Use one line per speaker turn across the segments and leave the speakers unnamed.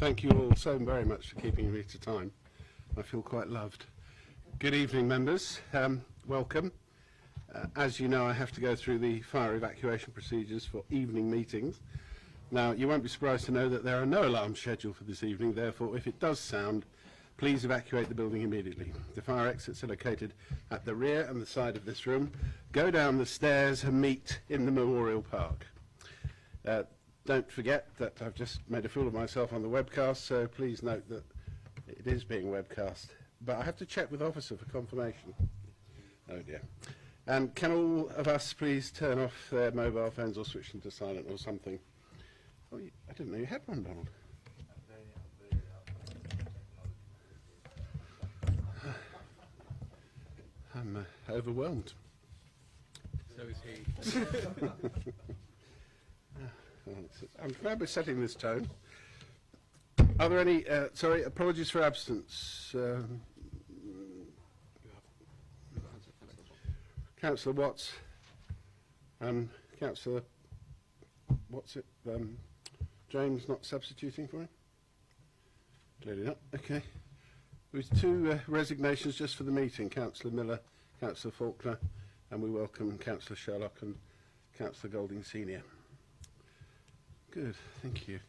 Thank you all so very much for keeping me to time. I feel quite loved. Good evening, members. Welcome. As you know, I have to go through the fire evacuation procedures for evening meetings. Now, you won't be surprised to know that there are no alarms scheduled for this evening. Therefore, if it does sound, please evacuate the building immediately. The fire exits are located at the rear and the side of this room. Go down the stairs and meet in the Memorial Park. Don't forget that I've just made a fool of myself on the webcast, so please note that it is being webcast. But I have to check with Officer for confirmation. Oh dear. And can all of us please turn off their mobile phones or switch them to silent or something? Oh, I didn't know you had one, Donald. I'm overwhelmed.
So is he.
I'm glad we're setting this tone. Are there any, apologies for absence. Councillor Watts and Councillor, James not substituting for him? Clearly not, okay. With two resignations just for the meeting, Councillor Miller, Councillor Faulkner, and we welcome Councillor Sherlock and Councillor Golding Senior. Good, thank you.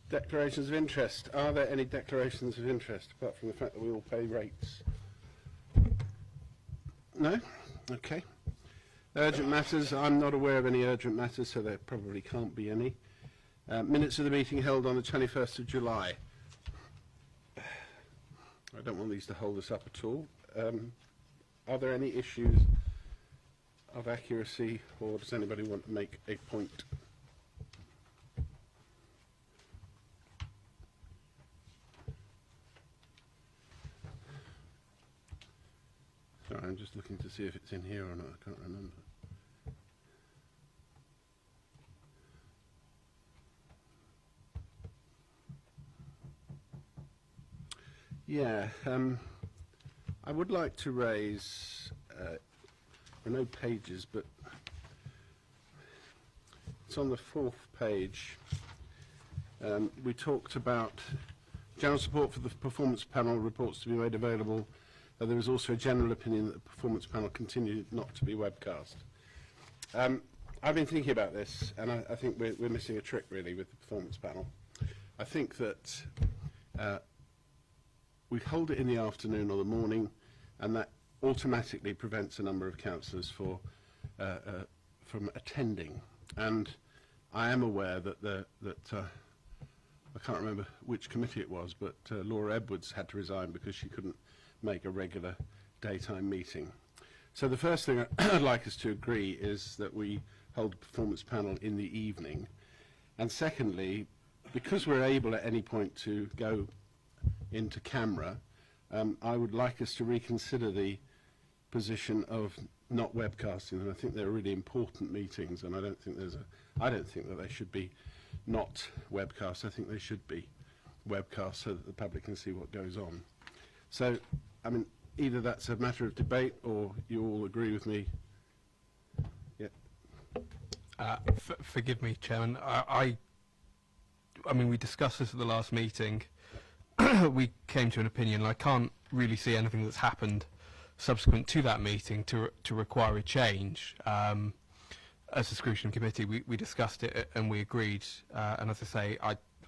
Declarations of interest. Are there any declarations of interest, apart from the fact that we all pay rates? No? Okay. Urgent matters. I'm not aware of any urgent matters, so there probably can't be any. Minutes of the meeting held on the 21st of July. I don't want these to hold us up at all. Are there any issues of accuracy, or does anybody want to make a point? Sorry, I'm just looking to see if it's in here or not. I can't remember. Yeah, I would like to raise, there are no pages, but it's on the 4th page. We talked about general support for the performance panel reports to be made available. There was also a general opinion that the performance panel continued not to be webcast. I've been thinking about this, and I think we're missing a trick really with the performance panel. I think that we hold it in the afternoon or the morning, and that automatically prevents a number of councillors from attending. And I am aware that I can't remember which committee it was, but Laura Edwards had to resign because she couldn't make a regular daytime meeting. So the first thing I'd like us to agree is that we hold a performance panel in the evening. And secondly, because we're able at any point to go into camera, I would like us to reconsider the position of not webcasting them. I think they're really important meetings, and I don't think that they should be not webcast. I think they should be webcast so that the public can see what goes on. So, I mean, either that's a matter of debate or you all agree with me. Yeah.
Forgive me, Chairman. I mean, we discussed this at the last meeting. We came to an opinion. I can't really see anything that's happened subsequent to that meeting to require a change. As a scrutiny committee, we discussed it and we agreed. And as I say,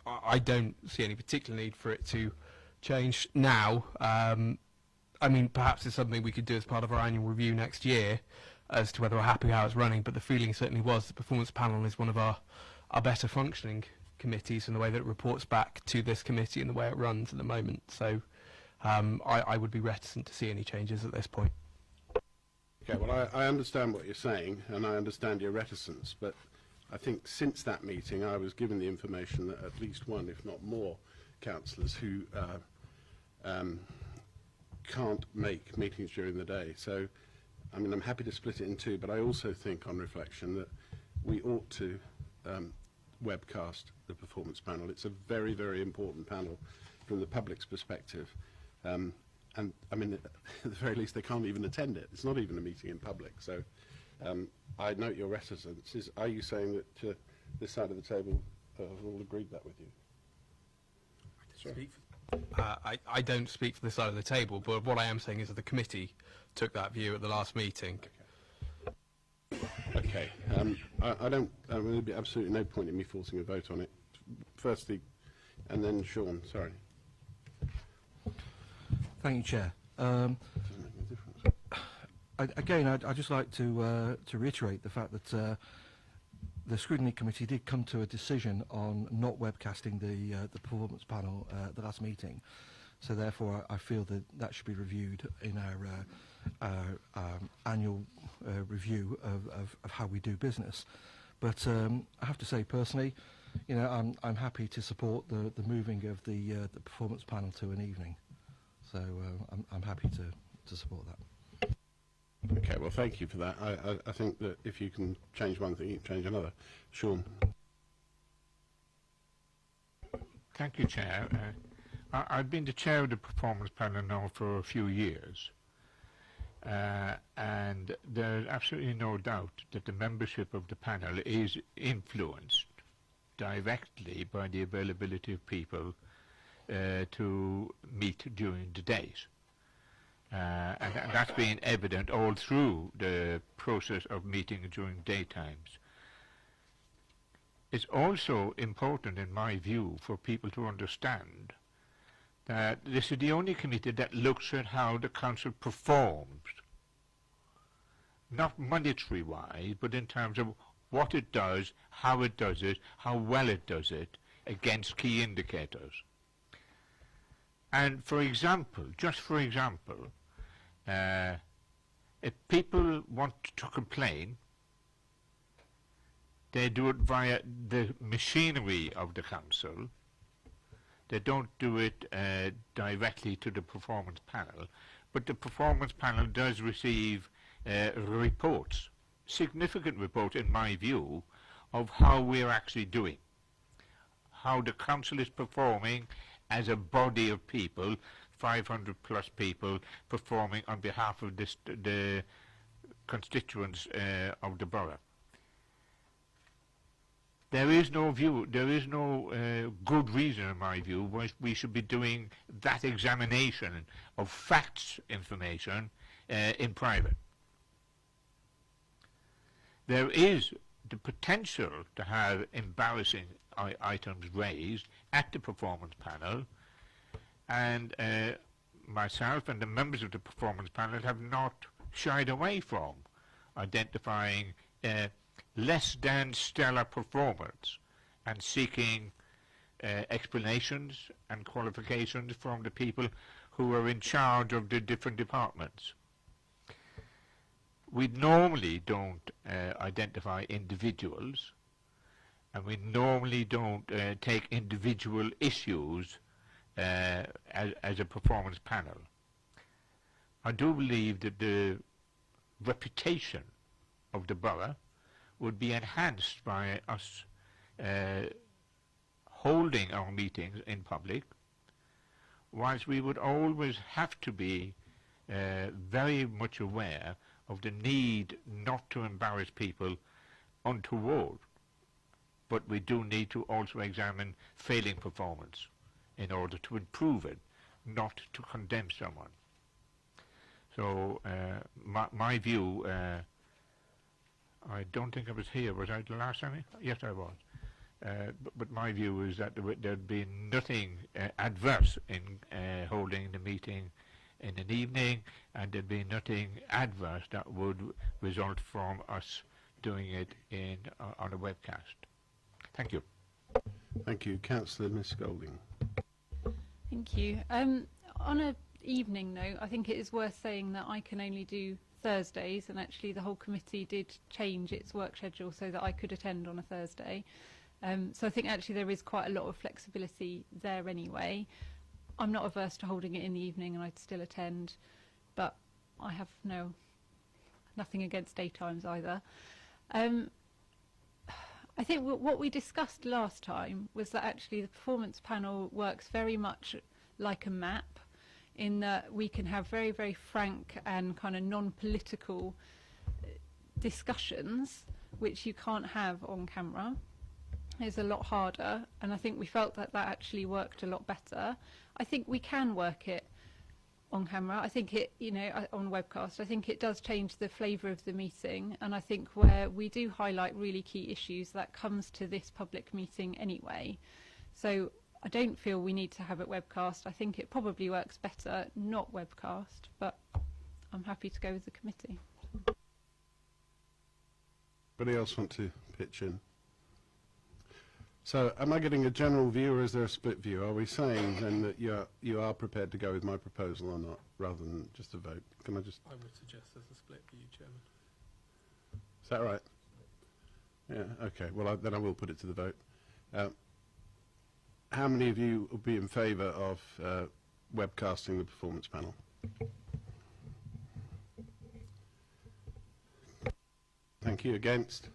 I don't see any particular need for it to change now. I mean, perhaps it's something we could do as part of our annual review next year as to whether we're happy how it's running, but the feeling certainly was the performance panel is one of our better functioning committees in the way that it reports back to this committee and the way it runs at the moment. So I would be reticent to see any changes at this point.
Okay, well, I understand what you're saying, and I understand your reticence, but I think since that meeting I was given the information that at least one, if not more, councillors who can't make meetings during the day. So, I mean, I'm happy to split it in two, but I also think on reflection that we ought to webcast the performance panel. It's a very, very important panel from the public's perspective. And, I mean, at the very least, they can't even attend it. It's not even a meeting in public. So I note your reticence. Are you saying that this side of the table have all agreed that with you?
I don't speak for this side of the table, but what I am saying is that the committee took that view at the last meeting.
Okay. I don't. There'll be absolutely no point in me forcing a vote on it. Firstly, and then Sean. Sorry.
Thank you, Chair.
Doesn't make any difference.
Again, I'd just like to reiterate the fact that the Scrutiny Committee did come to a decision on not webcasting the performance panel at the last meeting. So therefore, I feel that that should be reviewed in our annual review of how we do business. But I have to say, personally, you know, I'm happy to support the moving of the performance panel to an evening. So I'm happy to support that.
Okay, well, thank you for that. I think that if you can change one thing, you can change another. Sean.
Thank you, Chair. I've been the chair of the performance panel now for a few years, and there's absolutely no doubt that the membership of the panel is influenced directly by the availability of people to meet during the days. And that's been evident all through the process of meeting during daytimes. It's also important, in my view, for people to understand that this is the only committee that looks at how the council performs, not monetary-wise, but in terms of what it does, how it does it, how well it does it, against key indicators. And for example, just for example, if people want to complain, they do it via the machinery of the council. They don't do it directly to the performance panel, but the performance panel does receive reports, significant reports in my view, of how we're actually doing, how the council is performing as a body of people, 500 plus people performing on behalf of the constituents of the borough. There is no good reason, in my view, why we should be doing that examination of facts information in private. There is the potential to have embarrassing items raised at the performance panel, and myself and the members of the performance panel have not shied away from identifying less than stellar performance and seeking explanations and qualifications from the people who are in charge of the different departments. We normally don't identify individuals, and we normally don't take individual issues as a performance panel. I do believe that the reputation of the borough would be enhanced by us holding our meetings in public, whilst we would always have to be very much aware of the need not to embarrass people untoward. But we do need to also examine failing performance in order to improve it, not to condemn someone. So my view, I don't think I was here. Was I the last time? Yes, I was. But my view is that there'd be nothing adverse in holding the meeting in an evening, and there'd be nothing adverse that would result from us doing it on a webcast. Thank you.
Thank you. Councillor Miss Golding.
Thank you. On an evening note, I think it is worth saying that I can only do Thursdays, and actually the whole committee did change its work schedule so that I could attend on a Thursday. So I think actually there is quite a lot of flexibility there anyway. I'm not averse to holding it in the evening, and I'd still attend, but I have nothing against daytimes either. I think what we discussed last time was that actually the performance panel works very much like a map, in that we can have very, very frank and kind of non-political discussions, which you can't have on camera. is a lot harder, and I think we felt that that actually worked a lot better. I think we can work it on camera. I think it, you know, on webcast, I think it does change the flavour of the meeting, and I think where we do highlight really key issues, that comes to this public meeting anyway. So I don't feel we need to have it webcast. I think it probably works better not webcast, but I'm happy to go with the committee.
Anybody else want to pitch in? So am I getting a general view, or is there a split view? Are we saying then that you are prepared to go with my proposal or not, rather than just a vote? Can I just...
I would suggest there's a split view, Chairman.
Is that right? Yeah, okay. Well, then I will put it to the vote. How many of you will be in favour of webcasting the performance panel? Thank you. Against?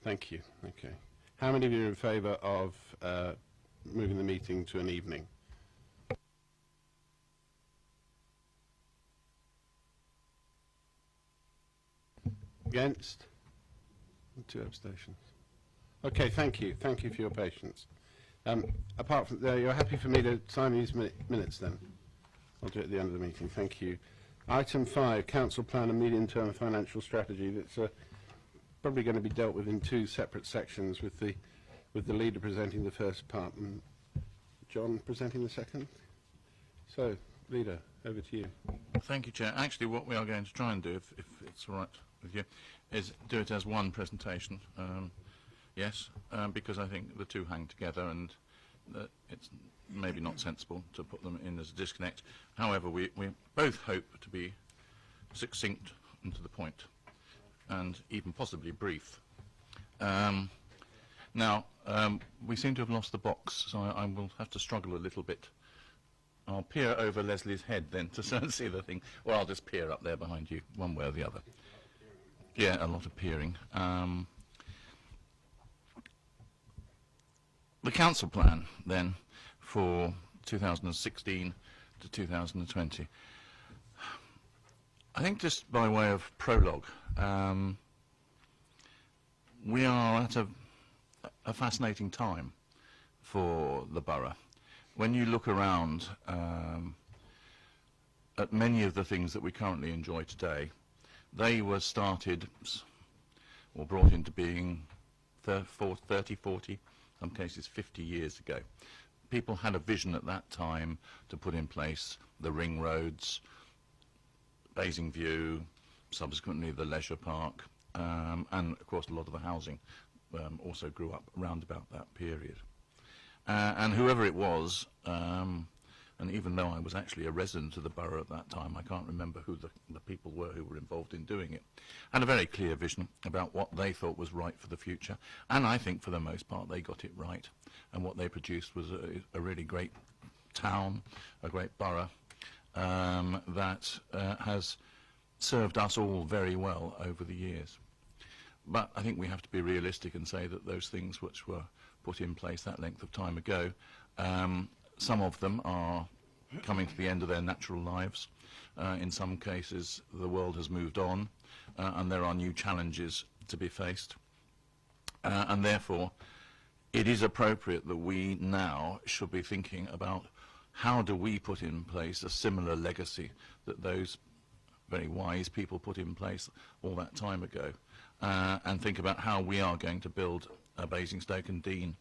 Thank you. Okay. How many of you are in favour of moving the meeting to an evening? Against? 2 abstentions. Okay, thank you. Thank you for your patience. Apart from that, you're happy for me to sign these minutes then? I'll do it at the end of the meeting. Thank you. Item 5, Council Plan and Medium-Term Financial Strategy. That's probably going to be dealt with in 2 separate sections, with the leader presenting the first part and John presenting the second. So, leader, over to you.
Thank you, Chair. Actually, what we are going to try and do, if it's all right with you, is do it as one presentation. Yes, because I think the 2 hang together, and it's maybe not sensible to put them in as a disconnect. However, we both hope to be succinct and to the point, and even possibly brief. Now, we seem to have lost the box, so I will have to struggle a little bit. I'll peer over Leslie's head then to see the thing, or I'll just peer up there behind you, one way or the other. Yeah, a lot of peering. The council plan, then, for 2016 to 2020. I think, just by way of prologue, we are at a fascinating time for the borough. When you look around at many of the things that we currently enjoy today, they were started or brought into being 30, 40, some cases 50 years ago. People had a vision at that time to put in place the ring roads, Basingview, subsequently the leisure park, and of course a lot of the housing also grew up around about that period. And whoever it was, and even though I was actually a resident of the borough at that time, I can't remember who the people were who were involved in doing it, had a very clear vision about what they thought was right for the future, and I think for the most part they got it right, and what they produced was a really great town, a great borough, that has served us all very well over the years. But I think we have to be realistic and say that those things which were put in place that length of time ago, some of them are coming to the end of their natural lives. In some cases, the world has moved on, and there are new challenges to be faced. And therefore, it is appropriate that we now should be thinking about how do we put in place a similar legacy that those very wise people put in place all that time ago, and think about how we are going to build a Basingstoke and Dean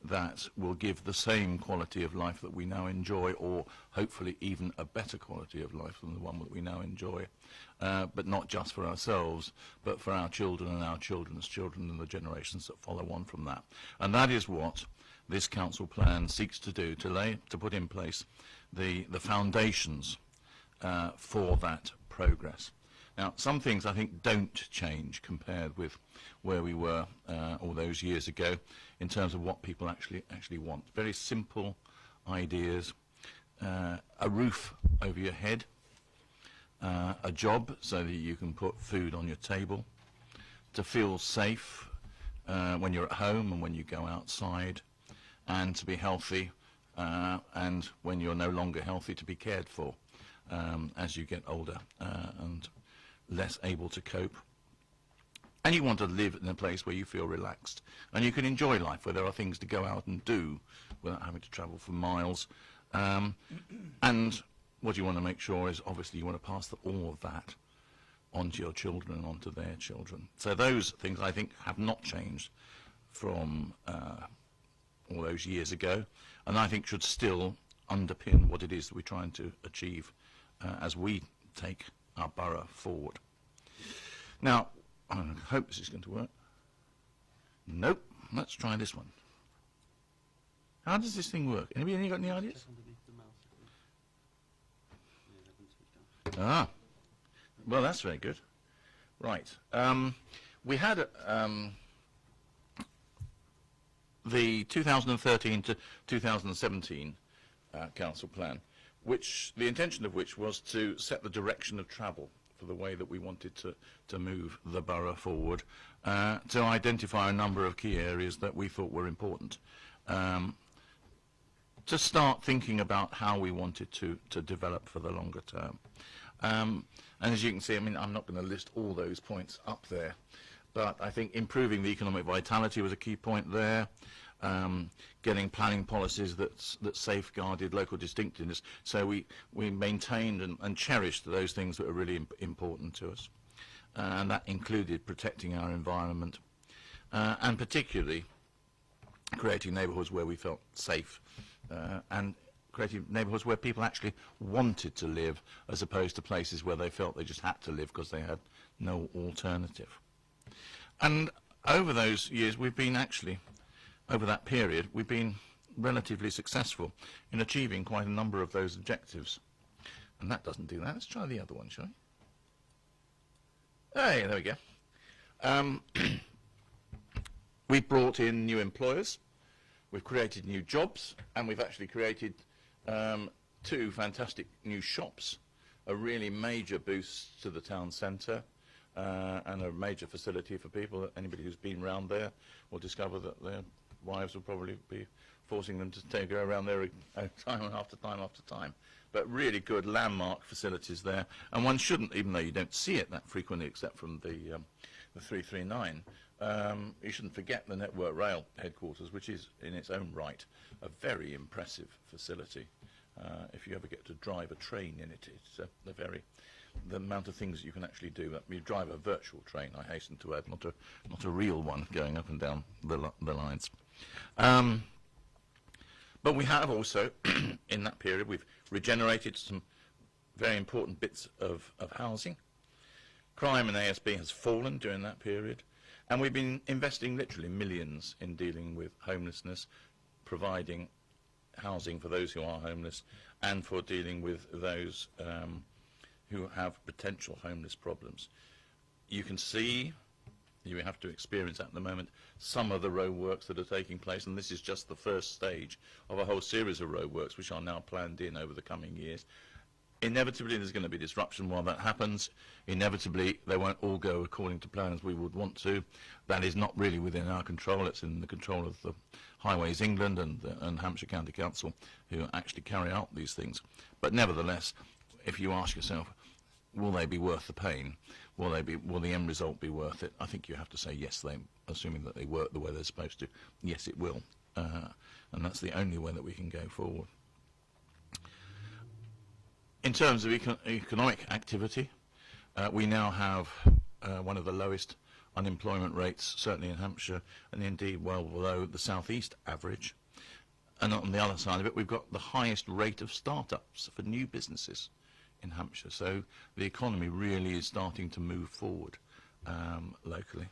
that will give the same quality of life that we now enjoy, or hopefully even a better quality of life than the one that we now enjoy, but not just for ourselves, but for our children and our children's children and the generations that follow on from that. And that is what this council plan seeks to do, to put in place the foundations for that progress. Now, some things I think don't change compared with where we were all those years ago in terms of what people actually want. Very simple ideas: a roof over your head, a job so that you can put food on your table, to feel safe when you're at home and when you go outside, and to be healthy, and when you're no longer healthy, to be cared for as you get older and less able to cope. And you want to live in a place where you feel relaxed and you can enjoy life, where there are things to go out and do without having to travel for miles. And what you want to make sure is, obviously, you want to pass all of that onto your children and onto their children. So those things, I think, have not changed from all those years ago, and I think should still underpin what it is that we're trying to achieve as we take our borough forward. Now, I hope this is going to work. Nope. Let's try this one. How does this thing work? Anybody got any ideas? Ah. Well, that's very good. Right. We had the 2013 to 2017 council plan, which the intention of which was to set the direction of travel for the way that we wanted to move the borough forward, to identify a number of key areas that we thought were important, to start thinking about how we wanted to develop for the longer term. And as you can see, I mean, I'm not going to list all those points up there, but I think improving the economic vitality was a key point there. Getting planning policies that safeguarded local distinctiveness, so we maintained and cherished those things that were really important to us, and that included protecting our environment, and particularly creating neighbourhoods where we felt safe, and creating neighbourhoods where people actually wanted to live, as opposed to places where they felt they just had to live because they had no alternative. And over those years, over that period, we've been relatively successful in achieving quite a number of those objectives. And that doesn't do that. Let's try the other one, shall we? Hey, there we go. We've brought in new employers, we've created new jobs, and we've actually created 2 fantastic new shops, a really major boost to the town centre, and a major facility for people. Anybody who's been round there will discover that their wives will probably be forcing them to go around there time after time after time. But really good landmark facilities there, and one shouldn't, even though you don't see it that frequently except from the 339, you shouldn't forget the Network Rail headquarters, which is in its own right a very impressive facility. If you ever get to drive a train in it, it's the amount of things that you can actually do. You drive a virtual train, I hasten to add, not a real one going up and down the lines. But we have also, in that period, we've regenerated some very important bits of housing. Crime and ASB has fallen during that period, and we've been investing literally millions in dealing with homelessness, providing housing for those who are homeless, and for dealing with those who have potential homeless problems. You can see, you have to experience at the moment, some of the roadworks that are taking place, and this is just the first stage of a whole series of roadworks which are now planned in over the coming years. Inevitably there's going to be disruption while that happens. Inevitably they won't all go according to plan as we would want to. That is not really within our control. It's in the control of the Highways England and Hampshire County Council, who actually carry out these things. But nevertheless, if you ask yourself, will they be worth the pain? Will the end result be worth it? I think you have to say yes, assuming that they work the way they're supposed to. Yes, it will. And that's the only way that we can go forward. In terms of economic activity, we now have one of the lowest unemployment rates, certainly in Hampshire, and indeed well below the southeast average. And on the other side of it, we've got the highest rate of startups for new businesses in Hampshire. So the economy really is starting to move forward locally.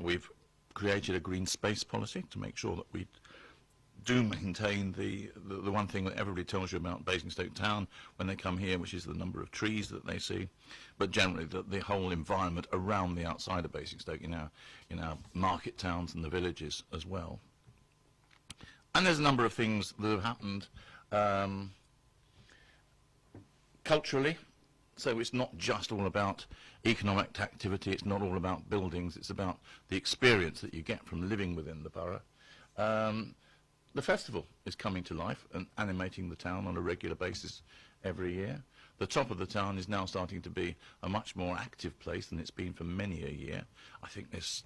We've created a green space policy to make sure that we do maintain the one thing that everybody tells you about Basingstoke town when they come here, which is the number of trees that they see, but generally the whole environment around the outside of Basingstoke, in our market towns and the villages as well. And there's a number of things that have happened culturally. So it's not just all about economic activity, it's not all about buildings, it's about the experience that you get from living within the borough. The festival is coming to life and animating the town on a regular basis every year. The top of the town is now starting to be a much more active place than it's been for many a year. I think there's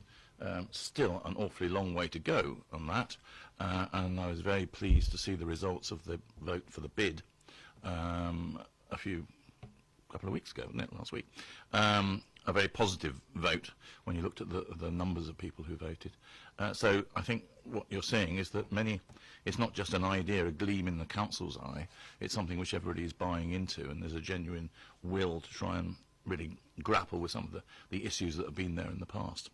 still an awfully long way to go on that, and I was very pleased to see the results of the vote for the bid couple of weeks ago, wasn't it, last week? A very positive vote when you looked at the numbers of people who voted. So I think what you're seeing is that it's not just an idea, a gleam in the council's eye, it's something which everybody is buying into, and there's a genuine will to try and really grapple with some of the issues that have been there in the past.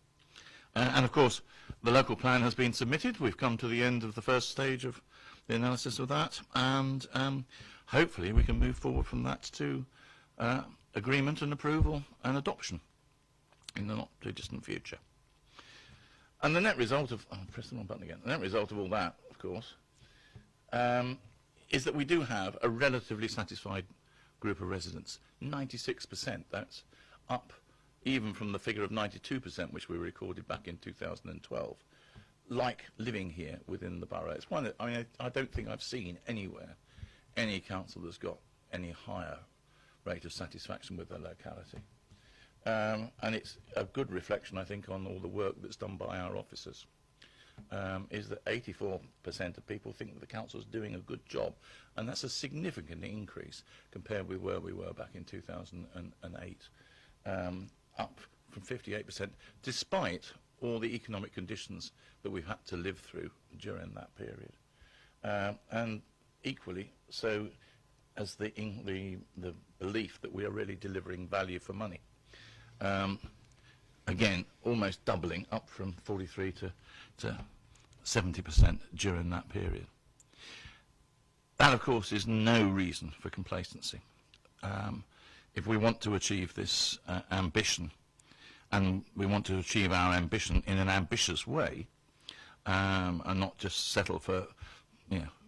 And of course, the local plan has been submitted. We've come to the end of the first stage of the analysis of that, and hopefully we can move forward from that to agreement and approval and adoption in the not too distant future. And the net result of, I'll press the wrong button again, the net result of all that, of course, is that we do have a relatively satisfied group of residents. 96%, that's up even from the figure of 92% which we recorded back in 2012, like living here within the borough. It's one that, I mean, I don't think I've seen anywhere any council that's got any higher rate of satisfaction with their locality. And it's a good reflection, I think, on all the work that's done by our officers, is that 84% of people think that the council's doing a good job, and that's a significant increase compared with where we were back in 2008, up from 58%, despite all the economic conditions that we've had to live through during that period. And equally so as the belief that we are really delivering value for money. Again, almost doubling, up from 43 to 70% during that period. That, of course, is no reason for complacency. If we want to achieve this ambition, and we want to achieve our ambition in an ambitious way, and not just settle for,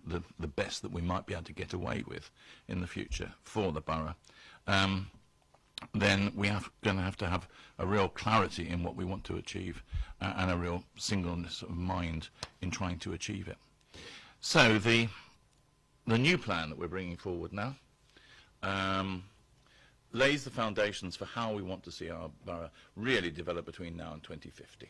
the best that we might be able to get away with in the future for the borough, then we are going to have a real clarity in what we want to achieve, and a real singleness of mind in trying to achieve it. So the new plan that we're bringing forward now lays the foundations for how we want to see our borough really develop between now and 2050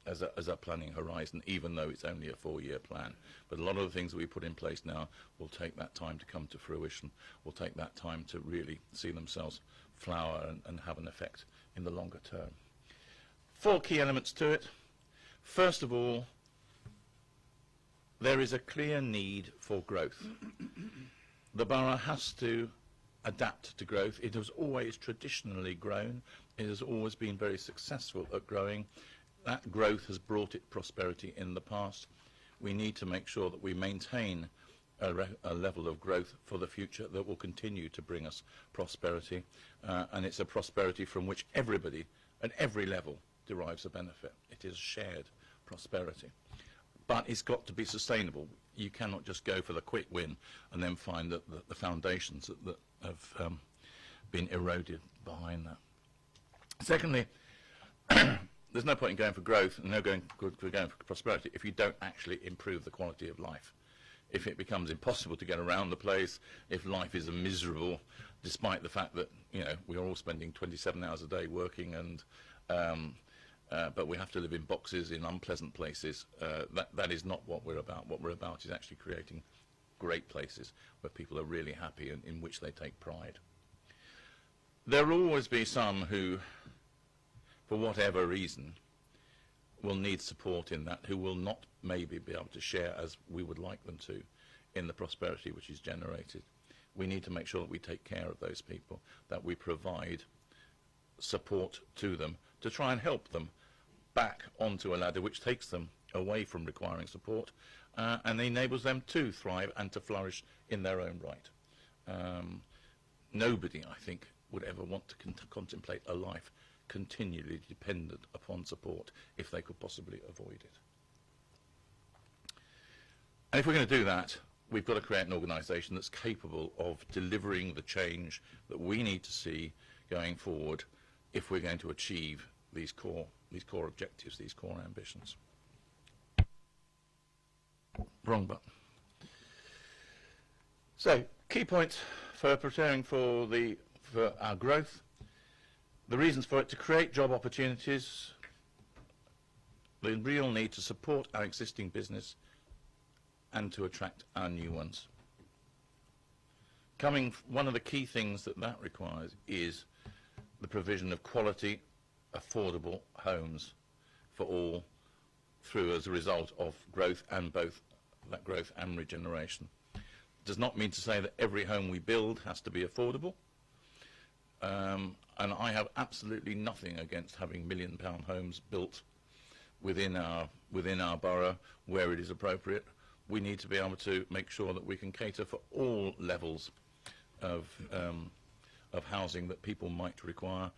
as a planning horizon, even though it's only a 4-year plan. But a lot of the things that we put in place now will take that time to come to fruition, will take that time to really see themselves flower and have an effect in the longer term. 4 key elements to it. First of all, there is a clear need for growth. The borough has to adapt to growth. It has always traditionally grown. It has always been very successful at growing. That growth has brought it prosperity in the past. We need to make sure that we maintain a level of growth for the future that will continue to bring us prosperity, and it's a prosperity from which everybody at every level derives a benefit. It is shared prosperity. But it's got to be sustainable. You cannot just go for the quick win and then find that the foundations that have been eroded behind that. Secondly, there's no point in going for growth and going for prosperity if you don't actually improve the quality of life. If it becomes impossible to get around the place, if life is miserable, despite the fact that we are all spending 27 hours a day working, and but we have to live in boxes in unpleasant places, that is not what we're about. What we're about is actually creating great places where people are really happy and in which they take pride. There will always be some who, for whatever reason, will need support in that, who will not maybe be able to share as we would like them to in the prosperity which is generated. We need to make sure that we take care of those people, that we provide support to them to try and help them back onto a ladder which takes them away from requiring support and enables them to thrive and to flourish in their own right. Nobody, I think, would ever want to contemplate a life continually dependent upon support if they could possibly avoid it. And if we're going to do that, we've got to create an organisation that's capable of delivering the change that we need to see going forward if we're going to achieve these core objectives, these core ambitions. Wrong button. So, key points for preparing for our growth, the reasons for it: to create job opportunities, the real need to support our existing business, and to attract our new ones. One of the key things that requires is the provision of quality, affordable homes for all, through as a result of growth, and both that growth and regeneration. Does not mean to say that every home we build has to be affordable, and I have absolutely nothing against having £1 million homes built within our borough where it is appropriate. We need to be able to make sure that we can cater for all levels of housing that people might require.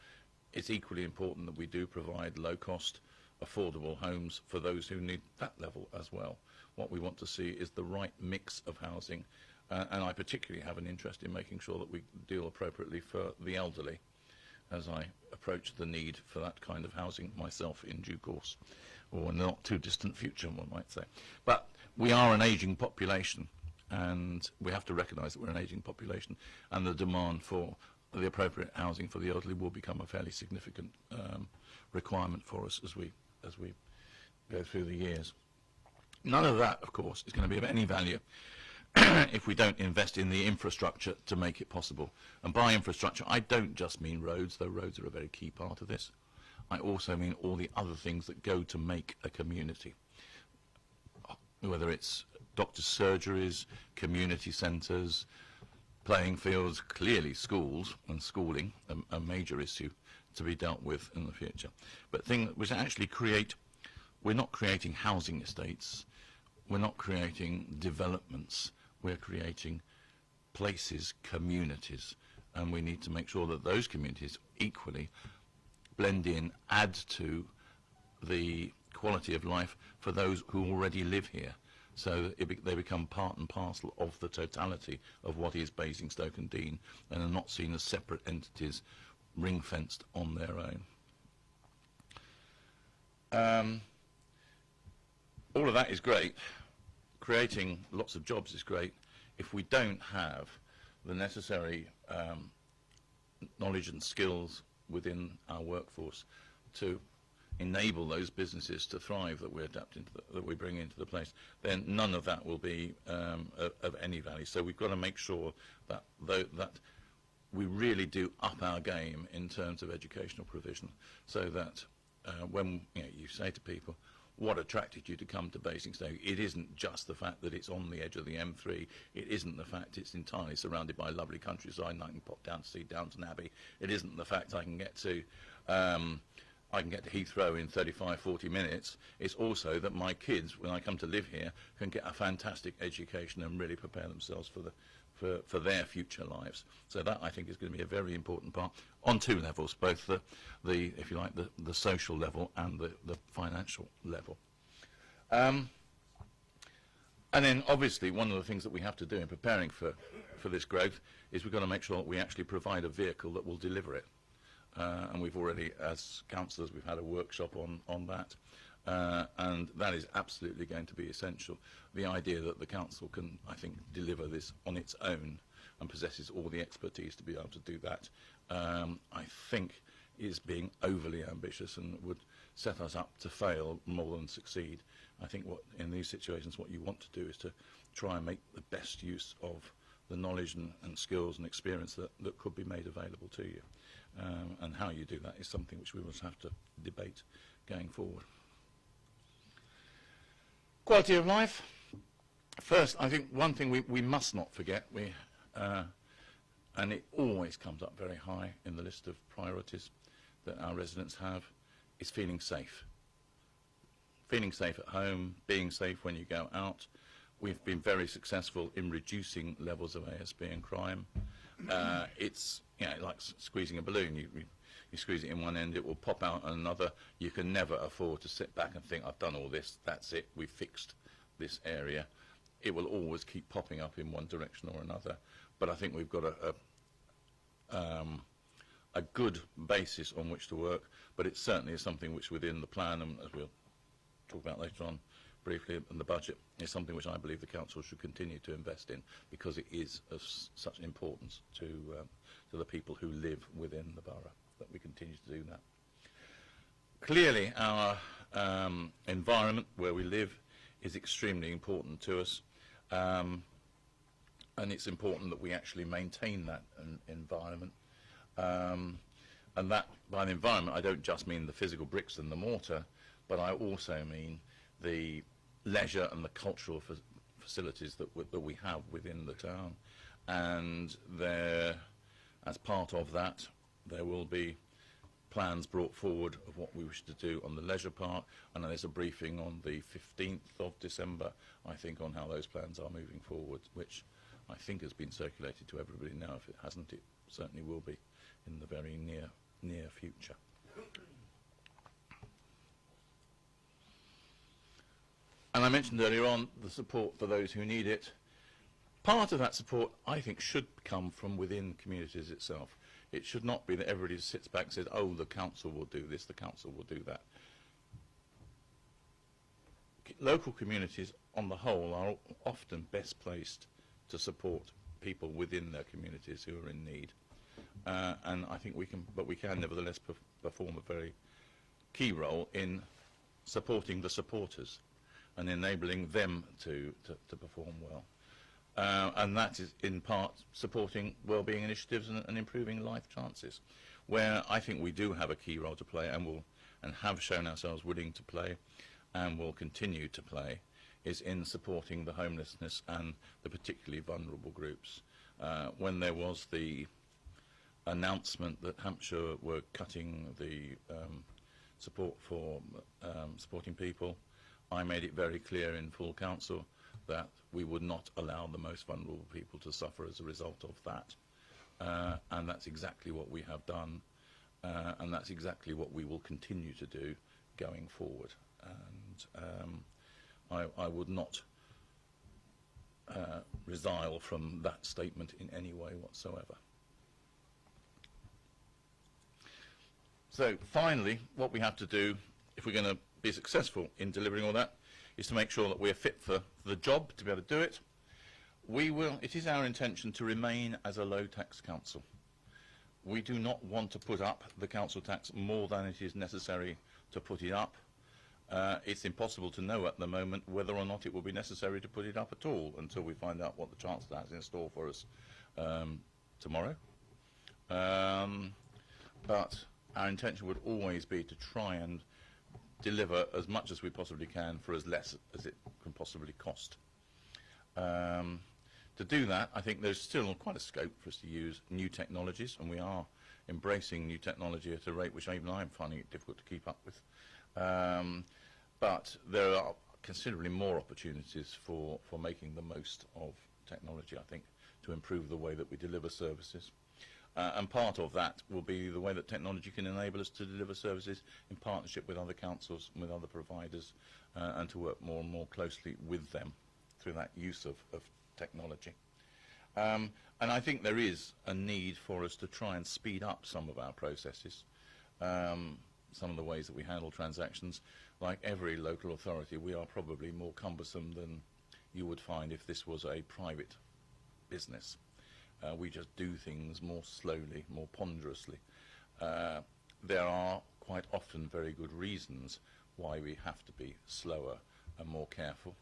It's equally important that we do provide low-cost, affordable homes for those who need that level as well. What we want to see is the right mix of housing, and I particularly have an interest in making sure that we deal appropriately for the elderly, as I approach the need for that kind of housing myself in due course, or in the not too distant future, one might say. But we are an ageing population, and we have to recognise that we're an ageing population, and the demand for the appropriate housing for the elderly will become a fairly significant requirement for us as we go through the years. None of that, of course, is going to be of any value if we don't invest in the infrastructure to make it possible. And by infrastructure, I don't just mean roads, though roads are a very key part of this. I also mean all the other things that go to make a community, whether it's doctors' surgeries, community centres, playing fields, clearly schools and schooling, a major issue to be dealt with in the future. But things which actually we're not creating housing estates, we're not creating developments, we're creating places, communities, and we need to make sure that those communities equally blend in, add to the quality of life for those who already live here, so that they become part and parcel of the totality of what is Basingstoke and Deane, and are not seen as separate entities ring-fenced on their own. All of that is great. Creating lots of jobs is great. If we don't have the necessary knowledge and skills within our workforce to enable those businesses to thrive that we adapt into that we bring into the place, then none of that will be of any value. So we've got to make sure that that we really do up our game in terms of educational provision, so that when you say to people, what attracted you to come to Basingstoke? It isn't just the fact that it's on the edge of the M3. It isn't the fact it's entirely surrounded by lovely countryside and I can pop down to see Downton Abbey. It isn't the fact I can get to Heathrow in 35, 40 minutes. It's also that my kids, when I come to live here, can get a fantastic education and really prepare themselves for their future lives. So that, I think, is going to be a very important part on two levels, both the if you like, the social level and the financial level. And then, obviously, one of the things that we have to do in preparing for this growth is we've got to make sure that we actually provide a vehicle that will deliver it. And we've already, as councillors, we've had a workshop on that. And that is absolutely going to be essential. The idea that the council can, I think, deliver this on its own and possesses all the expertise to be able to do that, I think is being overly ambitious and would set us up to fail more than succeed. I think in these situations what you want to do is to try and make the best use of the knowledge and skills and experience that could be made available to you. And how you do that is something which we will have to debate going forward. Quality of life. First, I think one thing we must not forget, and it always comes up very high in the list of priorities that our residents have, is feeling safe. Feeling safe at home, being safe when you go out. We've been very successful in reducing levels of ASB and crime. It's like squeezing a balloon. You squeeze it in one end, it will pop out on another. You can never afford to sit back and think, I've done all this, that's it, we've fixed this area. It will always keep popping up in one direction or another. But I think we've got a good basis on which to work, but it certainly is something which within the plan, and as we'll talk about later on, briefly, and the budget is something which I believe the council should continue to invest in, because it is of such importance to the people who live within the borough, that we continue to do that. Clearly, our environment where we live is extremely important to us, and it's important that we actually maintain that environment. And that, by the environment, I don't just mean the physical bricks and the mortar, but I also mean the leisure and the cultural facilities that we have within the town. And there, as part of that, there will be plans brought forward of what we wish to do on the leisure part, and there's a briefing on the 15th of December, I think, on how those plans are moving forward, which I think has been circulated to everybody now. If it hasn't, it certainly will be in the very near future. And I mentioned earlier on the support for those who need it. Part of that support, I think, should come from within communities itself. It should not be that everybody sits back and says, oh, the council will do this, the council will do that. Local communities, on the whole, are often best placed to support people within their communities who are in need. And I think we can nevertheless perform a very key role in supporting the supporters and enabling them to perform well. And that is in part supporting wellbeing initiatives and improving life chances, where I think we do have a key role to play, and have shown ourselves willing to play and will continue to play, is in supporting the homelessness and the particularly vulnerable groups. When there was the announcement that Hampshire were cutting the support for supporting people, I made it very clear in full council that we would not allow the most vulnerable people to suffer as a result of that. And that's exactly what we have done, and that's exactly what we will continue to do going forward. And I would not resile from that statement in any way whatsoever. So finally, what we have to do, if we're going to be successful in delivering all that, is to make sure that we're fit for the job to be able to do it. It is our intention to remain as a low tax council. We do not want to put up the council tax more than it is necessary to put it up. It's impossible to know at the moment whether or not it will be necessary to put it up at all until we find out what the Chancellor has in store for us tomorrow. But our intention would always be to try and deliver as much as we possibly can for as less as it can possibly cost. To do that, I think there's still quite a scope for us to use new technologies, and we are embracing new technology at a rate which even I'm finding it difficult to keep up with. But there are considerably more opportunities for making the most of technology, I think, to improve the way that we deliver services. And part of that will be the way that technology can enable us to deliver services in partnership with other councils and with other providers, and to work more and more closely with them through that use of technology. And I think there is a need for us to try and speed up some of our processes, some of the ways that we handle transactions. Like every local authority, we are probably more cumbersome than you would find if this was a private business. We just do things more slowly, more ponderously. There are quite often very good reasons why we have to be slower and more careful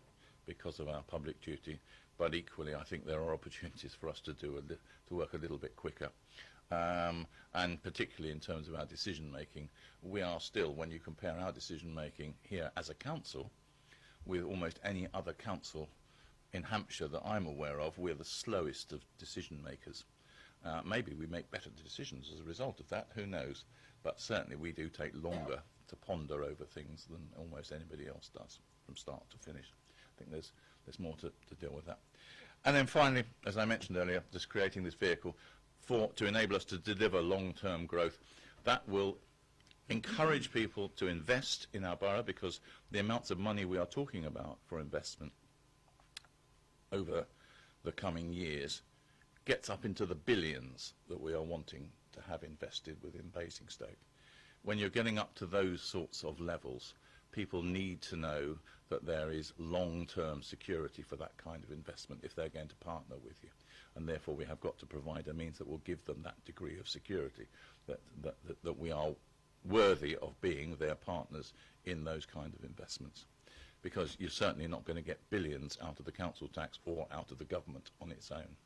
because of our public duty, but equally I think there are opportunities for us to work a little bit quicker. And particularly in terms of our decision making, we are still, when you compare our decision making here as a council with almost any other council in Hampshire that I'm aware of, we're the slowest of decision makers. Maybe we make better decisions as a result of that, who knows, but certainly we do take longer to ponder over things than almost anybody else does from start to finish. I think there's more to deal with that. And then finally, as I mentioned earlier, just creating this vehicle to enable us to deliver long-term growth. That will encourage people to invest in our borough, because the amounts of money we are talking about for investment over the coming years gets up into the billions that we are wanting to have invested within Basingstoke. When you're getting up to those sorts of levels, people need to know that there is long-term security for that kind of investment if they're going to partner with you. And therefore we have got to provide a means that will give them that degree of security, that we are worthy of being their partners in those kind of investments. Because you're certainly not going to get billions out of the council tax or out of the government on its own.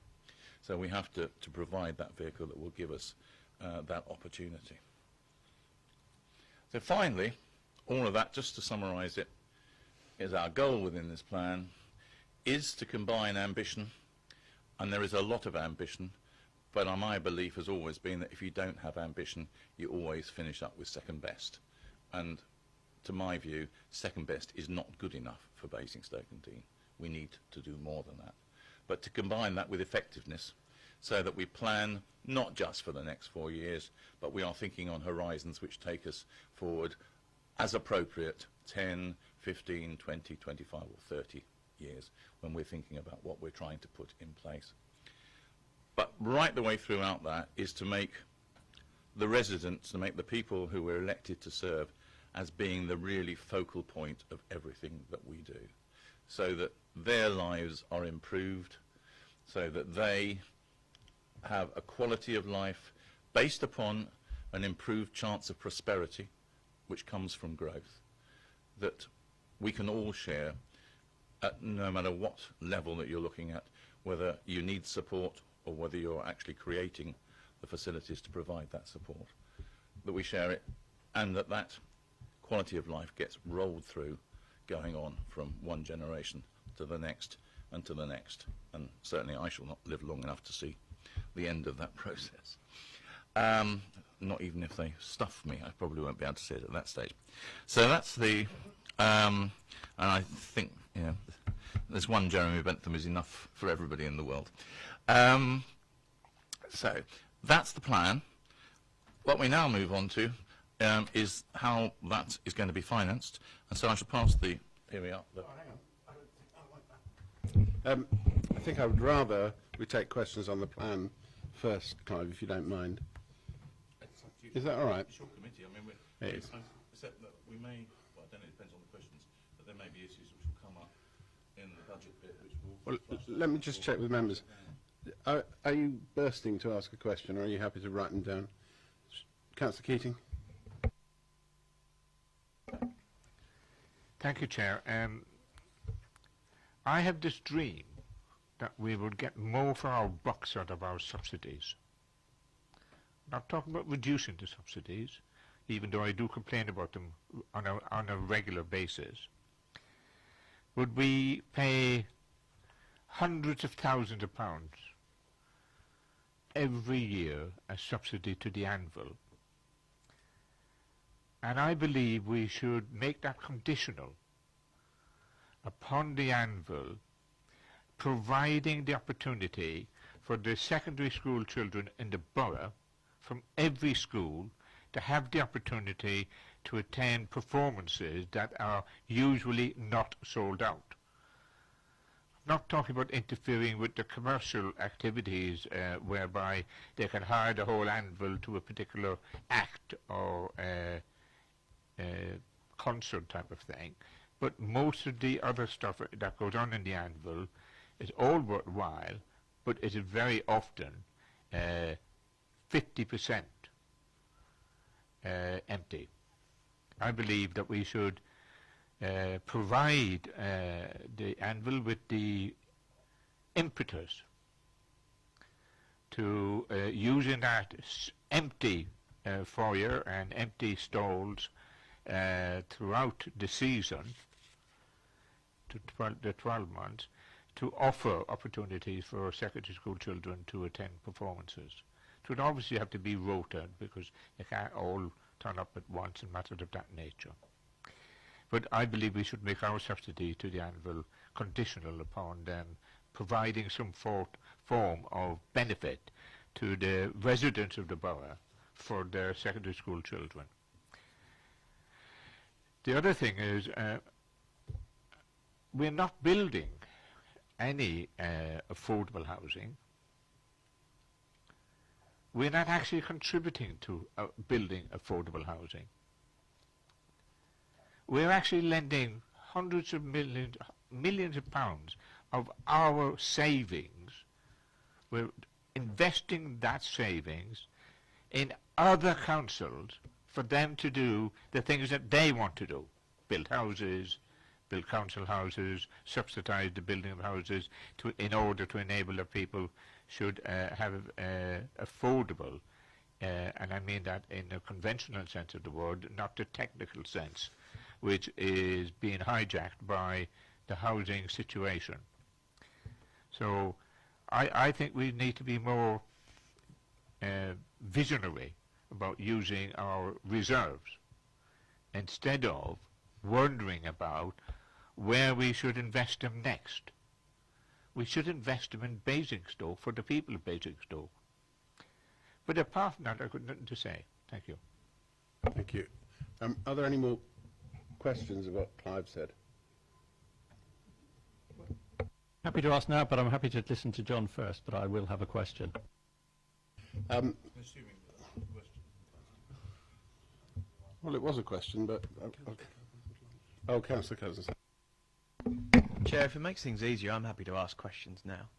So we have to provide that vehicle that will give us that opportunity. So finally, all of that, just to summarise it, is our goal within this plan, is to combine ambition, and there is a lot of ambition, but my belief has always been that if you don't have ambition, you always finish up with second best. And to my view, second best is not good enough for Basingstoke and Dean. We need to do more than that. But to combine that with effectiveness, so that we plan not just for the next 4 years, but we are thinking on horizons which take us forward as appropriate 10, 15, 20, 25 or 30 years when we're thinking about what we're trying to put in place. But right the way throughout that is to make the residents, to make the people who we're elected to serve as being the really focal point of everything that we do, so that their lives are improved, so that they have a quality of life based upon an improved chance of prosperity, which comes from growth, that we can all share at no matter what level that you're looking at, whether you need support or whether you're actually creating the facilities to provide that support, that we share it, and that that quality of life gets rolled through, going on from one generation to the next and to the next. And certainly I shall not live long enough to see the end of that process. Not even if they stuff me, I probably won't be able to see it at that stage. So that's the, and I think, you know, there's one Jeremy Bentham is enough for everybody in the world. So that's the plan. What we now move on to is how that is going to be financed. And so I shall pass the, here we are.
Oh, hang on. I don't think I like that. I think I would rather we take questions on the plan first, Clive, if you don't mind. Is that all right?
It's your committee. I mean,
It is.
except that we may, well, I don't know, it depends on the questions, but there may be issues which will come up in the budget bit, which will...
Well, let me just check with members. Are you bursting to ask a question, or are you happy to write them down? Councillor Keating.
Thank you, Chair. I have this dream that we would get more for our bucks out of our subsidies. Not talking about reducing the subsidies, even though I do complain about them on a regular basis. Would we pay hundreds of thousands of pounds every year as subsidy to the anvil? And I believe we should make that conditional upon the anvil providing the opportunity for the secondary school children in the borough from every school to have the opportunity to attend performances that are usually not sold out. I'm not talking about interfering with the commercial activities whereby they can hire the whole anvil to a particular act or concert type of thing, but most of the other stuff that goes on in the anvil is all worthwhile, but it is very often 50% empty. I believe that we should provide the anvil with the impetus to using that empty foyer and empty stalls throughout the season, to the 12 months, to offer opportunities for secondary school children to attend performances. It would obviously have to be rotated because they can't all turn up at once and matters of that nature. But I believe we should make our subsidy to the anvil conditional upon them providing some form of benefit to the residents of the borough for their secondary school children. The other thing is we're not building any affordable housing. We're not actually contributing to building affordable housing. We're actually lending hundreds of millions of pounds of our savings. We're investing that savings in other councils for them to do the things that they want to do. Build houses, build council houses, subsidise the building of houses in order to enable the people should have affordable, and I mean that in a conventional sense of the word, not the technical sense, which is being hijacked by the housing situation. So I think we need to be more visionary about using our reserves instead of wondering about where we should invest them next. We should invest them in Basingstoke for the people of Basingstoke. But apart from that, I've got nothing to say. Thank you.
Thank you. Are there any more questions of what Clive said?
Happy to ask now, but I'm happy to listen to John first, but I will have a question.
Well, it was a question, but... Oh, Councillor Cousins.
Chair, if it makes things easier, I'm happy to ask questions now.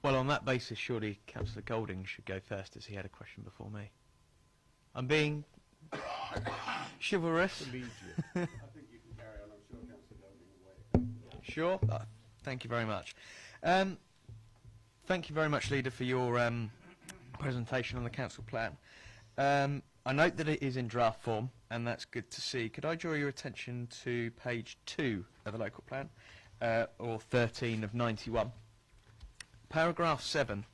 Well, on that basis, surely Councillor Golding should go first, as he had a question before me. I'm being chivalrous.
I think you can carry on. I'm sure Councillor Golding will wait.
Sure. Thank you very much. Thank you very much, Leader, for your presentation on the council plan. I note that it is in draft form, and that's good to see. Could I draw your attention to page 2 of the local plan, or 13 of 91? Paragraph 7,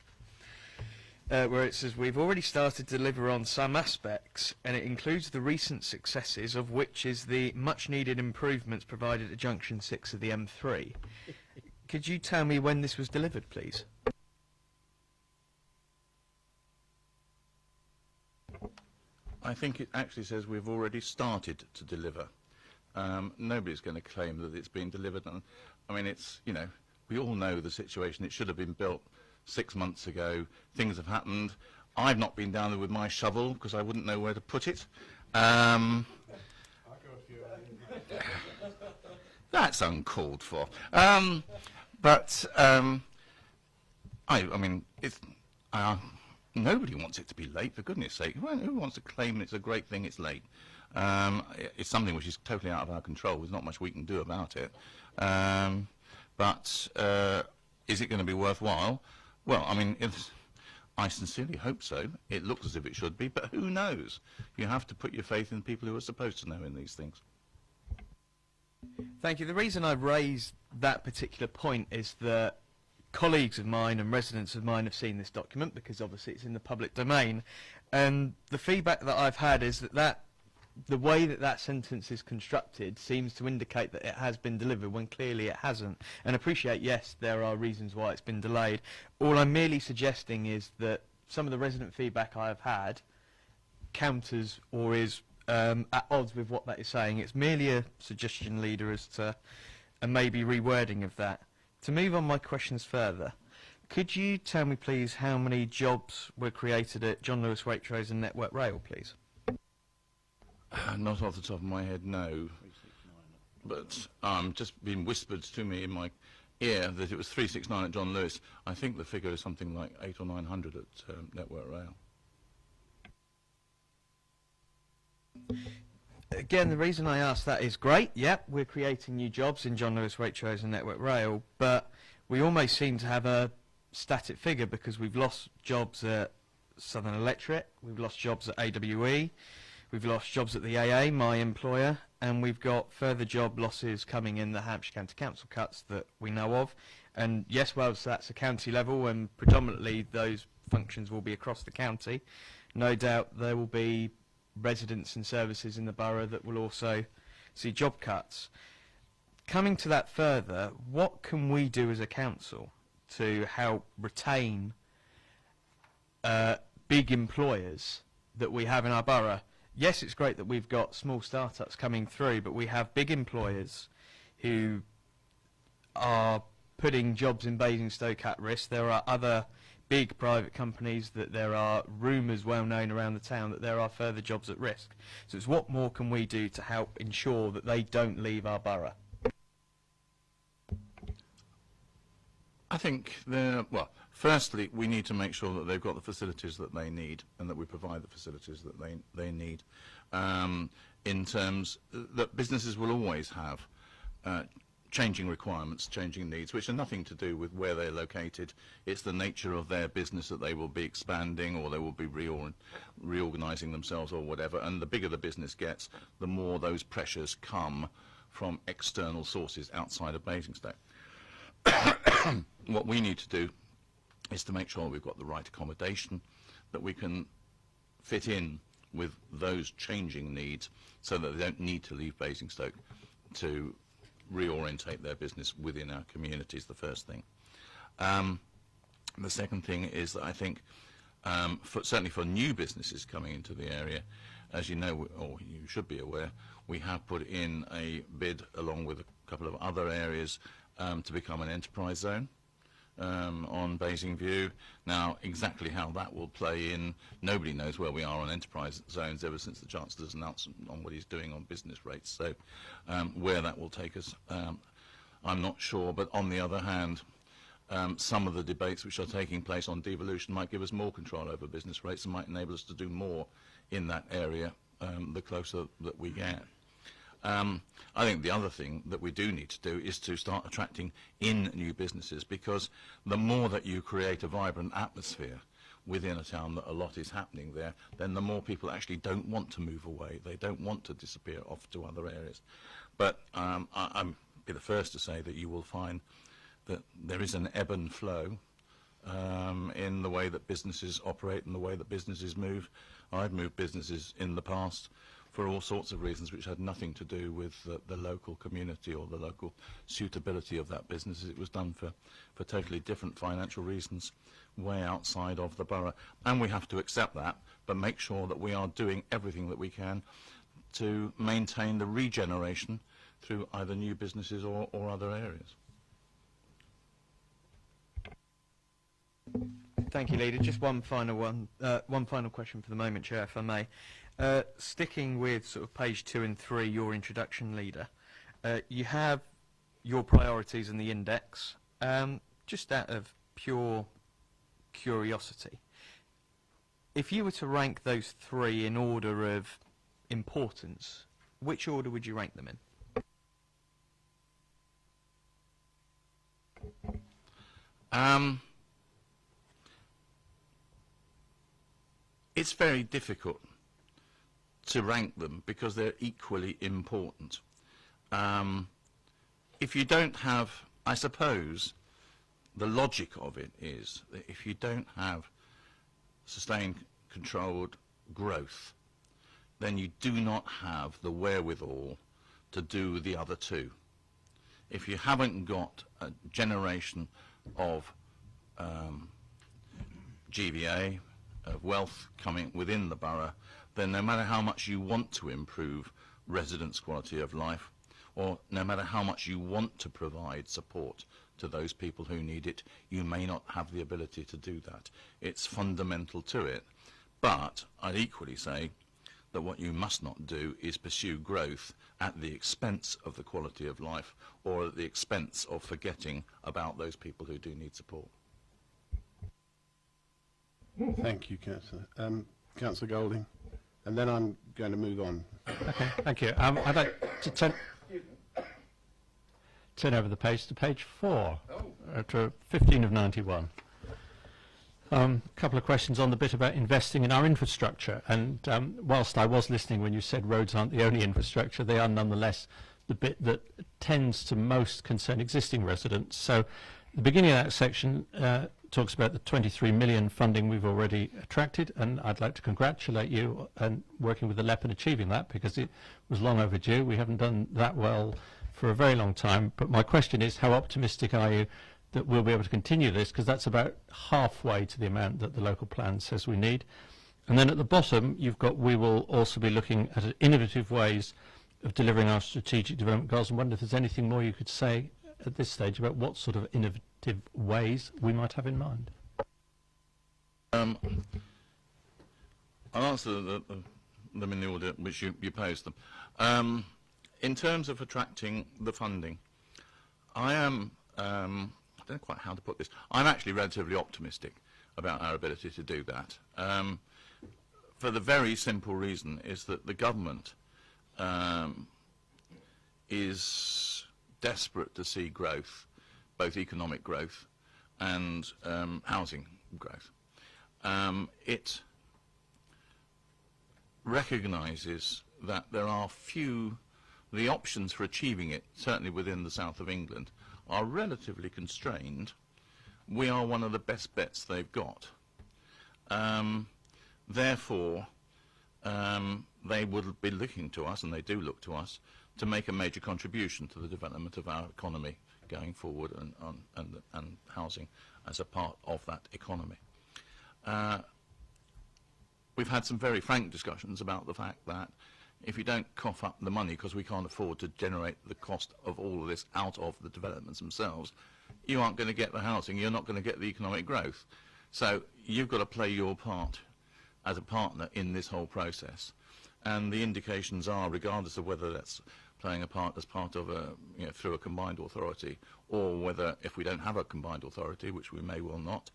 where it says, we've already started to deliver on some aspects, and it includes the recent successes, of which is the much-needed improvements provided at Junction 6 of the M3. Could you tell me when this was delivered, please?
I think it actually says we've already started to deliver. Nobody's going to claim that it's been delivered. And, I mean, it's, you know, we all know the situation. It should have been built 6 months ago. Things have happened. I've not been down there with my shovel because I wouldn't know where to put it. That's uncalled for. I mean, it's... nobody wants it to be late, for goodness sake. Who wants to claim it's a great thing it's late? It's something which is totally out of our control. There's not much we can do about it. But is it going to be worthwhile? Well, I mean, I sincerely hope so. It looks as if it should be, but who knows? You have to put your faith in people who are supposed to know in these things.
Thank you. The reason I've raised that particular point is that colleagues of mine and residents of mine have seen this document, because obviously it's in the public domain, and the feedback that I've had is that the way that sentence is constructed seems to indicate that it has been delivered when clearly it hasn't. And appreciate, yes, there are reasons why it's been delayed. All I'm merely suggesting is that some of the resident feedback I have had counters or is at odds with what that is saying. It's merely a suggestion, Leader, as to a maybe rewording of that. To move on my questions further, could you tell me, please, how many jobs were created at John Lewis Waitrose and Network Rail, please?
Not off the top of my head, no. But just been whispered to me in my ear that it was 369 at John Lewis. I think the figure is something like 800 or 900 at Network Rail.
Again, the reason I ask that is great. Yep, we're creating new jobs in John Lewis Waitrose and Network Rail, but we almost seem to have a static figure, because we've lost jobs at Southern Electric, we've lost jobs at AWE, we've lost jobs at the AA, my employer, and we've got further job losses coming in the Hampshire County Council cuts that we know of. And yes, well, so that's a county level, and predominantly those functions will be across the county. No doubt there will be residents and services in the borough that will also see job cuts. Coming to that further, what can we do as a council to help retain big employers that we have in our borough? Yes, it's great that we've got small startups coming through, but we have big employers who are putting jobs in Basingstoke at risk. There are other big private companies, that there are rumours well known around the town that there are further jobs at risk. So it's what more can we do to help ensure that they don't leave our borough?
I think well, firstly, we need to make sure that they've got the facilities that they need, and that we provide the facilities that they need. In terms that businesses will always have changing requirements, changing needs, which are nothing to do with where they're located. It's the nature of their business that they will be expanding, or they will be reorganising themselves, or whatever. And the bigger the business gets, the more those pressures come from external sources outside of Basingstoke. What we need to do is to make sure we've got the right accommodation, that we can fit in with those changing needs, so that they don't need to leave Basingstoke to reorientate their business within our community, is the first thing. The second thing is that I think, certainly for new businesses coming into the area, as you know, or you should be aware, we have put in a bid along with a couple of other areas to become an enterprise zone on Basingview. Now, exactly how that will play in, nobody knows where we are on enterprise zones ever since the Chancellor's announcement on what he's doing on business rates. So where that will take us, I'm not sure. But on the other hand, some of the debates which are taking place on devolution might give us more control over business rates and might enable us to do more in that area the closer that we get. I think the other thing that we do need to do is to start attracting in new businesses, because the more that you create a vibrant atmosphere within a town that a lot is happening there, then the more people actually don't want to move away. They don't want to disappear off to other areas. But I'm be the first to say that you will find that there is an ebb and flow in the way that businesses operate and the way that businesses move. I've moved businesses in the past for all sorts of reasons which had nothing to do with the local community or the local suitability of that business. It was done for totally different financial reasons way outside of the borough. And we have to accept that, but make sure that we are doing everything that we can to maintain the regeneration through either new businesses or other areas.
Thank you, Leader. Just one final question for the moment, Chair, if I may. Sticking with sort of page 2 and 3, your introduction, Leader, you have your priorities in the index. Just out of pure curiosity, if you were to rank those 3 in order of importance, which order would you rank them in?
It's very difficult to rank them because they're equally important. If you don't have, I suppose, the logic of it is that if you don't have sustained, controlled growth, then you do not have the wherewithal to do the other 2. If you haven't got a generation of GVA, of wealth coming within the borough, then no matter how much you want to improve residents' quality of life, or no matter how much you want to provide support to those people who need it, you may not have the ability to do that. It's fundamental to it. But I'd equally say that what you must not do is pursue growth at the expense of the quality of life, or at the expense of forgetting about those people who do need support.
Thank you, Councillor. Councillor Golding, and then I'm going to move on.
Okay, thank you. I'd like to turn over the page to page 4, to 15 of 91. A couple of questions on the bit about investing in our infrastructure. And whilst I was listening when you said roads aren't the only infrastructure, they are nonetheless the bit that tends to most concern existing residents. So the beginning of that section talks about the 23 million funding we've already attracted, and I'd like to congratulate you on working with the LEP and achieving that, because it was long overdue. We haven't done that well for a very long time. But my question is, how optimistic are you that we'll be able to continue this, because that's about halfway to the amount that the local plan says we need. And then at the bottom you've got, we will also be looking at innovative ways of delivering our strategic development goals, and wonder if there's anything more you could say at this stage about what sort of innovative ways we might have in mind.
I'll answer them in the order which you posed them. In terms of attracting the funding, I am, I don't know quite how to put this, I'm actually relatively optimistic about our ability to do that. For the very simple reason is that the government is desperate to see growth, both economic growth and housing growth. It recognises that there are the options for achieving it, certainly within the south of England, are relatively constrained. We are one of the best bets they've got. Therefore, they would be looking to us, and they do look to us, to make a major contribution to the development of our economy going forward, and housing as a part of that economy. We've had some very frank discussions about the fact that if you don't cough up the money, because we can't afford to generate the cost of all of this out of the developments themselves, you aren't going to get the housing, you're not going to get the economic growth. So you've got to play your part as a partner in this whole process. And the indications are, regardless of whether that's playing a part as part of a, through a combined authority, or whether if we don't have a combined authority, which we may well not,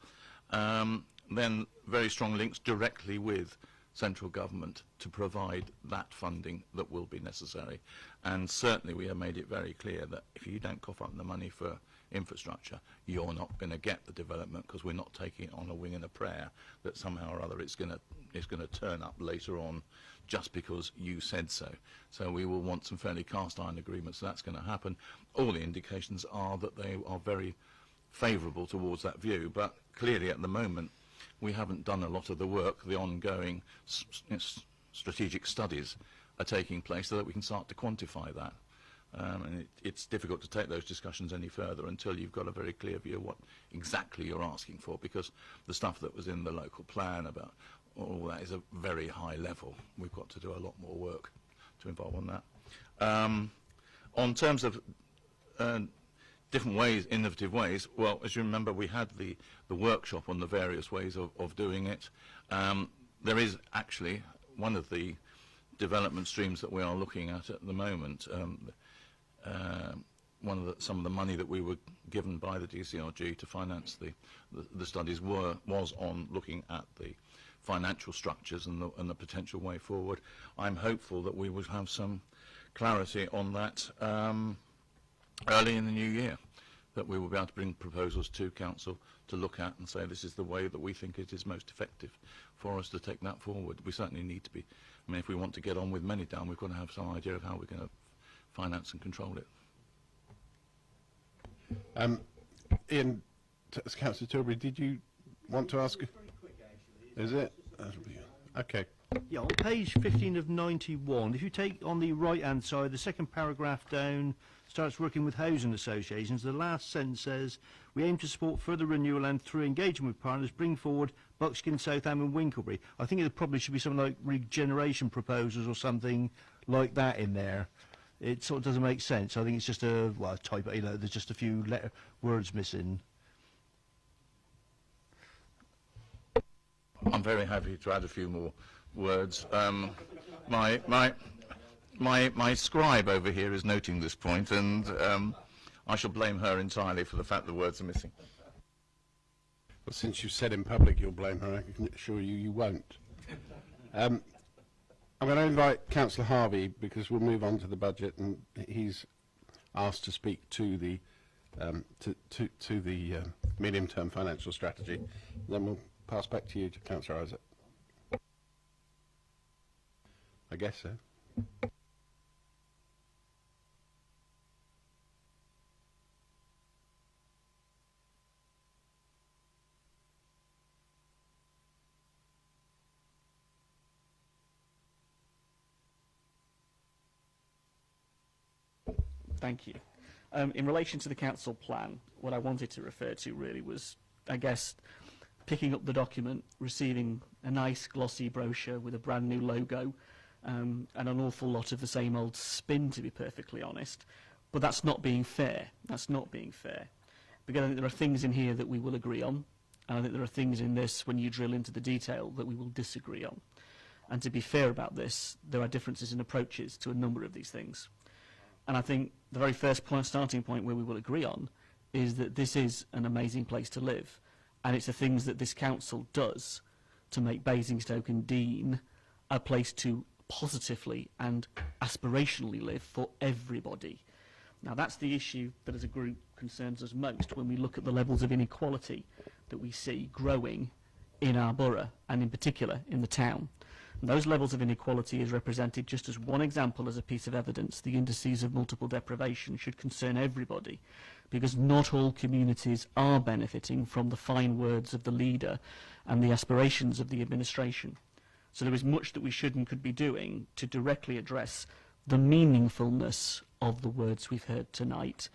then very strong links directly with central government to provide that funding that will be necessary. And certainly we have made it very clear that if you don't cough up the money for infrastructure, you're not going to get the development, because we're not taking it on a wing and a prayer that somehow or other it's going to turn up later on just because you said so. So we will want some fairly cast iron agreements that's going to happen. All the indications are that they are very favourable towards that view, but clearly at the moment we haven't done a lot of the work. The ongoing strategic studies are taking place so that we can start to quantify that. And it's difficult to take those discussions any further until you've got a very clear view of what exactly you're asking for, because the stuff that was in the local plan about all that is a very high level. We've got to do a lot more work to involve on that. On terms of different ways, innovative ways, well, as you remember, we had the workshop on the various ways of doing it. There is actually one of the development streams that we are looking at the moment. Some of the money that we were given by the DCRG to finance the studies was on looking at the financial structures and the potential way forward. I'm hopeful that we will have some clarity on that early in the new year, that we will be able to bring proposals to Council to look at and say this is the way that we think it is most effective for us to take that forward. We certainly need to be, I mean, if we want to get on with many down, we've got to have some idea of how we're going to finance and control it.
Ian, Councillor Tilbury, did you want to ask?
Very quick, actually.
Is it? Okay.
Yeah, on page 15 of 91, if you take on the right-hand side, the second paragraph down starts working with housing associations. The last sentence says, we aim to support further renewal and through engagement with partners, bring forward Buckskin, Southam and Winklebury. I think it probably should be something like regeneration proposals or something like that in there. It sort of doesn't make sense. I think it's just a typo, there's just a few words missing.
I'm very happy to add a few more words. My scribe over here is noting this point, and I shall blame her entirely for the fact the words are missing.
Well, since you said in public you'll blame her, I can assure you you won't. I'm going to invite Councillor Harvey, because we'll move on to the budget, and he's asked to speak to the medium-term financial strategy. Then we'll pass back to you, to Councillor Isaac. I guess so.
Thank you. In relation to the council plan, what I wanted to refer to really was, I guess, picking up the document, receiving a nice glossy brochure with a brand new logo, and an awful lot of the same old spin, to be perfectly honest. But that's not being fair. That's not being fair. Because I think there are things in here that we will agree on, And I think there are things in this, when you drill into the detail, that we will disagree on. And to be fair about this, there are differences in approaches to a number of these things. And I think the very first starting point where we will agree on is that this is an amazing place to live. And it's the things that this council does to make Basingstoke and Dean a place to positively and aspirationally live for everybody. Now that's the issue that as a group concerns us most when we look at the levels of inequality that we see growing in our borough and in particular in the town. And those levels of inequality is represented just as one example, as a piece of evidence. The indices of multiple deprivation should concern everybody, because not all communities are benefiting from the fine words of the leader and the aspirations of the administration. So there is much that we should and could be doing to directly address the meaningfulness of the words we've heard tonight,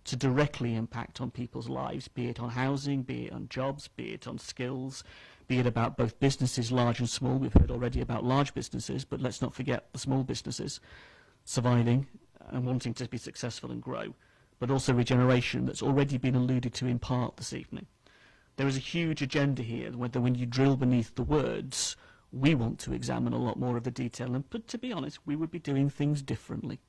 to directly impact on people's lives, be it on housing, be it on jobs, be it on skills, be it about both businesses, large and small. We've heard already about large businesses, but let's not forget the small businesses surviving and wanting to be successful and grow, but also regeneration that's already been alluded to in part this evening. There is a huge agenda here, whether when you drill beneath the words, we want to examine a lot more of the detail, but to be honest, we would be doing things differently.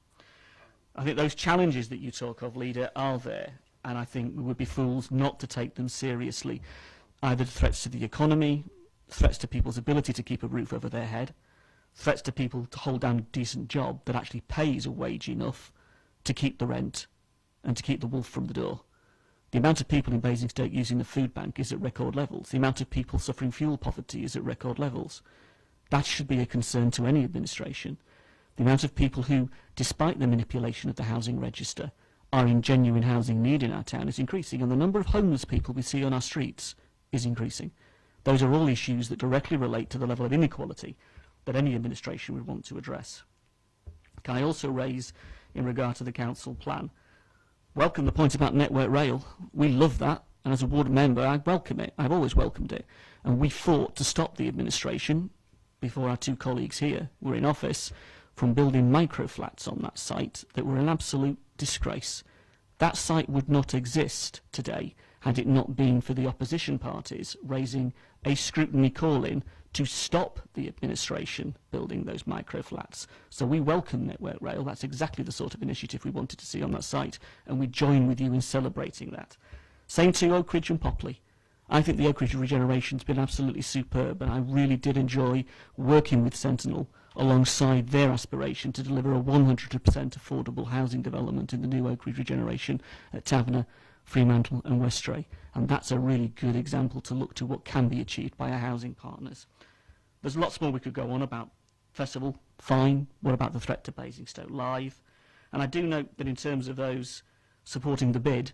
I think those challenges that you talk of, Leader, are there, and I think we would be fools not to take them seriously. Either threats to the economy, threats to people's ability to keep a roof over their head, threats to people to hold down a decent job that actually pays a wage enough to keep the rent and to keep the wolf from the door. The amount of people in Basingstoke using the food bank is at record levels. The amount of people suffering fuel poverty is at record levels. That should be a concern to any administration. The amount of people who, despite the manipulation of the housing register, are in genuine housing need in our town is increasing, and the number of homeless people we see on our streets is increasing. Those are all issues that directly relate to the level of inequality that any administration would want to address. Can I also raise, in regard to the council plan, welcome the point about Network Rail. We love that, and as a ward member, I welcome it. I've always welcomed it. And we fought to stop the administration, before our two colleagues here were in office, from building micro-flats on that site that were an absolute disgrace. That site would not exist today had it not been for the opposition parties raising a scrutiny call-in to stop the administration building those micro-flats. So we welcome Network Rail. That's exactly the sort of initiative we wanted to see on that site, and we join with you in celebrating that. Same to Oak Ridge and Popley. I think the Oak Ridge regeneration's been absolutely superb, and I really did enjoy working with Sentinel alongside their aspiration to deliver a 100% affordable housing development in the new Oak Ridge regeneration at Taverner, Fremantle and Westray. And that's a really good example to look to what can be achieved by our housing partners. There's lots more we could go on about. Festival, fine. What about the threat to Basingstoke Live? And I do note that in terms of those supporting the bid,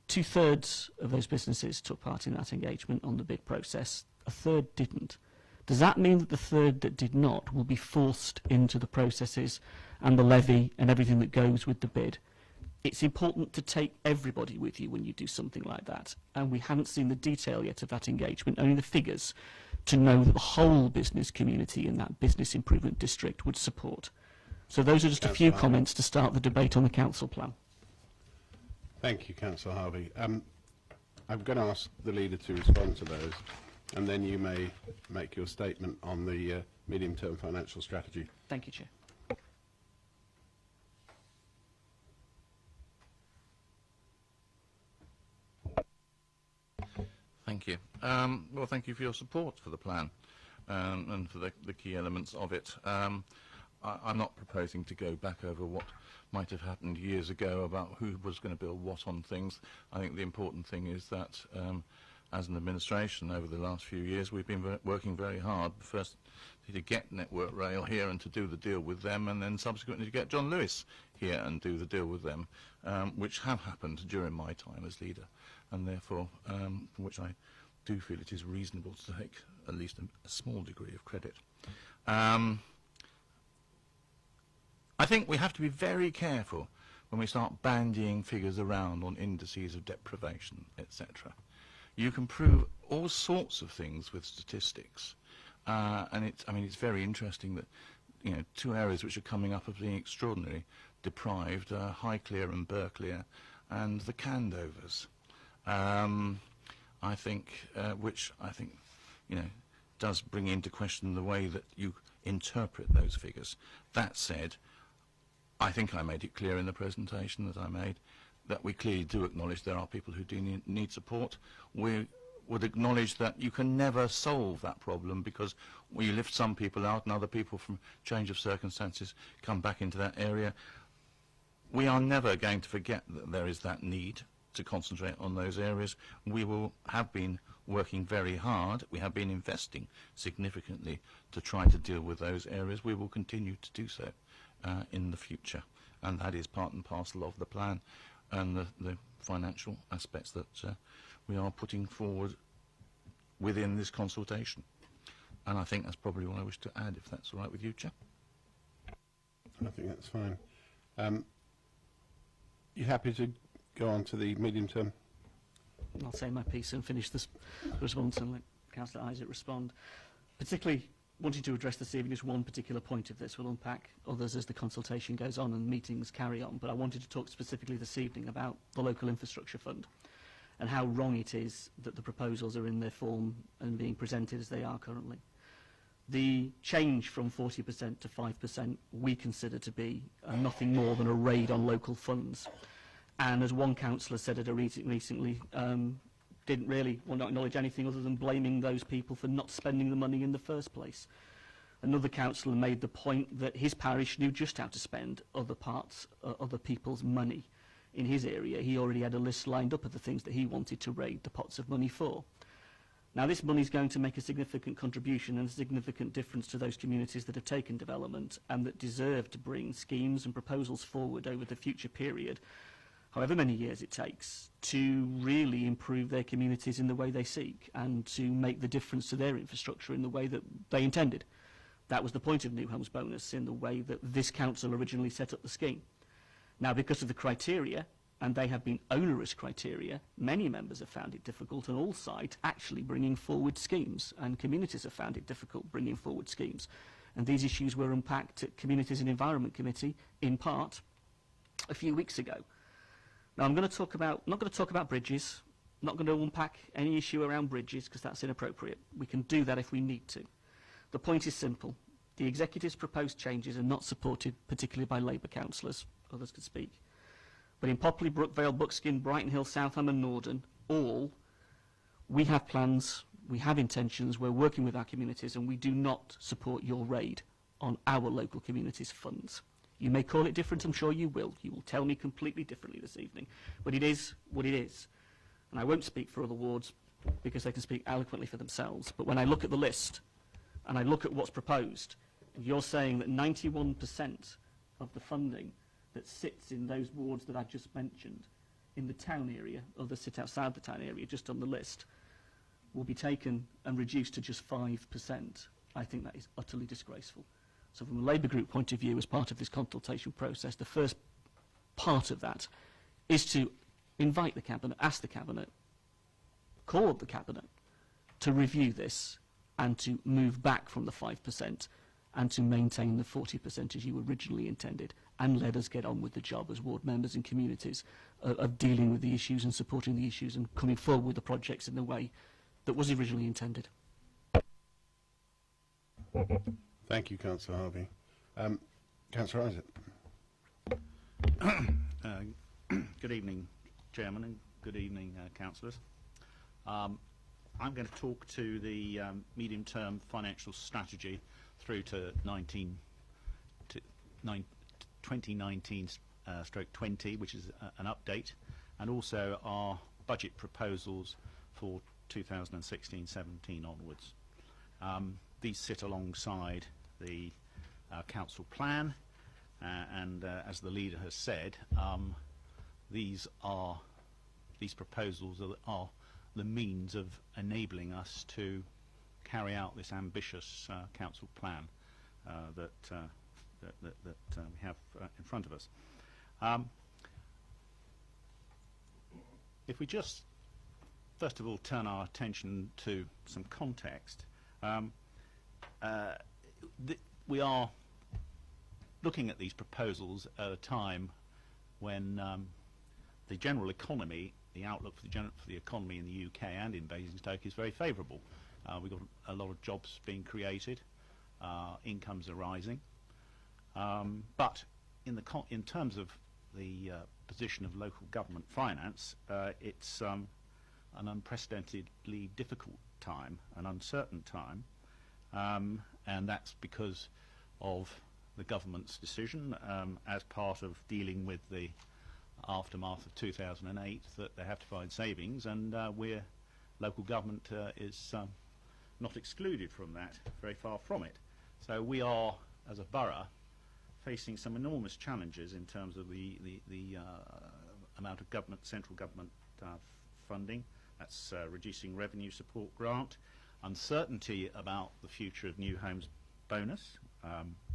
2/3 of those businesses took part in that engagement on the bid process. A third didn't. Does that mean that the third that did not will be forced into the processes and the levy and everything that goes with the bid? It's important to take everybody with you when you do something like that, and we haven't seen the detail yet of that engagement, only the figures, to know that the whole business community in that business improvement district would support. So those are just a few comments to start the debate on the council plan.
Thank you, Councillor Harvey. I'm going to ask the leader to respond to those, and then you may make your statement on the medium-term financial strategy.
Thank you, Chair.
Thank you. Well, thank you for your support for the plan and for the key elements of it. I'm not proposing to go back over what might have happened years ago about who was going to build what on things. I think the important thing is that as an administration over the last few years we've been working very hard, first to get Network Rail here and to do the deal with them, and then subsequently to get John Lewis here and do the deal with them, which have happened during my time as leader, and therefore for which I do feel it is reasonable to take at least a small degree of credit. I think we have to be very careful when we start bandying figures around on indices of deprivation, etc. You can prove all sorts of things with statistics, and it's very interesting that two areas which are coming up as being extraordinarily deprived are Highclere and Berkeley and the Candovers. I think, which I think, does bring into question the way that you interpret those figures. That said, I think I made it clear in the presentation that I made that we clearly do acknowledge there are people who do need support. We would acknowledge that you can never solve that problem, because you lift some people out and other people from change of circumstances come back into that area. We are never going to forget that there is that need to concentrate on those areas. We have been working very hard. We have been investing significantly to try to deal with those areas. We will continue to do so in the future, and that is part and parcel of the plan and the financial aspects that we are putting forward within this consultation. And I think that's probably what I wish to add, if that's all right with you, Chair.
I think that's fine. You happy to go on to the medium term?
I'll say my piece and finish this response and let Councillor Isaac respond. Particularly wanting to address this evening is one particular point of this. We'll unpack others as the consultation goes on and meetings carry on, but I wanted to talk specifically this evening about the Local Infrastructure Fund and how wrong it is that the proposals are in their form and being presented as they are currently. The change from 40% to 5% we consider to be nothing more than a raid on local funds. And as one councillor said at a meeting recently, didn't really want to acknowledge anything other than blaming those people for not spending the money in the first place. Another councillor made the point that his parish knew just how to spend other people's money. In his area, he already had a list lined up of the things that he wanted to raid the pots of money for. Now, this money is going to make a significant contribution and a significant difference to those communities that have taken development and that deserve to bring schemes and proposals forward over the future period, however many years it takes, to really improve their communities in the way they seek and to make the difference to their infrastructure in the way that they intended. That was the point of New Homes Bonus in the way that this council originally set up the scheme. Now, because of the criteria, and they have been onerous criteria, many members have found it difficult on all sides actually bringing forward schemes, and communities have found it difficult bringing forward schemes. And these issues were unpacked at Communities and Environment Committee, in part, a few weeks ago. Now, I'm not going to talk about bridges, not going to unpack any issue around bridges because that's inappropriate. We can do that if we need to. The point is simple. The Executive's proposed changes are not supported, particularly by Labour councillors. Others could speak. But in Popley, Brookvale, Buckskin, Brighton Hill, Southam and Norden, we have plans, we have intentions, we're working with our communities, and we do not support your raid on our local communities' funds. You may call it different, I'm sure you will. You will tell me completely differently this evening. But it is what it is. And I won't speak for other wards because they can speak eloquently for themselves. But when I look at the list and I look at what's proposed, you're saying that 91% of the funding that sits in those wards that I've just mentioned in the town area, or that sit outside the town area, just on the list, will be taken and reduced to just 5%. I think that is utterly disgraceful. So from a Labour Group point of view, as part of this consultation process, the first part of that is to invite the Cabinet, ask the Cabinet, call up the Cabinet to review this and to move back from the 5% and to maintain the 40% as you originally intended, and let us get on with the job as ward members and communities of dealing with the issues and supporting the issues and coming forward with the projects in the way that was originally intended.
Thank you, Councillor Harvey. Councillor Isaac.
Good evening, Chairman, and good evening, councillors. I'm going to talk to the medium-term financial strategy through to 2019/20, which is an update, and also our budget proposals for 2016-17 onwards. These sit alongside the council plan, and as the leader has said, these proposals are the means of enabling us to carry out this ambitious council plan that we have in front of us. If we just first of all turn our attention to some context, we are looking at these proposals at a time when the general economy the outlook for the economy in the UK and in Basingstoke is very favourable. We've got a lot of jobs being created, incomes are rising, but in terms of the position of local government finance, it's an unprecedentedly difficult time, an uncertain time, and that's because of the government's decision as part of dealing with the aftermath of 2008 that they have to find savings, and local government is not excluded from that, very far from it. So we are, as a borough, facing some enormous challenges in terms of the amount of central government funding. That's reducing revenue support grant, uncertainty about the future of New Homes bonus.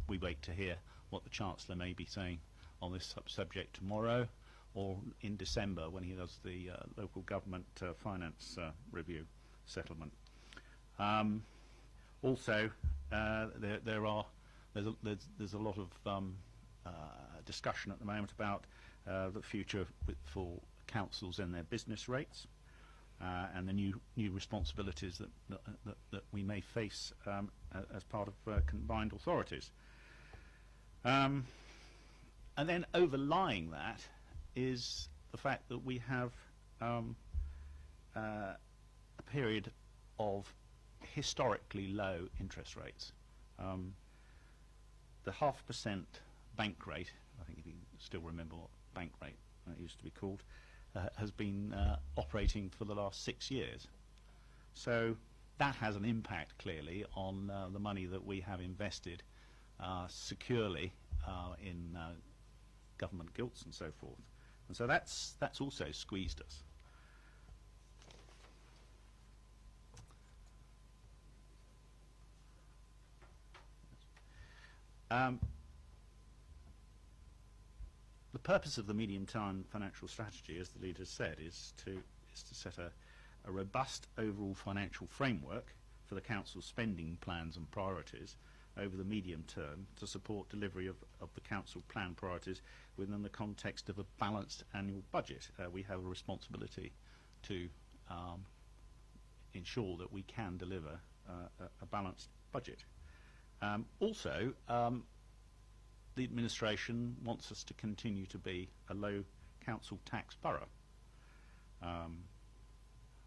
We wait to hear what the Chancellor may be saying on this subject tomorrow or in December when he does the local government finance review settlement. Also, there's a lot of discussion at the moment about the future for councils and their business rates, and the new responsibilities that we may face as part of combined authorities. And then overlying that is the fact that we have a period of historically low interest rates. The 0.5% bank rate, I think if you still remember what bank rate it used to be called, has been operating for the last 6 years. So that has an impact clearly on the money that we have invested securely in government gilts and so forth. And so that's also squeezed us. The purpose of the medium-term financial strategy, as the leader said, is to set a robust overall financial framework for the Council's spending plans and priorities over the medium term to support delivery of the Council plan priorities within the context of a balanced annual budget. We have a responsibility to ensure that we can deliver a balanced budget. Also, the administration wants us to continue to be a low council tax borough.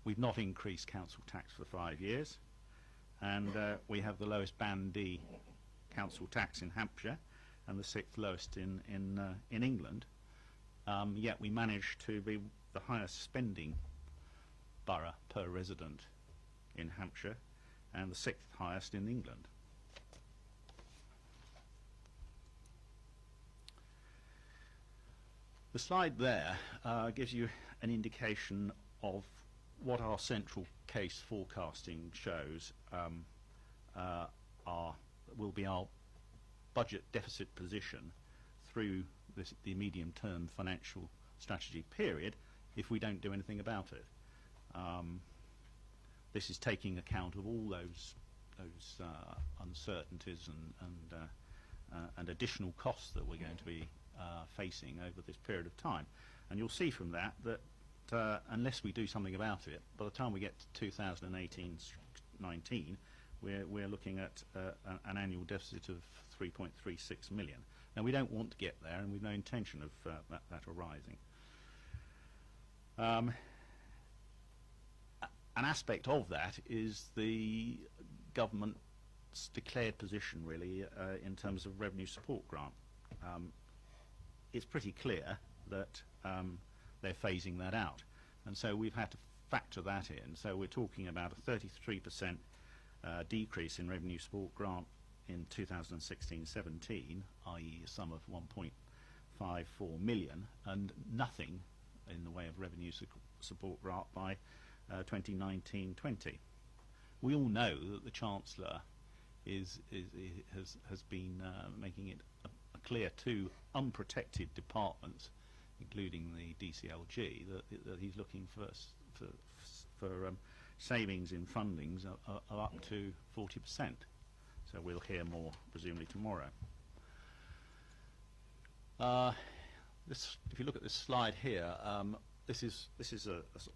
We've not increased council tax for 5 years, and we have the lowest Band D council tax in Hampshire and the 6th lowest in England. Yet we managed to be the highest spending borough per resident in Hampshire and the 6th highest in England. The slide there gives you an indication of what our central case forecasting shows will be our budget deficit position through the medium-term financial strategy period if we don't do anything about it. This is taking account of all those uncertainties and additional costs that we're going to be facing over this period of time. And you'll see from that unless we do something about it, by the time we get to 2018-19, we're looking at an annual deficit of 3.36 million. Now, we don't want to get there, and we've no intention of that arising. An aspect of that is the government's declared position, really, in terms of revenue support grant. It's pretty clear that they're phasing that out, and so we've had to factor that in. So we're talking about a 33% decrease in revenue support grant in 2016-17, i.e. a sum of 1.54 million, and nothing in the way of revenue support grant by 2019-20. We all know that the Chancellor has been making it clear to unprotected departments, including the DCLG, that he's looking for savings in fundings of up to 40%. So we'll hear more presumably tomorrow. If you look at this slide here, this is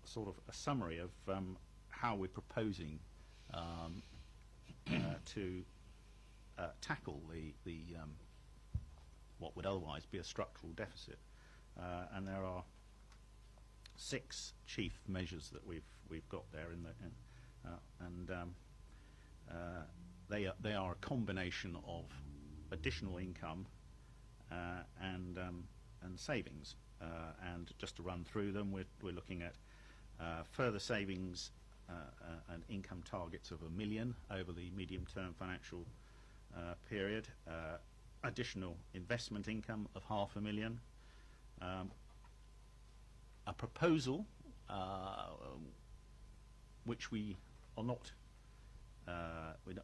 sort of a summary of how we're proposing to tackle the what would otherwise be a structural deficit, and there are 6 chief measures that we've got there they are a combination of additional income and savings. And just to run through them, we're looking at further savings and income targets of £1 million over the medium-term financial period, additional investment income of £500,000, a proposal which we are not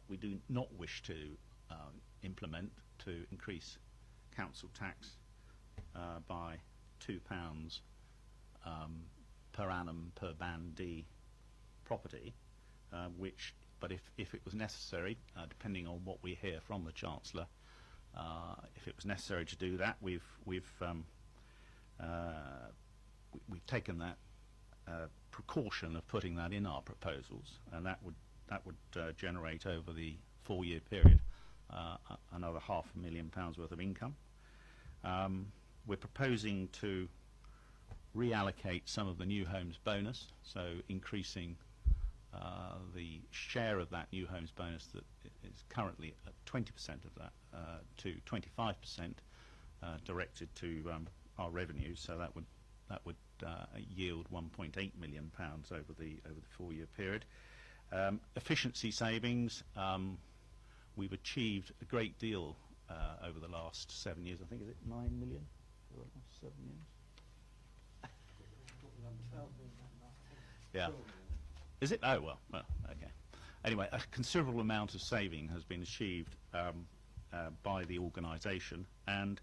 we do not wish to implement, to increase council tax by £2 per annum per Band D property, but if it was necessary, depending on what we hear from the Chancellor, if it was necessary to do that, we've taken that precaution of putting that in our proposals, and that would generate over the 4-year period another £500,000 worth of income. We're proposing to reallocate some of the new homes bonus, so increasing the share of that new homes bonus that is currently at 20% of that to 25%, directed to our revenues. So that would yield £1.8 million over the 4-year period. Efficiency savings, we've achieved a great deal over the last 7 years. I think, is it 9 million over the last 7 years? Yeah. Is it? Oh, well, okay. Anyway, a considerable amount of saving has been achieved by the organisation, and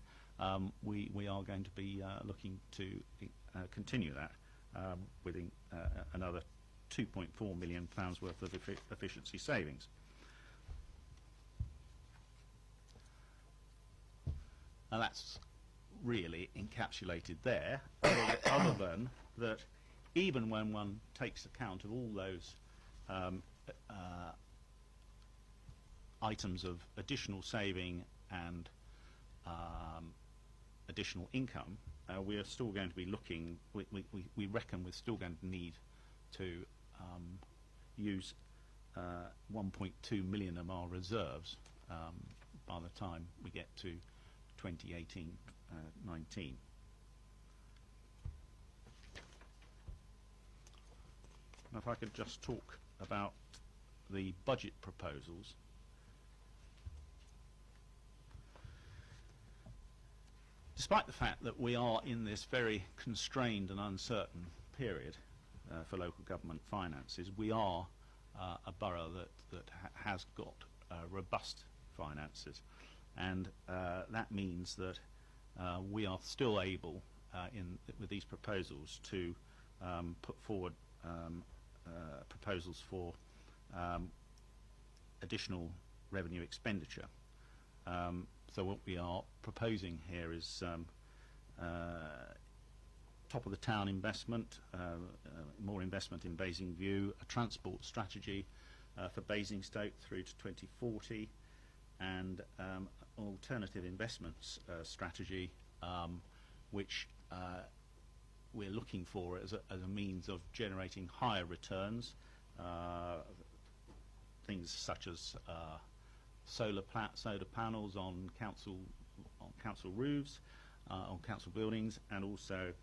we are going to be looking to continue that with another £2.4 million worth of efficiency savings. And that's really encapsulated there, other than that, even when one takes account of all those items of additional saving and additional income, we are still going to be looking, we reckon we're still going to need to use 1.2 million of our reserves by the time we get to 2018-19. Now, if I could just talk about the budget proposals. Despite the fact that we are in this very constrained and uncertain period for local government finances, we are a borough that has got robust finances, and that means that we are still able, with these proposals, to put forward proposals for additional revenue expenditure. So what we are proposing here is top of the town investment, more investment in Basingview, a transport strategy for Basingstoke through to 2040, and an alternative investments strategy, which we're looking for as a means of generating higher returns. Things such as solar panels on council roofs, on council buildings, and also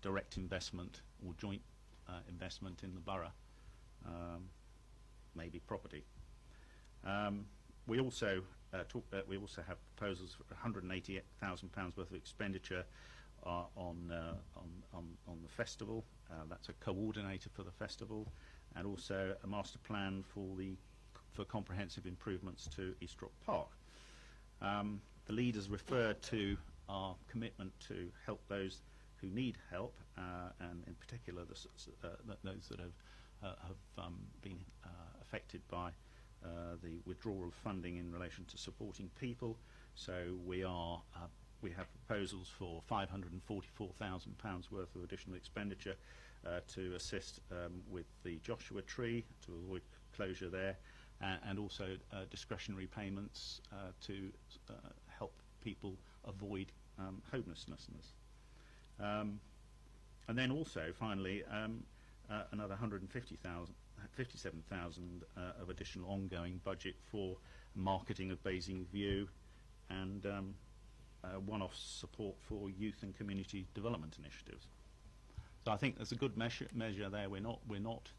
direct investment or joint investment in the borough, maybe property. We also have proposals for £188,000 worth of expenditure on the festival. That's a coordinator for the festival, and also a master plan for comprehensive improvements to Eastrock Park. The leaders referred to our commitment to help those who need help, and in particular those that have been affected by the withdrawal of funding in relation to supporting people. So we are we have proposals for £544,000 worth of additional expenditure to assist with the Joshua Tree, to avoid closure there, and also discretionary payments to help people avoid homelessness. And then also, finally, another 57,000 of additional ongoing budget for marketing of Basingview, and one-off support for youth and community development initiatives. So I think there's a good measure there. We're not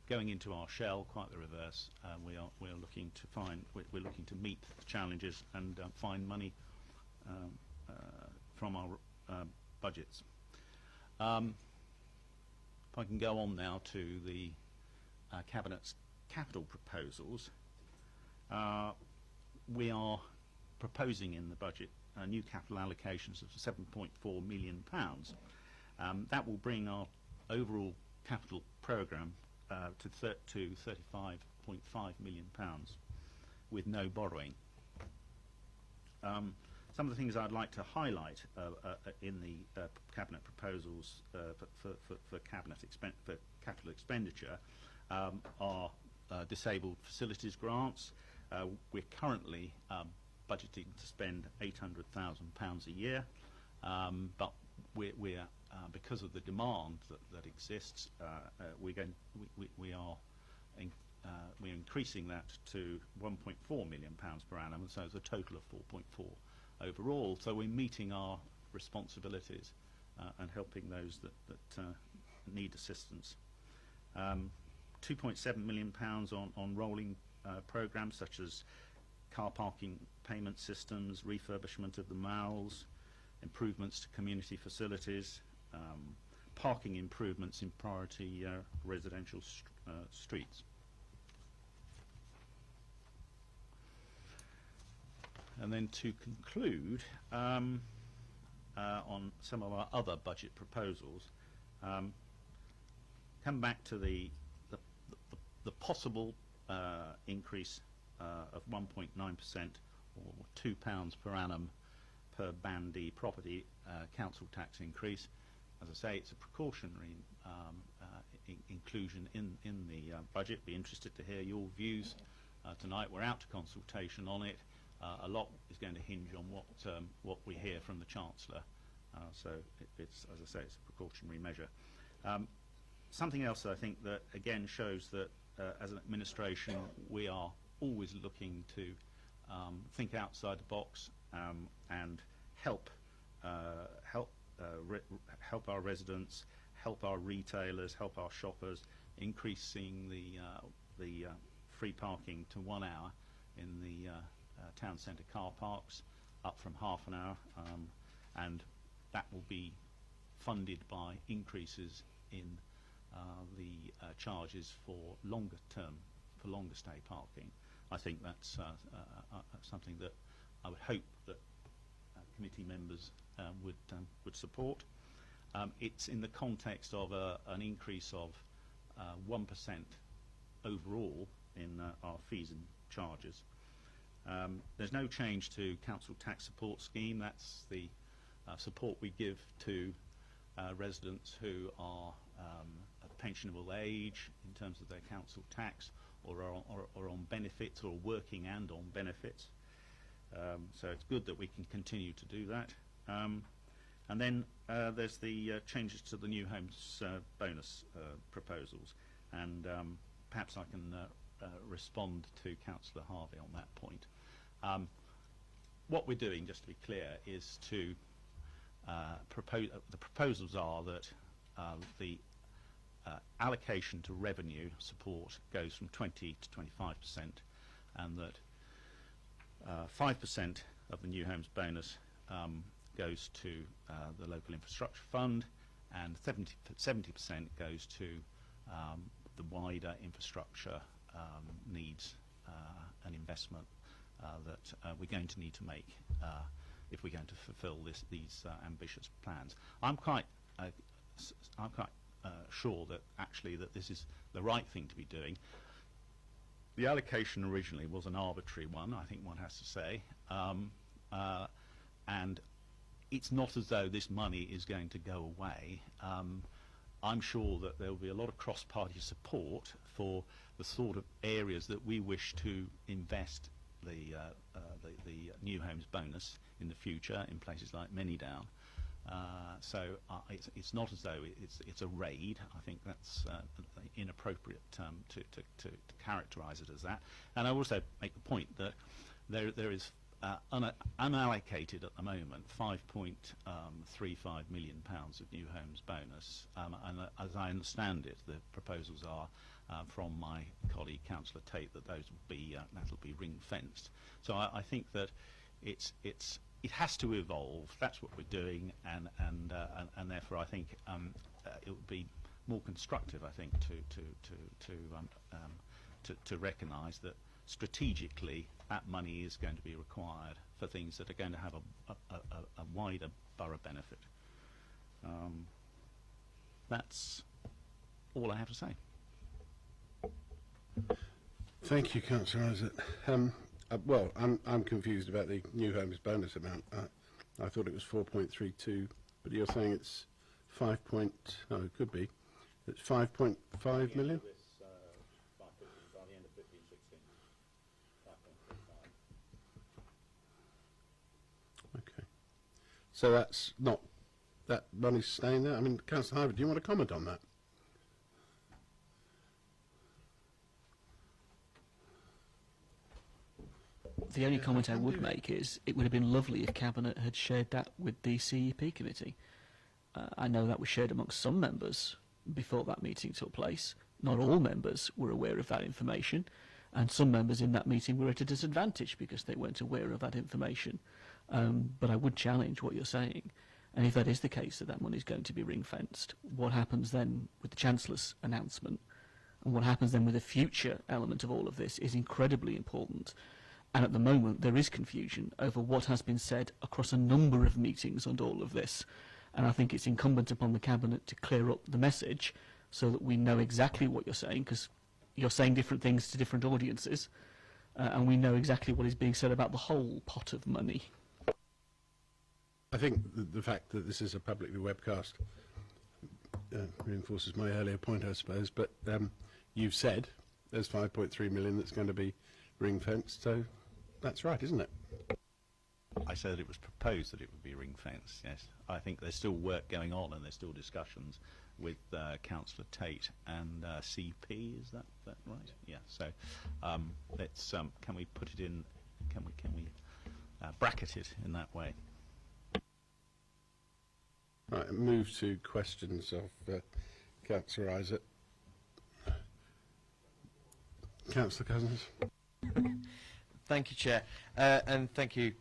going into our shell, quite the reverse. We're looking to meet the challenges and find money from our budgets. If I can go on now to the Cabinet's capital proposals, we are proposing in the budget new capital allocations of £7.4 million. That will bring our overall capital programme to £35.5 million with no borrowing. Some of the things I'd like to highlight in the Cabinet proposals for capital expenditure are disabled facilities grants. We're currently budgeting to spend £800,000 a year, but we're because of the demand that exists, we're increasing that to £1.4 million per annum, and so it's a total of 4.4 overall. So we're meeting our responsibilities and helping those that need assistance. £2.7 million on rolling programmes such as car parking payment systems, refurbishment of the malls, improvements to community facilities, parking improvements in priority residential streets. And then to conclude on some of our other budget proposals, come back to the possible increase of 1.9% or £2 per annum per Band D property council tax increase. As I say, it's a precautionary inclusion in the budget. Be interested to hear your views tonight. We're out to consultation on it. A lot is going to hinge on what we hear from the Chancellor. So it's, as I say, it's a precautionary measure. Something else I think that again shows that as an administration we are always looking to think outside the box and help our residents, help our retailers, help our shoppers, increasing the free parking to 1 hour in the town centre car parks, up from half an hour, and that will be funded by increases in the charges for longer stay parking. I think that's something that I would hope that committee members would support. It's in the context of an increase of 1% overall in our fees and charges. There's no change to council tax support scheme. That's the support we give to residents who are of pensionable age in terms of their council tax, or are on benefits, or working and on benefits. So it's good that we can continue to do that. And then there's the changes to the new homes bonus proposals, and perhaps I can respond to Councillor Harvey on that point. What we're doing, just to be clear, is to the proposals are that the allocation to revenue support goes from 20 to 25%, and that 5% of the new homes bonus goes to the local infrastructure fund, and 70% goes to the wider infrastructure needs and investment that we're going to need to make if we're going to fulfil these ambitious plans. I'm quite sure that actually that this is the right thing to be doing. The allocation originally was an arbitrary one, I think one has to say. and it's not as though this money is going to go away. I'm sure that there will be a lot of cross-party support for the sort of areas that we wish to invest the new homes bonus in the future in places like Manydown. So it's not as though it's a raid. I think that's inappropriate to characterise it as that. And I also make the point that there is unallocated at the moment £5.35 million of new homes bonus, and as I understand it, the proposals are from my colleague Councillor Tate that those will be that'll be ring fenced. So I think that it has to evolve. That's what we're doing, and therefore I think it would be more constructive, I think, to recognise that strategically that money is going to be required for things that are going to have a wider borough benefit. That's all I have to say.
Thank you, Councillor Isaac. Well, I'm confused about the new homes bonus amount. I thought it was 4.32, but you're saying it's 5. Oh, it could be. It's 5.5 million. Okay. So that's not, that money's staying there? I mean, Councillor Hywood, do you want to comment on that?
The only comment I would make is it would have been lovely if Cabinet had shared that with the CEP committee. I know that was shared amongst some members before that meeting took place. Not all members were aware of that information, and some members in that meeting were at a disadvantage because they weren't aware of that information. But I would challenge what you're saying. And if that is the case, that money is going to be ring-fenced, what happens then with the Chancellor's announcement, and what happens then with the future element of all of this is incredibly important. And at the moment, there is confusion over what has been said across a number of meetings on all of this. And I think it's incumbent upon the Cabinet to clear up the message so that we know exactly what you're saying, because you're saying different things to different audiences, and we know exactly what is being said about the whole pot of money.
I think the fact that this is a publicly webcast reinforces my earlier point, I suppose, but you've said there's 5.3 million that's going to be ring-fenced, so that's right, isn't it?
I said it was proposed that it would be ring-fenced, yes. I think there's still work going on and there's still discussions with Councillor Tate and CP, is that right? Yeah, so let's, can we put it in, can we bracket it in that way?
Right, move to questions of Councillor Isaac. Councillor Cousins.
Thank you, Chair, and thank you,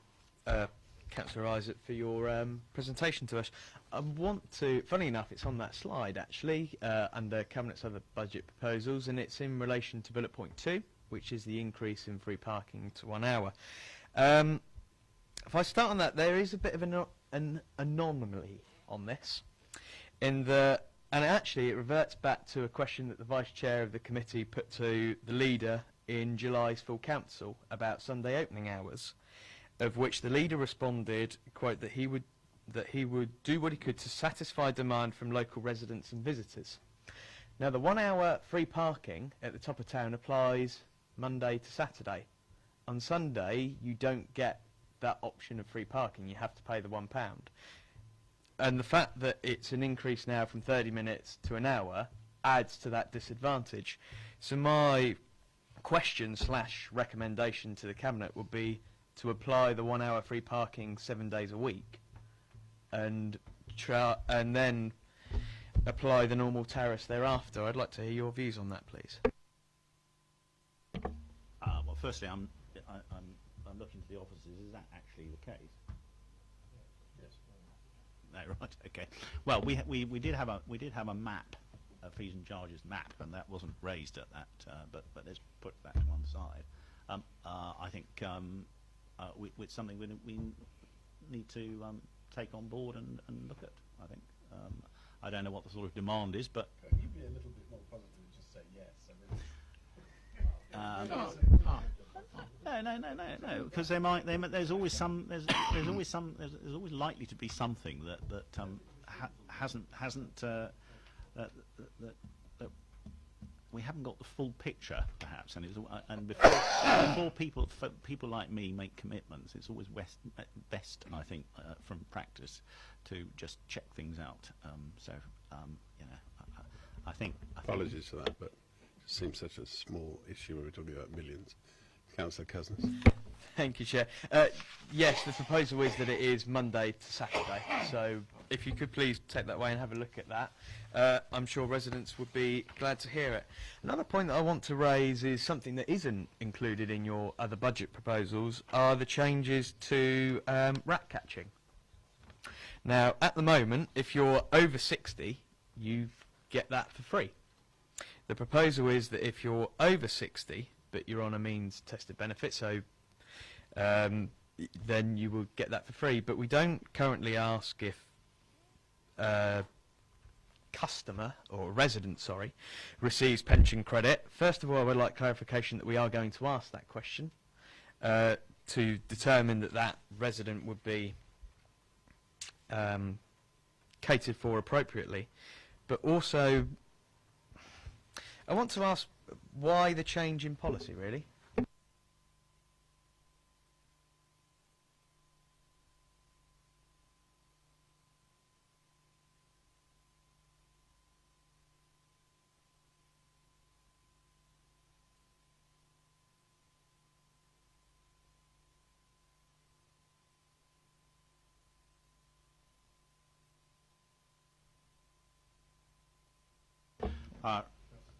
Councillor Isaac, for your presentation to us. I want to, funny enough, it's on that slide actually, under Cabinet's other budget proposals, and it's in relation to bullet point 2, which is the increase in free parking to 1 hour. If I start on that, there is a bit of an anomaly on this, in the, and actually it reverts back to a question that the Vice Chair of the committee put to the leader in July's full council about Sunday opening hours, of which the leader responded, quote, that he would do what he could to satisfy demand from local residents and visitors. Now, the 1 hour free parking at the top of town applies Monday to Saturday. On Sunday, you don't get that option of free parking. You have to pay the £1. And the fact that it's an increase now from 30 minutes to an hour adds to that disadvantage. So my question / recommendation to the Cabinet would be to apply the 1 hour free parking 7 days a week, and then apply the normal tariffs thereafter. I'd like to hear your views on that, please.
Well, firstly, I'm looking to the officers. Is that actually the case? Yes. No, right. Okay. Well, we did have a map, a fees and charges map, and that wasn't raised at that. But let's put that to one side. I think it's something we need to take on board and look at. I think I don't know what the sort of demand is, but
can you be a little bit more positive and just say yes?
No. Because there's always likely to be something that hasn't that we haven't got the full picture, perhaps, and before people like me make commitments, it's always best, I think, from practice, to just check things out. I think.
Apologies for that, but it seems such a small issue when we're talking about millions. Councillor Cousins.
Thank you, Chair. Yes, the proposal is that it is Monday to Saturday, so if you could please take that away and have a look at that. I'm sure residents would be glad to hear it. Another point that I want to raise is something that isn't included in your other budget proposals, are the changes to rat catching. Now, at the moment, if you're over 60, you get that for free. The proposal is that if you're over 60, but you're on a means tested benefit, so then you will get that for free. But we don't currently ask if customer, or resident, sorry, receives pension credit. First of all, I would like clarification that we are going to ask that question to determine that that resident would be catered for appropriately. But also, I want to ask why the change in policy, really?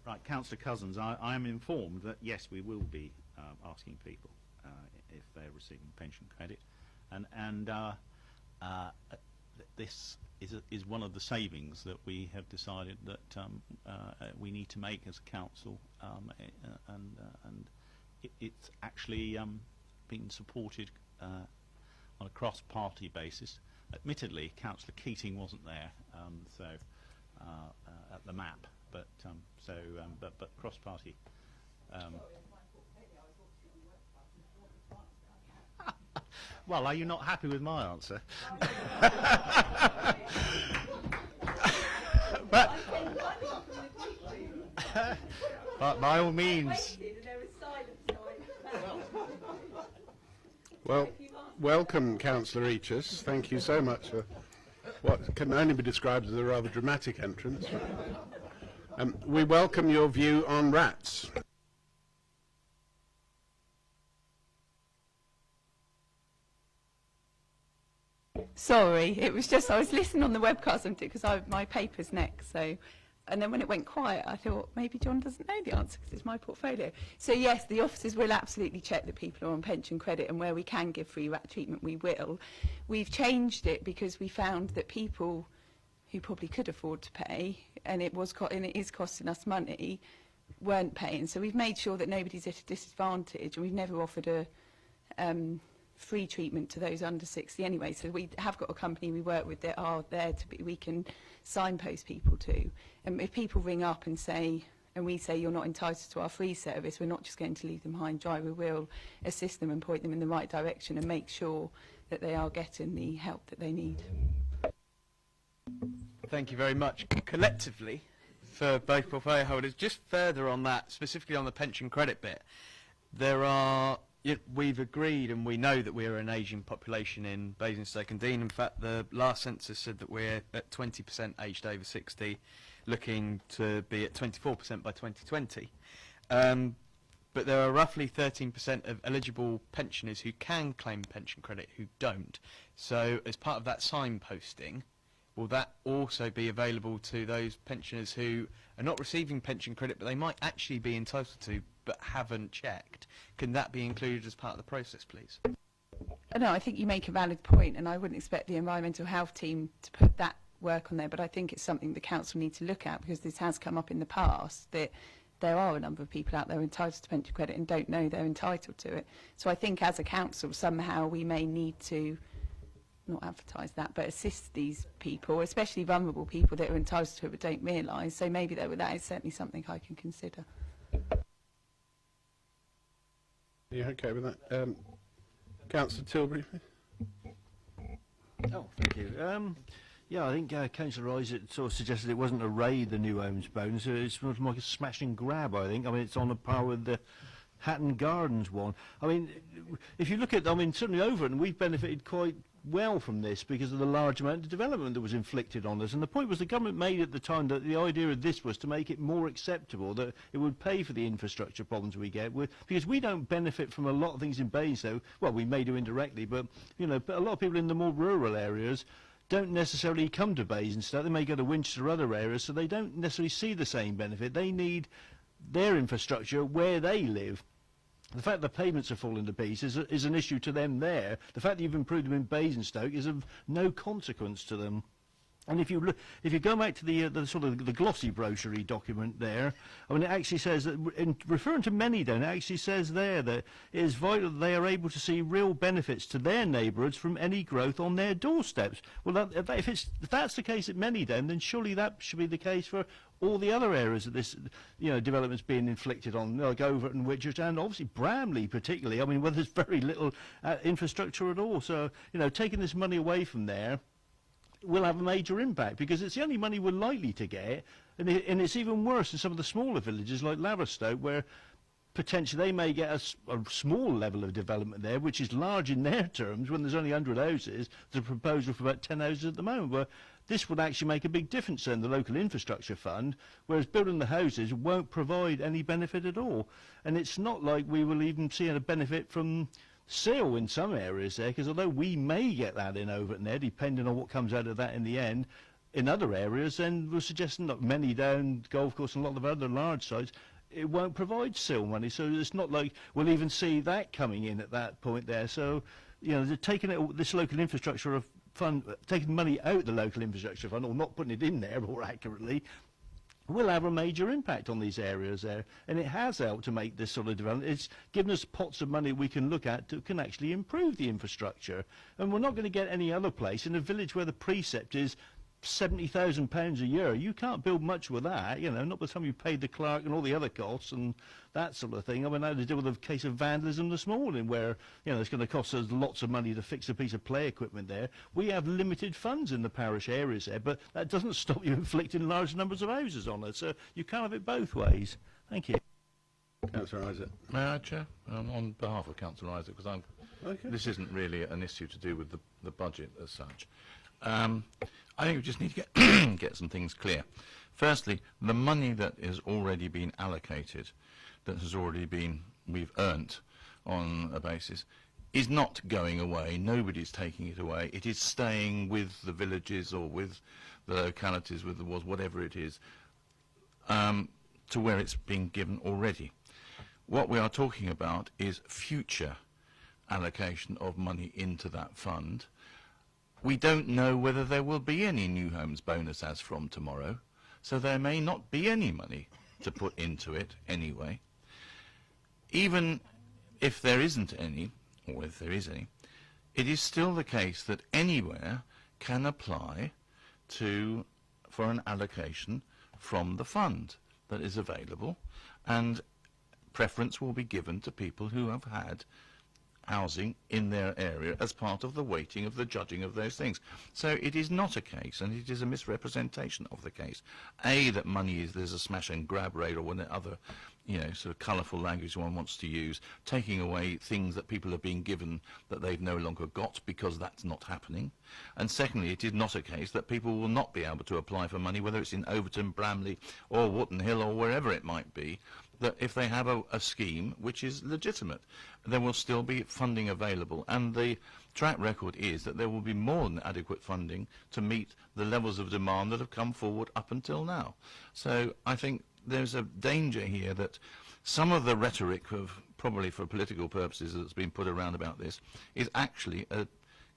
Right, Councillor Cousins, I am informed that yes, we will be asking people if they're receiving pension credit, and this is one of the savings that we have decided that we need to make as a council, and it's actually been supported on a cross-party basis. Admittedly, Councillor Keating wasn't there, at the map. But but cross-party. Well, are you not happy with my answer? but by all means.
Well, welcome, Councillor Eachus. Thank you so much for what can only be described as a rather dramatic entrance. We welcome your view on rats.
Sorry, it was just I was listening on the webcast because my paper's next. So, and then when it went quiet, I thought maybe John doesn't know the answer because it's my portfolio. So yes, the officers will absolutely check that people are on pension credit, and where we can give free rat treatment, we will. We've changed it because we found that people who probably could afford to pay, and it is costing us money, weren't paying. So we've made sure that nobody's at a disadvantage, and we've never offered a free treatment to those under 60 anyway. So we have got a company we work with that are there we can signpost people to. And if people ring up and we say you're not entitled to our free service, we're not just going to leave them high and dry. We will assist them and point them in the right direction and make sure that they are getting the help that they need.
Thank you very much. Collectively, for both portfolio holders, just further on that, specifically on the pension credit bit, we've agreed and we know that we're an ageing population in Basingstoke and Dean. In fact, the last census said that we're at 20% aged over 60, looking to be at 24% by 2020. But there are roughly 13% of eligible pensioners who can claim pension credit who don't. So as part of that signposting, will that also be available to those pensioners who are not receiving pension credit but they might actually be entitled to but haven't checked? Can that be included as part of the process, please?
No, I think you make a valid point, and I wouldn't expect the environmental health team to put that work on there, but I think it's something the council need to look at, because this has come up in the past that there are a number of people out there entitled to pension credit and don't know they're entitled to it. So I think as a council somehow we may need to not advertise that, but assist these people, especially vulnerable people that are entitled to it but don't realise. So maybe that is certainly something I can consider.
Are you okay with that? Councillor Tilbury?
Oh, thank you. Yeah, I think Councillor Isaac sort of suggested it wasn't a raid, the new homes bonus. It's more like a smash and grab, I think. I mean, it's on a par with the Hatton Gardens one. I mean, if you look at, I mean, certainly Overton, we've benefited quite well from this because of the large amount of development that was inflicted on us. And the point was the government made at the time that the idea of this was to make it more acceptable, that it would pay for the infrastructure problems we get, because we don't benefit from a lot of things in Basingstoke. Well, we may do indirectly, but, you know, a lot of people in the more rural areas don't necessarily come to Basingstoke. They may go to Winchester or other areas, so they don't necessarily see the same benefit. They need their infrastructure where they live. The fact that pavements are falling to pieces is an issue to them there. The fact that you've improved them in Basingstoke is of no consequence to them. And if you go back to the sort of the glossy brochure document there, I mean, it actually says that, in referring to Manydown, it actually says there that it is vital that they are able to see real benefits to their neighbourhoods from any growth on their doorsteps. Well, if that's the case at Manydown, then surely that should be the case for all the other areas that this, you know, development's being inflicted on, like Overton, Whitchurch, and obviously Bramley particularly. I mean, where there's very little infrastructure at all. So, you know, taking this money away from there will have a major impact, because it's the only money we're likely to get, and it's even worse in some of the smaller villages like Laverstoke, where potentially they may get a small level of development there, which is large in their terms when there's only 100 houses. There's a proposal for about 10 houses at the moment, where this would actually make a big difference in the local infrastructure fund, whereas building the houses won't provide any benefit at all. And it's not like we will even see a benefit from seal in some areas there, because although we may get that in Overton there, depending on what comes out of that in the end, in other areas, then we're suggesting that Manydown Golf Course and a lot of other large sites, it won't provide seal money. So it's not like we'll even see that coming in at that point there. So, you know, they're taking this local infrastructure fund, taking money out of the local infrastructure fund, or not putting it in there more accurately, will have a major impact on these areas there, and it has helped to make this sort of development. It's given us pots of money we can look at that can actually improve the infrastructure, and we're not going to get any other place in a village where the precept is £70,000 a year. You can't build much with that, you know, not by the time you've paid the clerk and all the other costs and that sort of thing. I mean, I had to deal with a case of vandalism this morning where, you know, it's going to cost us lots of money to fix a piece of play equipment there. We have limited funds in the parish areas there, but that doesn't stop you inflicting large numbers of houses on us. So you can't have it both ways. Thank you.
Councillor Isaac.
May I, Chair? On behalf of Councillor Isaac, because this isn't really an issue to do with the budget as such. I think we just need to get some things clear. Firstly, the money that has already been allocated, that has already been we've earned on a basis, is not going away. Nobody's taking it away. It is staying with the villages or with the localities, with the wards, whatever it is, to where it's been given already. What we are talking about is future allocation of money into that fund. We don't know whether there will be any new homes bonus as from tomorrow, so there may not be any money to put into it anyway. Even if there isn't any, or if there is any, it is still the case that anywhere can apply for an allocation from the fund that is available, and preference will be given to people who have had housing in their area as part of the weighting of the judging of those things. So it is not a case, and it is a misrepresentation of the case, that money there's a smash and grab rate, or one other, you know, sort of colourful language one wants to use, taking away things that people have been given that they've no longer got, because that's not happening. And secondly, it is not a case that people will not be able to apply for money, whether it's in Overton, Bramley or Wootton Hill or wherever it might be, that if they have a scheme which is legitimate, there will still be funding available. And the track record is that there will be more than adequate funding to meet the levels of demand that have come forward up until now. So I think there's a danger here that some of the rhetoric of, probably for political purposes, that's been put around about this is actually a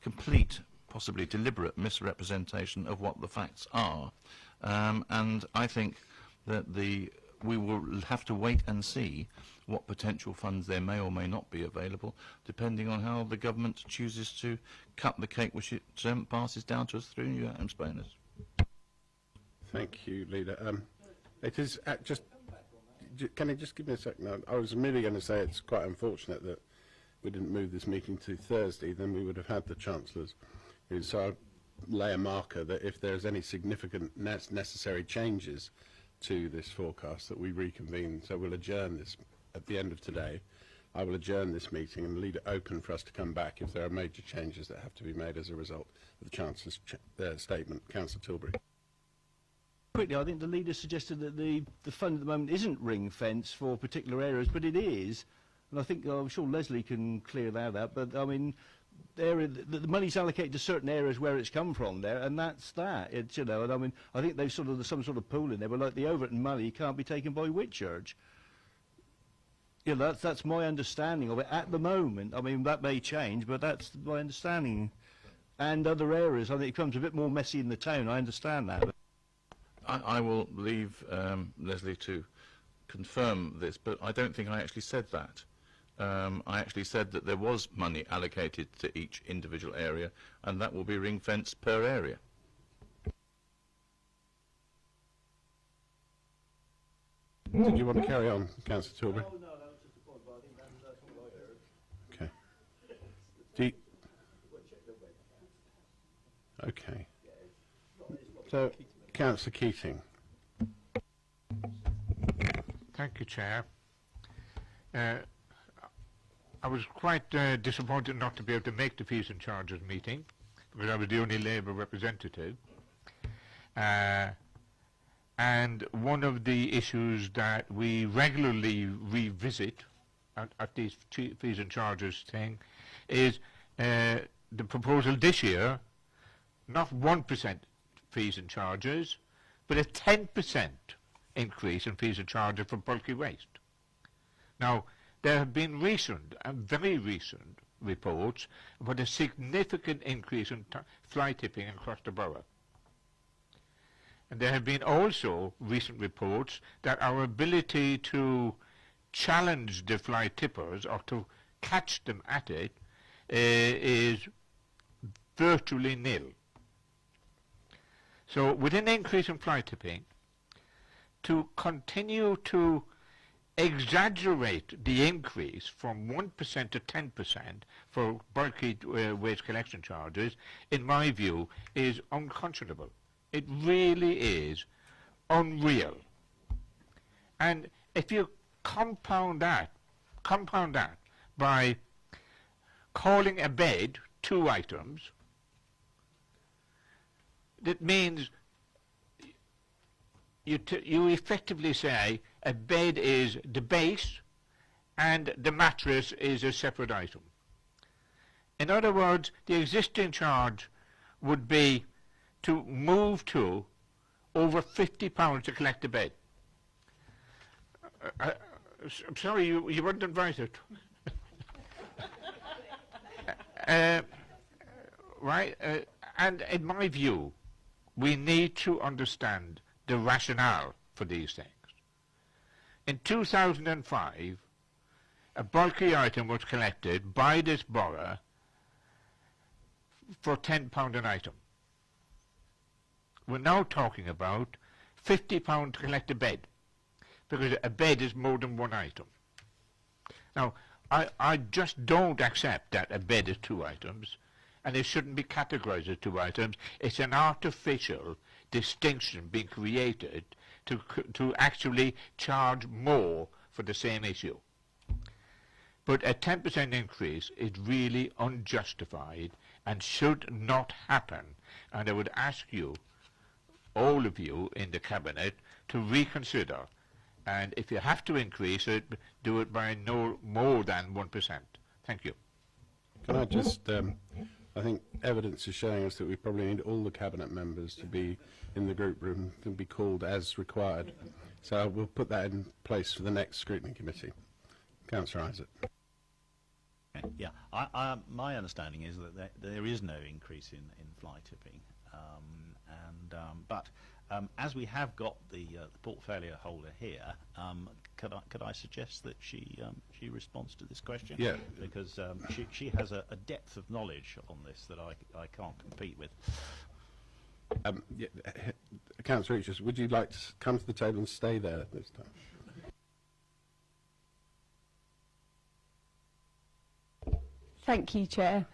complete, possibly deliberate misrepresentation of what the facts are. And I think that we will have to wait and see what potential funds there may or may not be available, depending on how the government chooses to cut the cake which it passes down to us through new homes bonus.
Thank you, Leader. It is just can you just give me a second? I was merely going to say it's quite unfortunate that we didn't move this meeting to Thursday. Then we would have had the Chancellor's. So I'll lay a marker that if there's any significant necessary changes to this forecast, that we reconvene. So we'll adjourn this at the end of today. I will adjourn this meeting and leave it open for us to come back if there are major changes that have to be made as a result of the Chancellor's statement. Councillor Tilbury.
Quickly, I think the leader suggested that the fund at the moment isn't ring-fenced for particular areas, but it is. And I think, I'm sure Leslie can clear that up, but I mean, the money's allocated to certain areas where it's come from there, and that's that. It's, you know, and I mean, I think there's some sort of pool in there, but like the Overton money can't be taken by Whitchurch. You know, that's my understanding of it at the moment. I mean, that may change, but that's my understanding. And other areas, I think it becomes a bit more messy in the town. I understand that.
I will leave Leslie to confirm this, but I don't think I actually said that. I actually said that there was money allocated to each individual area, and that will be ring-fenced per area.
Did you want to carry on, Councillor Tilbury?
No, that was just a point, but I think that's all I heard.
Okay. Do you, okay. So, Councillor Keating.
Thank you, Chair. I was quite disappointed not to be able to make the Fees and Charges meeting, because I was the only Labour representative. And one of the issues that we regularly revisit at these Fees and Charges thing is the proposal this year, not 1% fees and charges, but a 10% increase in fees and charges for bulky waste. Now, there have been recent, and very recent, reports about a significant increase in fly tipping across the borough. And there have been also recent reports that our ability to challenge the fly tippers or to catch them at it is virtually nil. So with an increase in fly tipping, to continue to exaggerate the increase from 1% to 10% for bulky waste collection charges, in my view, is unconscionable. It really is unreal. And if you compound that by calling a bed 2 items, that means you effectively say a bed is the base and the mattress is a separate item. In other words, the existing charge would be to move to over £50 to collect a bed. I'm sorry, you weren't invited. Right? And in my view, we need to understand the rationale for these things. In 2005, a bulky item was collected by this borough for £10 an item. We're now talking about £50 to collect a bed, because a bed is more than 1 item. Now, I just don't accept that a bed is 2 items, and it shouldn't be categorized as 2 items. It's an artificial distinction being created to actually charge more for the same issue. But a 10% increase is really unjustified and should not happen. And I would ask you, all of you in the Cabinet, to reconsider. And if you have to increase it, do it by no more than 1%. Thank you.
Can I just, I think evidence is showing us that we probably need all the Cabinet members to be in the group room, to be called as required. So we'll put that in place for the next Scrutiny Committee. Councillor Isaac.
Yeah, my understanding is that there is no increase in fly tipping, but as we have got the portfolio holder here, could I suggest that she responds to this question?
Yeah.
Because she has a depth of knowledge on this that I can't compete with.
Yeah, Councillor Richards, would you like to come to the table and stay there this time?
Thank you, Chair.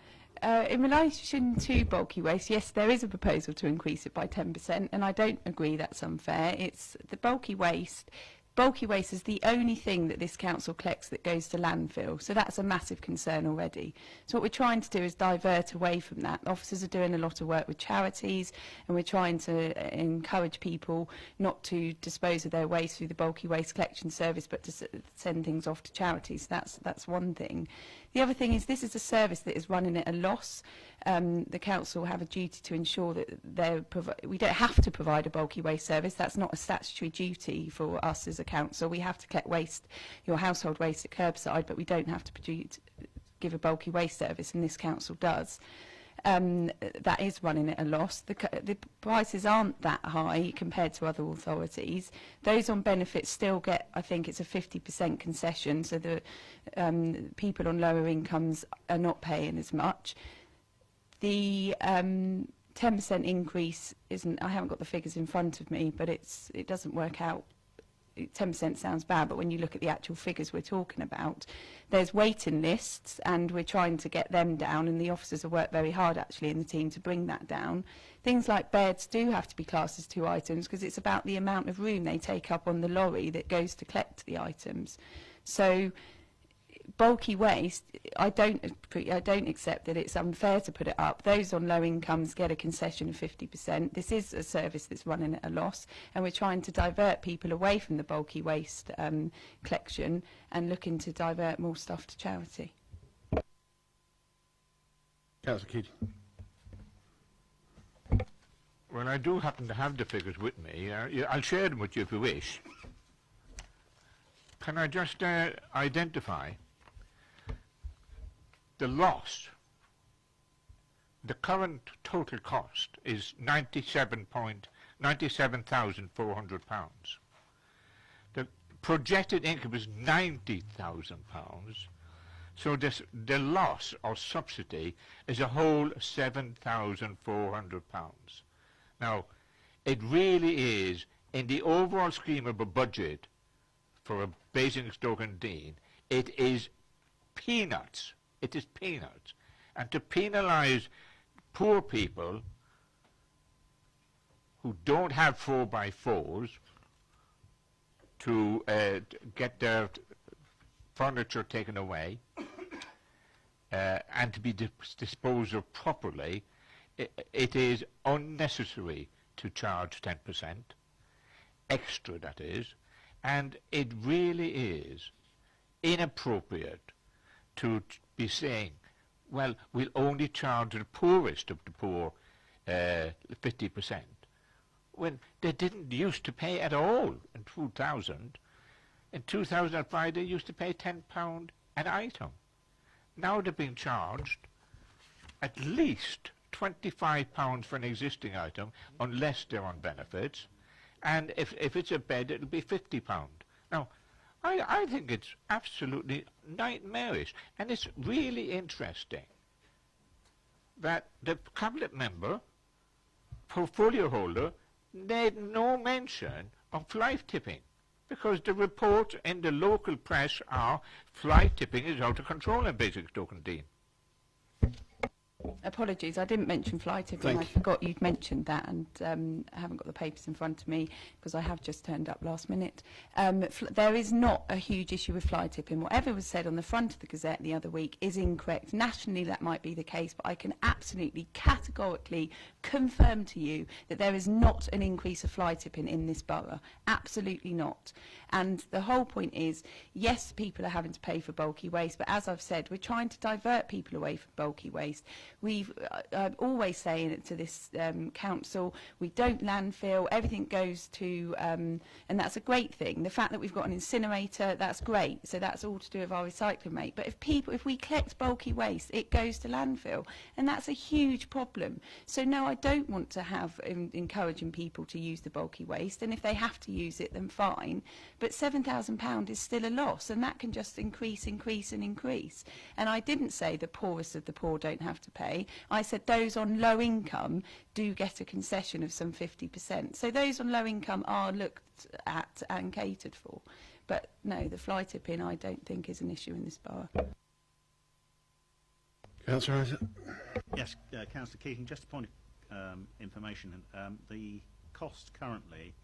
In relation to bulky waste, yes, there is a proposal to increase it by 10%, and I don't agree that's unfair. It's the bulky waste. Bulky waste is the only thing that this council collects that goes to landfill, so that's a massive concern already. So what we're trying to do is divert away from that. Officers are doing a lot of work with charities, and we're trying to encourage people not to dispose of their waste through the bulky waste collection service, but to send things off to charities. That's one thing. The other thing is this is a service that is running at a loss. The council have a duty to ensure that we don't have to provide a bulky waste service. That's not a statutory duty for us as a council. We have to collect waste, your household waste at curbside, but we don't have to give a bulky waste service, and this council does. That is running at a loss. The prices aren't that high compared to other authorities. Those on benefits still get, I think it's a 50% concession, so the people on lower incomes are not paying as much. The 10% increase isn't, I haven't got the figures in front of me, but it doesn't work out. 10% sounds bad, but when you look at the actual figures we're talking about, there's waiting lists, and we're trying to get them down, and the officers have worked very hard actually in the team to bring that down. Things like beds do have to be classed as 2 items because it's about the amount of room they take up on the lorry that goes to collect the items. So bulky waste, I don't accept that it's unfair to put it up. Those on low incomes get a concession of 50%. This is a service that's running at a loss, and we're trying to divert people away from the bulky waste collection and looking to divert more stuff to charity.
Councillor Keating.
Well, I do happen to have the figures with me. I'll share them with you if you wish. Can I just identify the loss? The current total cost is £97,400. The projected income is £90,000. So the loss or subsidy is a whole £7,400. Now, it really is, in the overall scheme of a budget for a Basingstoke-Dean, it is peanuts. It is peanuts. And to penalise poor people who don't have 4x4s to get their furniture taken away and to be disposed of properly, it is unnecessary to charge 10%, extra that is, and it really is inappropriate to be saying, well, we'll only charge the poorest of the poor 50%, when they didn't used to pay at all in 2000. In 2005 they used to pay £10 an item. Now they're being charged at least £25 for an existing item, unless they're on benefits, and if it's a bed it'll be £50. Now, I think it's absolutely nightmarish, and it's really interesting that the cabinet member, portfolio holder, made no mention of fly tipping, because the reports in the local press are fly tipping is out of control in Basingstoke-Dean.
Apologies, I didn't mention fly tipping. I forgot you'd mentioned that, and I haven't got the papers in front of me because I have just turned up last minute. There is not a huge issue with fly tipping. Whatever was said on the front of the Gazette the other week is incorrect. Nationally, that might be the case, but I can absolutely, categorically confirm to you that there is not an increase of fly tipping in this borough. Absolutely not. And the whole point is, yes, people are having to pay for bulky waste, but as I've said, we're trying to divert people away from bulky waste. I'm always saying it to this council, we don't landfill, everything goes to, and that's a great thing. The fact that we've got an incinerator, that's great, so that's all to do with our recycling rate. But if we collect bulky waste, it goes to landfill, and that's a huge problem. So no, I don't want to have encouraging people to use the bulky waste, and if they have to use it, then fine. But £7,000 is still a loss, and that can just increase. And I didn't say the poorest of the poor don't have to pay. I said those on low income do get a concession of some 50%. So those on low income are looked at and catered for. But no, the fly tipping I don't think is an issue in this borough.
Councillor Isaac.
Yes, Councillor Keating, just a point of information. The cost currently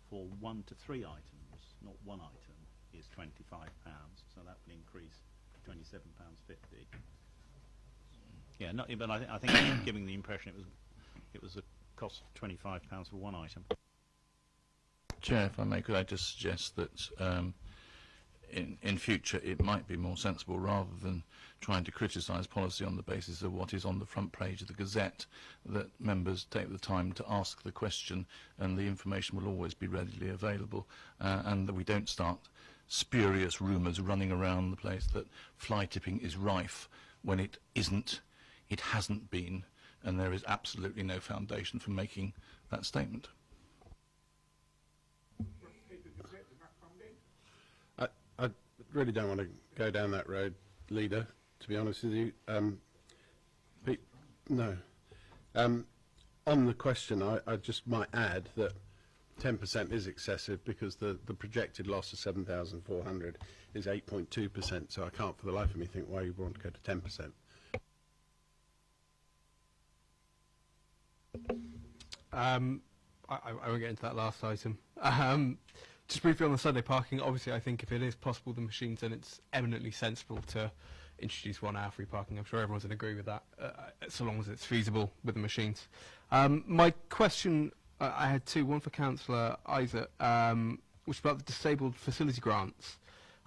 for 1 to 3 items, not one item, is £25. So that would increase to £27.50. Yeah, not, but I think I'm giving the impression it was a cost of £25 for one item.
Chair, if I may, could I just suggest that in future it might be more sensible, rather than trying to criticise policy on the basis of what is on the front page of the Gazette, that members take the time to ask the question, and the information will always be readily available, and that we don't start spurious rumours running around the place that fly tipping is rife when it isn't, it hasn't been, and there is absolutely no foundation for making that statement.
I really don't want to go down that road, Leader, to be honest with you. No. On the question, I just might add that 10% is excessive, because the projected loss of 7,400 is 8.2%, so I can't for the life of me think why you want to go to 10%.
I won't get into that last item. Just briefly on the Sunday parking, obviously I think if it is possible, the machines, then it's eminently sensible to introduce 1 hour free parking. I'm sure everyone's in agree with that, so long as it's feasible with the machines. My question, I had 2, one for Councillor Isaac, which is about the disabled facility grants.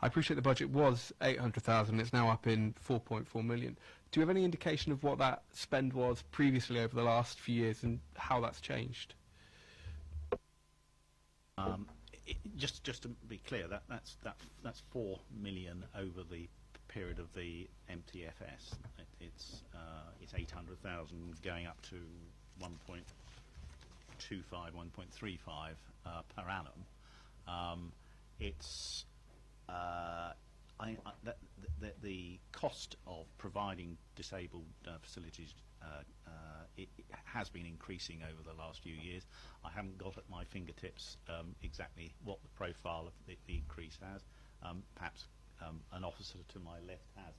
I appreciate the budget was 800,000, it's now up in 4.4 million. Do you have any indication of what that spend was previously over the last few years and how that's changed?
Just to be clear, that's 4 million over the period of the MTFS. It's 800,000 going up to 1.25, 1.35 per annum. The cost of providing disabled facilities it has been increasing over the last few years. I haven't got at my fingertips exactly what the profile of the increase has. Perhaps an officer to my left has,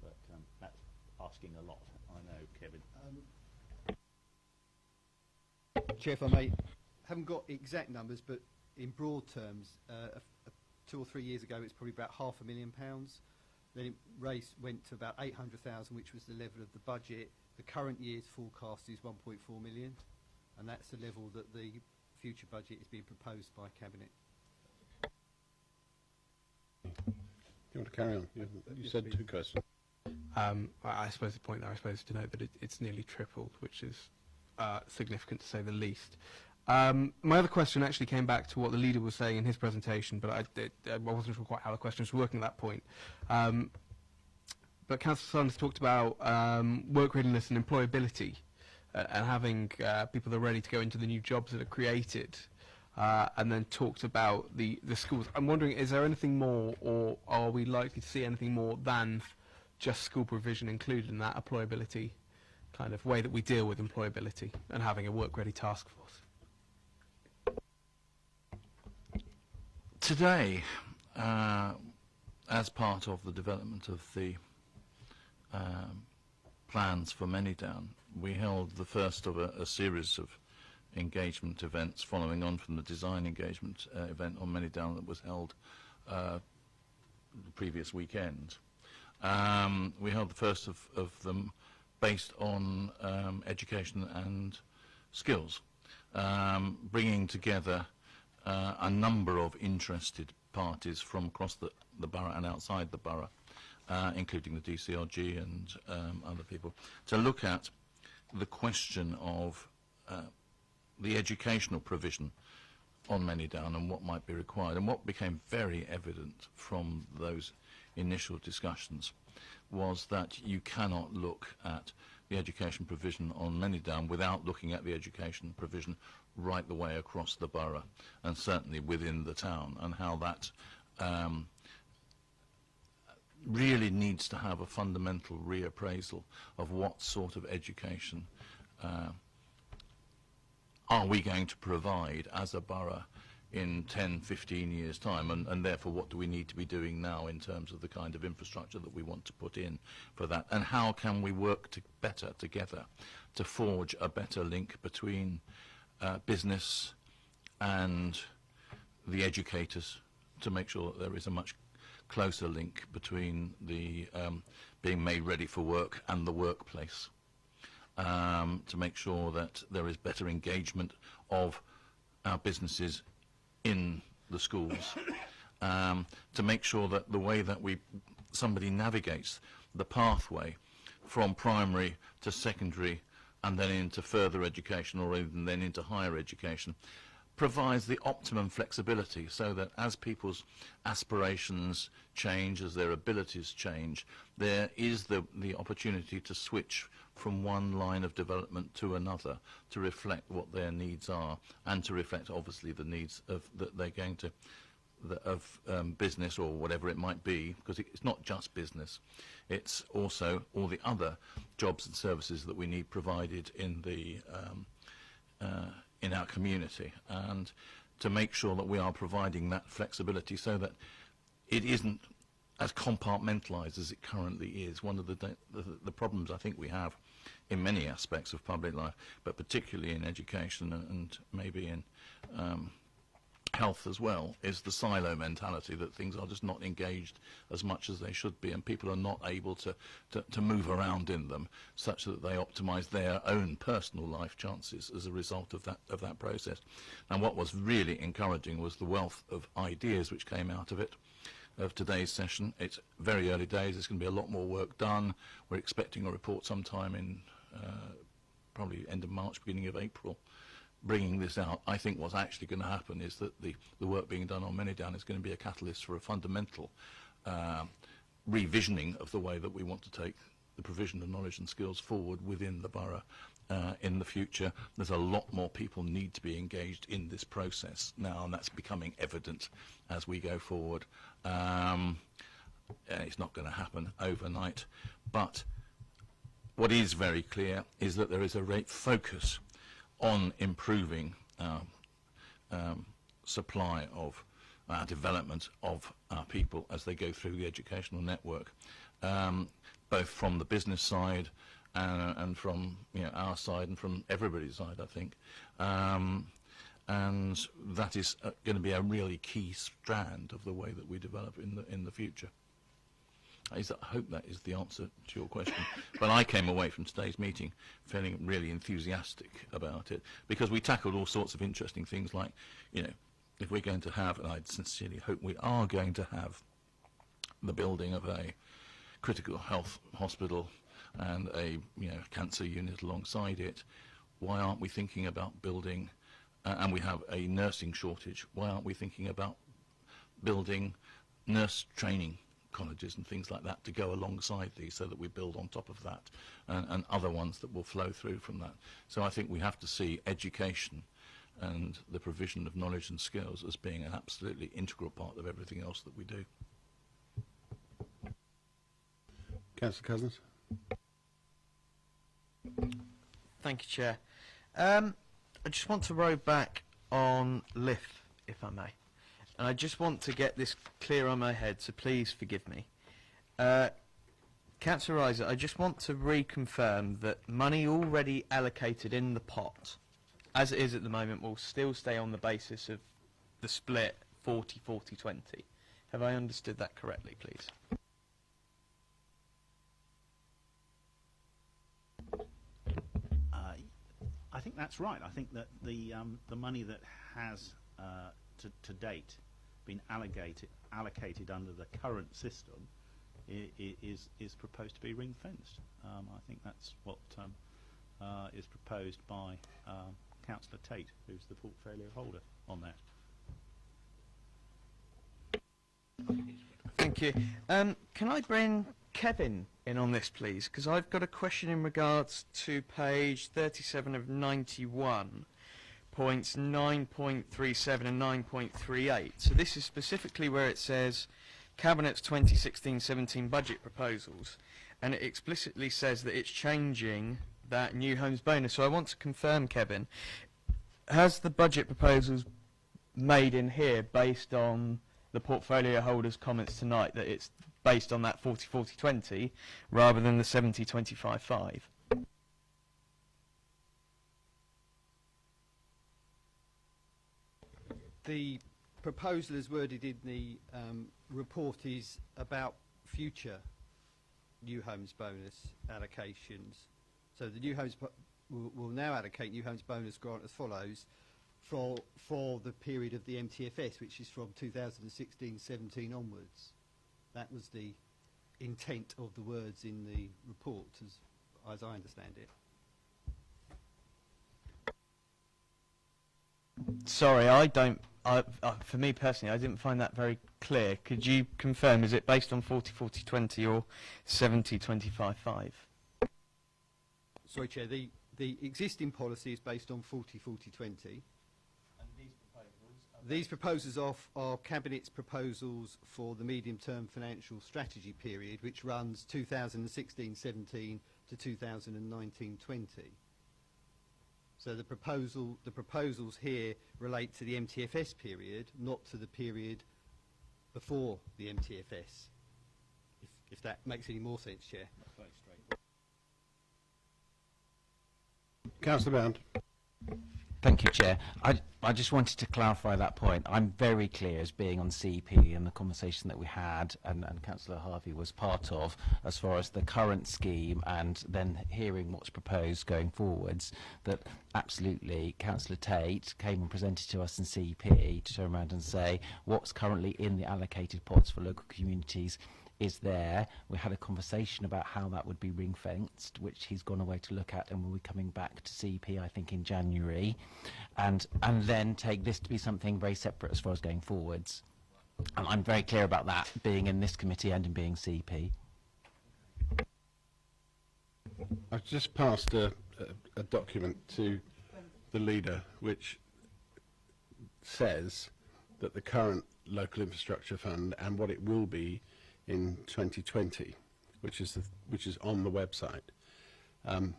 but that's asking a lot. I know, Kevin.
Chair, if I may, haven't got exact numbers, but in broad terms, 2 or 3 years ago, it's probably about £500,000. Then it went to about 800,000, which was the level of the budget. The current year's forecast is 1.4 million, and that's the level that the future budget is being proposed by Cabinet.
You want to carry on? You said 2 questions.
I suppose the point there, I suppose, is to note that it's nearly tripled, which is significant to say the least. My other question actually came back to what the leader was saying in his presentation, but I wasn't sure quite how the question was working at that point. But Councillor Sanders talked about work readiness and employability, and having people that are ready to go into the new jobs that are created, and then talked about the schools. I'm wondering, is there anything more, or are we likely to see anything more than just school provision included in that employability kind of way that we deal with employability and having a work-ready task force?
Today, as part of the development of the plans for Manydown, we held the first of a series of engagement events following on from the design engagement event on Manydown that was held the previous weekend. We held the first of them based on education and skills, bringing together a number of interested parties from across the borough and outside the borough, including the DCLG and other people, to look at the question of the educational provision on Manydown and what might be required. And what became very evident from those initial discussions was that you cannot look at the education provision on Manydown without looking at the education provision right the way across the borough, and certainly within the town, and how that really needs to have a fundamental reappraisal of what sort of education are we going to provide as a borough in 10, 15 years' time, and therefore what do we need to be doing now in terms of the kind of infrastructure that we want to put in for that, and how can we work better together to forge a better link between business and the educators, to make sure that there is a much closer link between the being made ready for work and the workplace, to make sure that there is better engagement of our businesses in the schools, to make sure that the way that somebody navigates the pathway from primary to secondary and then into further education, or even then into higher education, provides the optimum flexibility, so that as people's aspirations change, as their abilities change, there is the opportunity to switch from one line of development to another to reflect what their needs are, and to reflect obviously the needs of that they're going to business or whatever it might be, because it's not just business, it's also all the other jobs and services that we need provided in the in our community, and to make sure that we are providing that flexibility so that it isn't as compartmentalised as it currently is. One of the problems I think we have in many aspects of public life, but particularly in education and maybe in health as well, is the silo mentality, that things are just not engaged as much as they should be, and people are not able to move around in them such that they optimise their own personal life chances as a result of that process. And what was really encouraging was the wealth of ideas which came out of today's session. It's very early days. There's going to be a lot more work done. We're expecting a report sometime in probably end of March, beginning of April, bringing this out. I think what's actually going to happen is that the work being done on Manydown is going to be a catalyst for a fundamental revisioning of the way that we want to take the provision of knowledge and skills forward within the borough in the future. There's a lot more people need to be engaged in this process now, and that's becoming evident as we go forward. It's not going to happen overnight, but what is very clear is that there is a great focus on improving supply of development of our people as they go through the educational network, both from the business side and from our side and from everybody's side, I think. And that is going to be a really key strand of the way that we develop in the future. I hope that is the answer to your question. But I came away from today's meeting feeling really enthusiastic about it, because we tackled all sorts of interesting things like, if we're going to have, and I sincerely hope we are going to have, the building of a critical health hospital and a cancer unit alongside it, why aren't we thinking about building, and we have a nursing shortage, why aren't we thinking about building nurse training colleges and things like that to go alongside these, so that we build on top of that, and other ones that will flow through from that. So I think we have to see education and the provision of knowledge and skills as being an absolutely integral part of everything else that we do.
Councillor Cousins.
Thank you, Chair. I just want to row back on LIF, if I may. And I just want to get this clear on my head, so please forgive me. Councillor Reiser, I just want to reconfirm that money already allocated in the pot, as it is at the moment, will still stay on the basis of the split 40-40-20. Have I understood that correctly, please?
I think that's right. I think that the money that has to date been allocated under the current system is proposed to be ring fenced. I think that's what is proposed by Councillor Tate, who's the portfolio holder on that.
Thank you. Can I bring Kevin in on this, please? Because I've got a question in regards to page 37 of 91, points 9.37 and 9.38. So this is specifically where it says Cabinet's 2016-17 budget proposals, and it explicitly says that it's changing that new homes bonus. So I want to confirm, Kevin, has the budget proposals made in here based on the portfolio holders' comments tonight, that it's based on that 40-40-20 rather than the 70-25-5?
The proposal as worded in the report is about future new homes bonus allocations. So the new homes will now allocate new homes bonus grant as follows for the period of the MTFS, which is from 2016-17 onwards. That was the intent of the words in the report, as I understand it.
Sorry, for me personally, I didn't find that very clear. Could you confirm, is it based on 40-40-20 or 70-25-5?
Sorry, Chair, the existing policy is based on 40-40-20. These proposals are Cabinet's proposals for the medium-term financial strategy period, which runs 2016-17 to 2019-20. So the proposals here relate to the MTFS period, not to the period before the MTFS. If that makes any more sense, Chair. That's very straight.
Councillor Bound.
Thank you, Chair. I just wanted to clarify that point. I'm very clear as being on CEP and the conversation that we had and Councillor Harvey was part of as far as the current scheme and then hearing what's proposed going forwards, that absolutely Councillor Tate came and presented to us in CEP to turn around and say what's currently in the allocated pots for local communities is there. We had a conversation about how that would be ring-fenced, which he's gone away to look at, and we'll be coming back to CEP, I think, in January, and then take this to be something very separate as far as going forwards. And I'm very clear about that being in this committee and in being CEP.
I've just passed a document to the leader which says that the current local infrastructure fund and what it will be in 2020, which is on the website, and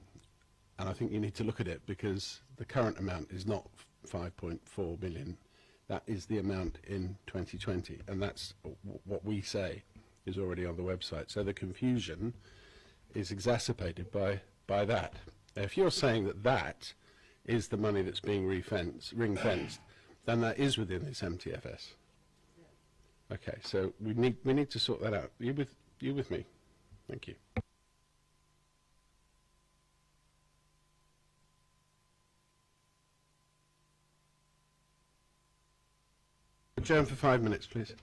I think you need to look at it because the current amount is not 5.4 million. That is the amount in 2020, and that's what we say is already on the website. So the confusion is exacerbated by that. Now, if you're saying that that is the money that's being ring-fenced, then that is within this MTFS. Okay, so we need to sort that out. You with me? Thank you. Adjourn for 5 minutes, please.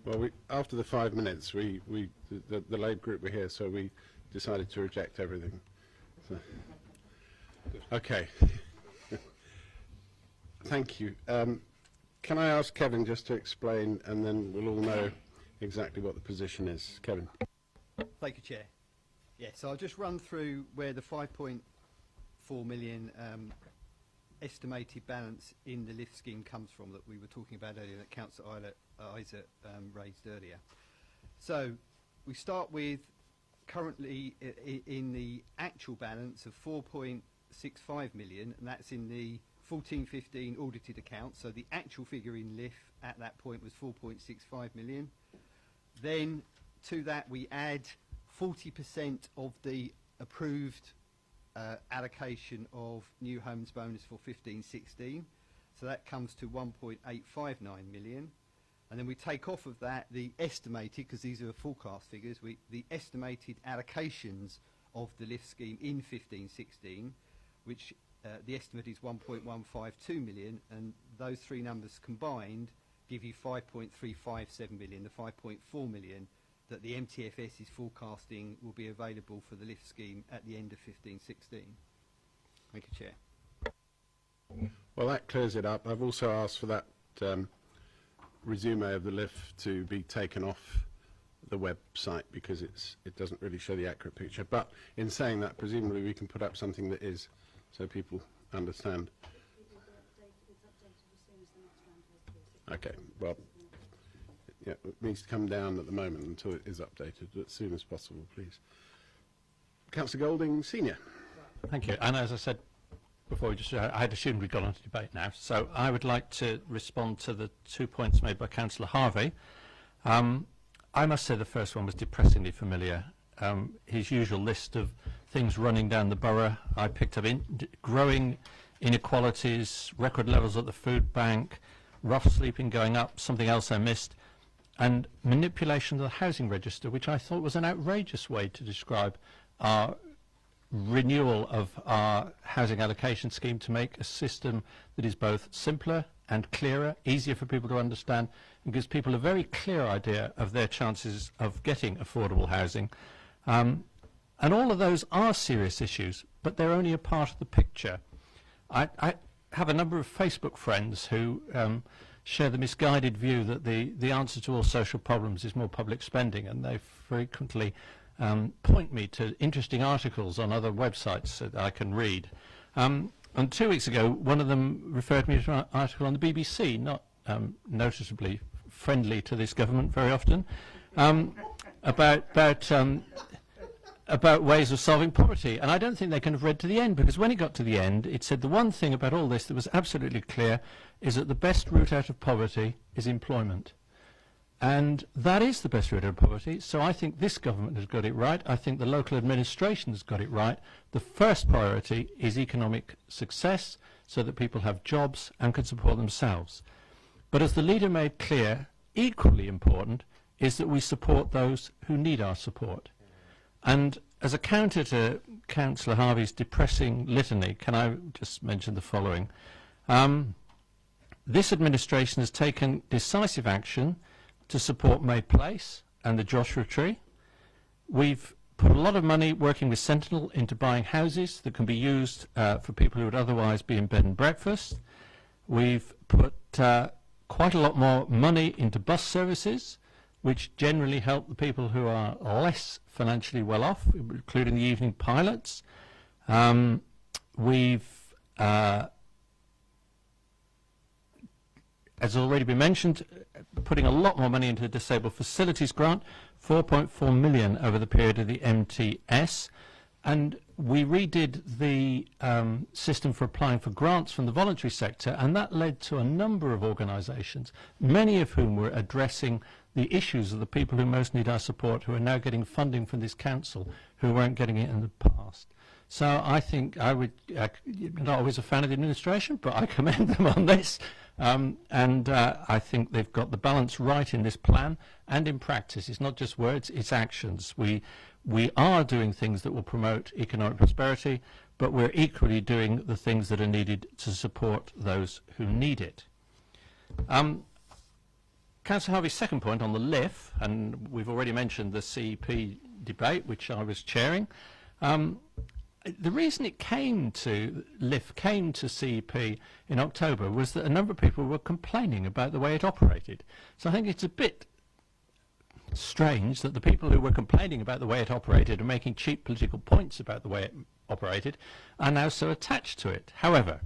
Well, after the 5 minutes, the Labour group were here, so we decided to reject everything. So, okay. Thank you. Can I ask Kevin just to explain, and then we'll all know exactly what the position is. Kevin.
Thank you, Chair. Yeah, so I'll just run through where the 5.4 million estimated balance in the lift scheme comes from that we were talking about earlier, that Councillor Isaac raised earlier. So we start with currently in the actual balance of 4.65 million, and that's in the 14-15 audited account. So the actual figure in LIF at that point was 4.65 million. Then to that we add 40% of the approved allocation of new homes bonus for 15-16. So that comes to 1.859 million. And then we take off of that the estimated, because these are forecast figures, the estimated allocations of the lift scheme in 15-16, which the estimate is 1.152 million, and those three numbers combined give you 5.357 million, the 5.4 million that the MTFS is forecasting will be available for the lift scheme at the end of 15-16. Thank you, Chair.
Well, that clears it up. I've also asked for that resume of the lift to be taken off the website because it doesn't really show the accurate picture. But in saying that, presumably we can put up something that is, so people understand. Okay, well, yeah, it needs to come down at the moment until it is updated as soon as possible, please. Councillor Golding, Senior.
Thank you. And as I said before, I had assumed we'd gone on to debate now, so I would like to respond to the 2 points made by Councillor Harvey. I must say the first one was depressingly familiar. His usual list of things running down the borough. I picked up growing inequalities, record levels at the food bank, rough sleeping going up, something else I missed, and manipulation of the housing register, which I thought was an outrageous way to describe our renewal of our housing allocation scheme to make a system that is both simpler and clearer, easier for people to understand, and gives people a very clear idea of their chances of getting affordable housing. And all of those are serious issues, but they're only a part of the picture. I have a number of Facebook friends who share the misguided view that the answer to all social problems is more public spending, and they frequently point me to interesting articles on other websites that I can read. And 2 weeks ago, one of them referred me to an article on the BBC, not noticeably friendly to this government very often, about ways of solving poverty. And I don't think they can have read to the end, because when it got to the end, it said the one thing about all this that was absolutely clear is that the best route out of poverty is employment. And that is the best route out of poverty. So I think this government has got it right. I think the local administration has got it right. The first priority is economic success so that people have jobs and can support themselves. But as the leader made clear, equally important is that we support those who need our support. And as a counter to Councillor Harvey's depressing litany, can I just mention the following? This administration has taken decisive action to support May Place and the Joshua Tree. We've put a lot of money working with Sentinel into buying houses that can be used for people who would otherwise be in bed and breakfast. We've put quite a lot more money into bus services, which generally help the people who are less financially well off, including the evening pilots. We've as already been mentioned, putting a lot more money into the Disabled Facilities Grant, 4.4 million over the period of the MTS. And we redid the system for applying for grants from the voluntary sector, and that led to a number of organisations, many of whom were addressing the issues of the people who most need our support, who are now getting funding from this council, who weren't getting it in the past. So I think I would, not always a fan of the administration, but I commend them on this. I think they've got the balance right in this plan and in practice. It's not just words, it's actions. We are doing things that will promote economic prosperity, but we're equally doing the things that are needed to support those who need it. Councillor Harvey's second point on the LIF, and we've already mentioned the CEP debate, which I was chairing. The reason it came to LIF came to CEP in October was that a number of people were complaining about the way it operated. So I think it's a bit strange that the people who were complaining about the way it operated and making cheap political points about the way it operated are now so attached to it. However,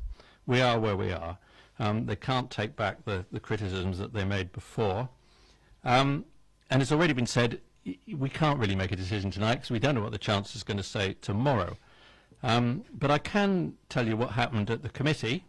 we are where we are. They can't take back the criticisms that they made before. And it's already been said, we can't really make a decision tonight because we don't know what the Chancellor is going to say tomorrow. But I can tell you what happened at the committee,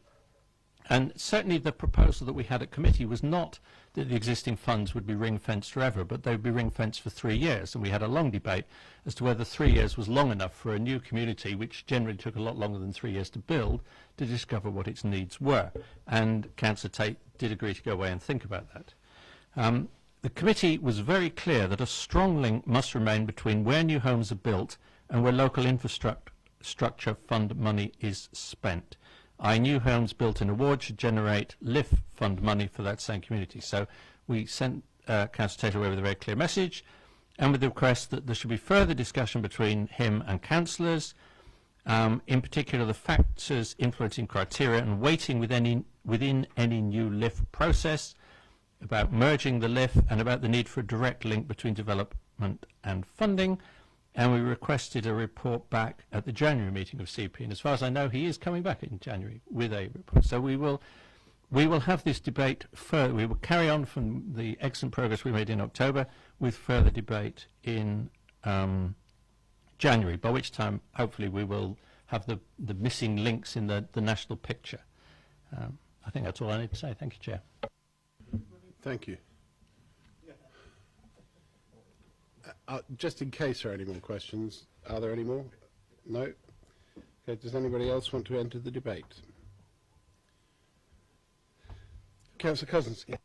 and certainly the proposal that we had at committee was not that the existing funds would be ring-fenced forever, but they would be ring-fenced for 3 years, and we had a long debate as to whether 3 years was long enough for a new community, which generally took a lot longer than 3 years to build, to discover what its needs were. And Councillor Tate did agree to go away and think about that. The committee was very clear that a strong link must remain between where new homes are built and where local infrastructure fund money is spent. New homes built in a ward should generate LIF fund money for that same community. So we sent Councillor Tate away with a very clear message, and with the request that there should be further discussion between him and councillors, in particular the factors influencing criteria and weighting within any new LIF process, about merging the LIF and about the need for a direct link between development and funding. And we requested a report back at the January meeting of CP, and as far as I know, he is coming back in January with a report. So we will have this debate further. We will carry on from the excellent progress we made in October with further debate in January, by which time, hopefully, we will have the missing links in the national picture. I think that's all I need to say. Thank you, Chair.
Thank you. Just in case there are any more questions, are there any more? No? Okay, does anybody else want to enter the debate? Councillor Cousins. Yeah.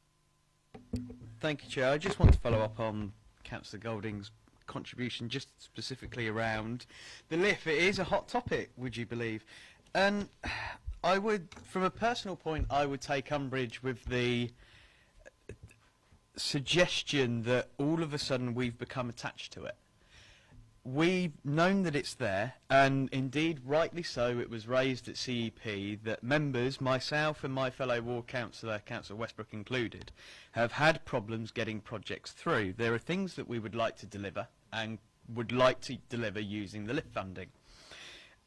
Thank you, Chair. I just want to follow up on Councillor Golding's contribution, just specifically around the LIF. It is a hot topic, would you believe? And I would, from a personal point, I would take umbrage with the suggestion that all of a sudden we've become attached to it. We've known that it's there, and indeed rightly so, it was raised at CEP that members, myself and my fellow ward councillor, Councillor Westbrook included, have had problems getting projects through. There are things that we would like to deliver and would like to deliver using the LIF funding.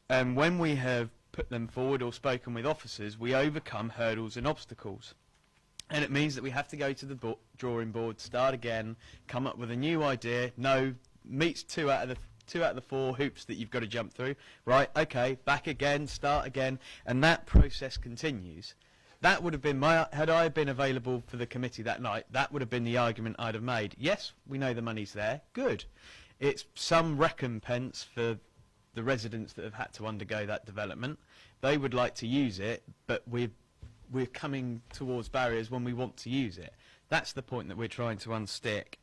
And when we have put them forward or spoken with officers, we overcome hurdles and obstacles. And it means that we have to go to the drawing board, start again, come up with a new idea. No, meets two out of the 4 hoops that you've got to jump through. Right, okay, back again, start again, and that process continues. That would have been had I been available for the committee that night, that would have been the argument I'd have made. Yes, we know the money's there, good. It's some recompense for the residents that have had to undergo that development. They would like to use it, but we're coming towards barriers when we want to use it. That's the point that we're trying to unstick.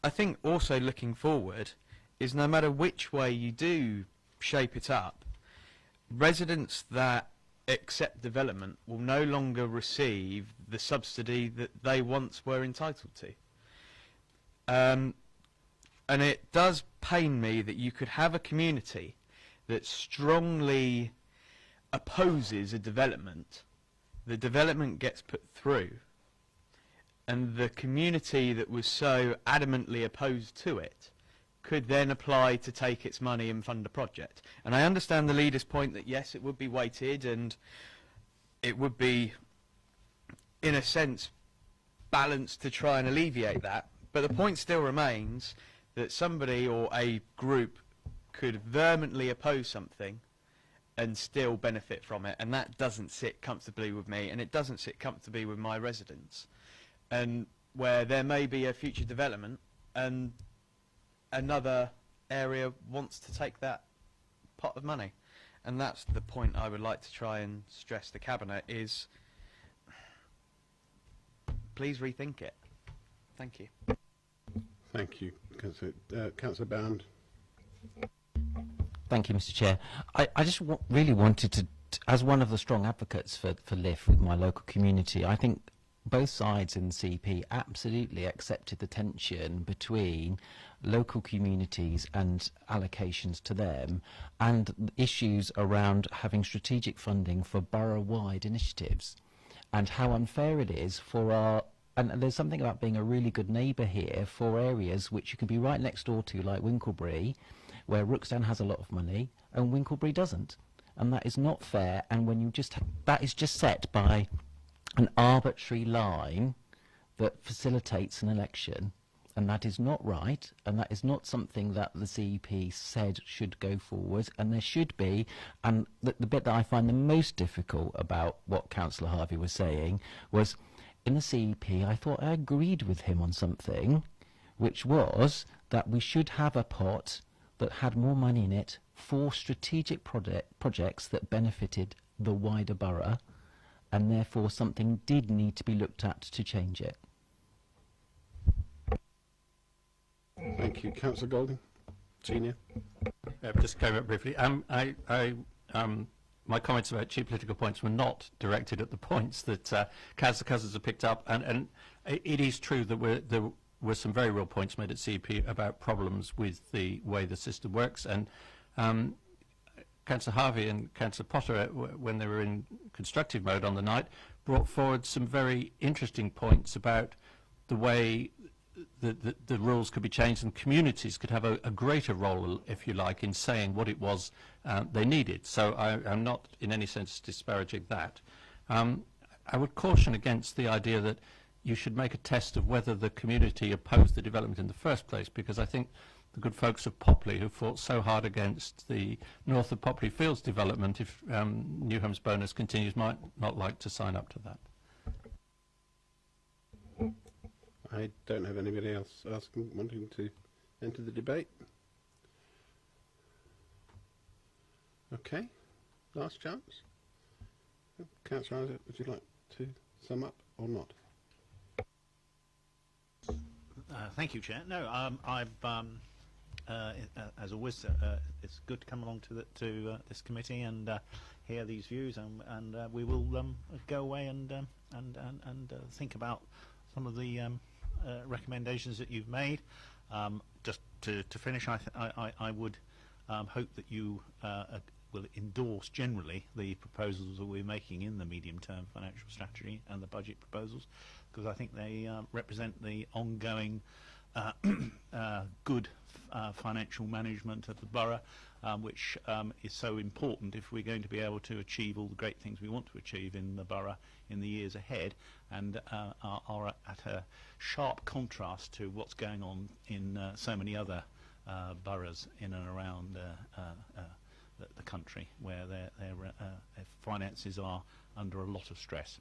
I think also looking forward is no matter which way you do shape it up, residents that accept development will no longer receive the subsidy that they once were entitled to. And it does pain me that you could have a community that strongly opposes a development. The development gets put through, and the community that was so adamantly opposed to it could then apply to take its money and fund a project. And I understand the leader's point that yes, it would be weighted and it would be, in a sense, balanced to try and alleviate that. But the point still remains that somebody or a group could vehemently oppose something and still benefit from it, and that doesn't sit comfortably with me, and it doesn't sit comfortably with my residents. And where there may be a future development and another area wants to take that pot of money, and that's the point I would like to try and stress the Cabinet is please rethink it. Thank you.
Thank you, Councillor Bound.
Thank you, Mr. Chair. I just really wanted to, as one of the strong advocates for LIF with my local community, I think both sides in the CP absolutely accepted the tension between local communities and allocations to them, and issues around having strategic funding for borough-wide initiatives, and how unfair it is for our, and there's something about being a really good neighbour here for areas which you can be right next door to, like Winklebury, where Rooksdown has a lot of money and Winklebury doesn't, and that is not fair. And when you just that is just set by an arbitrary line that facilitates an election, and that is not right, and that is not something that the CEP said should go forward, and there should be. And the bit that I find the most difficult about what Councillor Harvey was saying was, in the CEP, I thought I agreed with him on something, which was that we should have a pot that had more money in it for strategic projects that benefited the wider borough, and therefore something did need to be looked at to change it.
Thank you. Councillor Golding, Senior.
Just came up briefly. My comments about cheap political points were not directed at the points that Councillor Cousins have picked up, and it is true that there were some very real points made at CP about problems with the way the system works, and Councillor Harvey and Councillor Potter, when they were in constructive mode on the night, brought forward some very interesting points about the way the rules could be changed, and communities could have a greater role, if you like, in saying what it was they needed. So I'm not in any sense disparaging that. I would caution against the idea that you should make a test of whether the community opposed the development in the first place, because I think the good folks of Popley, who fought so hard against the north of Popley Fields development, if New Homes Bonus continues, might not like to sign up to that.
I don't have anybody else wanting to enter the debate. Okay, last chance. Councillor Isaac, would you like to sum up or not?
Thank you, Chair. No, as always, it's good to come along to this committee and hear these views, and we will go away and think about some of the recommendations that you've made. Just to finish, I would hope that you will endorse generally the proposals that we're making in the medium-term financial strategy and the budget proposals, because I think they represent the ongoing good financial management of the borough, which is so important if we're going to be able to achieve all the great things we want to achieve in the borough in the years ahead, and are at a sharp contrast to what's going on in so many other boroughs in and around the country, where their finances are under a lot of stress.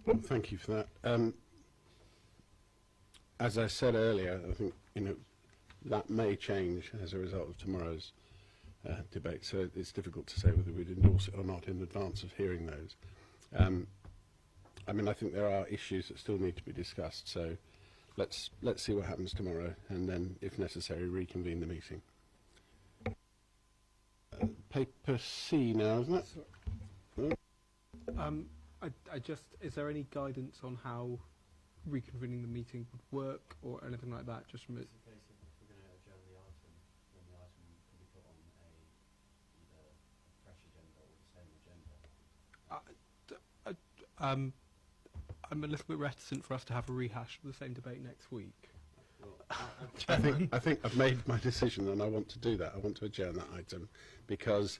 Well, thank you for that. As I said earlier, I think that may change as a result of tomorrow's debate, so it's difficult to say whether we'd endorse it or not in advance of hearing those. I mean, I think there are issues that still need to be discussed, so let's see what happens tomorrow, and then, if necessary, reconvene the meeting. Paper C now, isn't it?
No? Is there any guidance on how reconvening the meeting would work or anything like that? Just from it.
It's a case of if we're going to adjourn the item, then the item can be put on either a fresh agenda or the same agenda.
I'm a little bit reticent for us to have a rehash of the same debate next week.
I think I've made my decision, and I want to do that. I want to adjourn that item because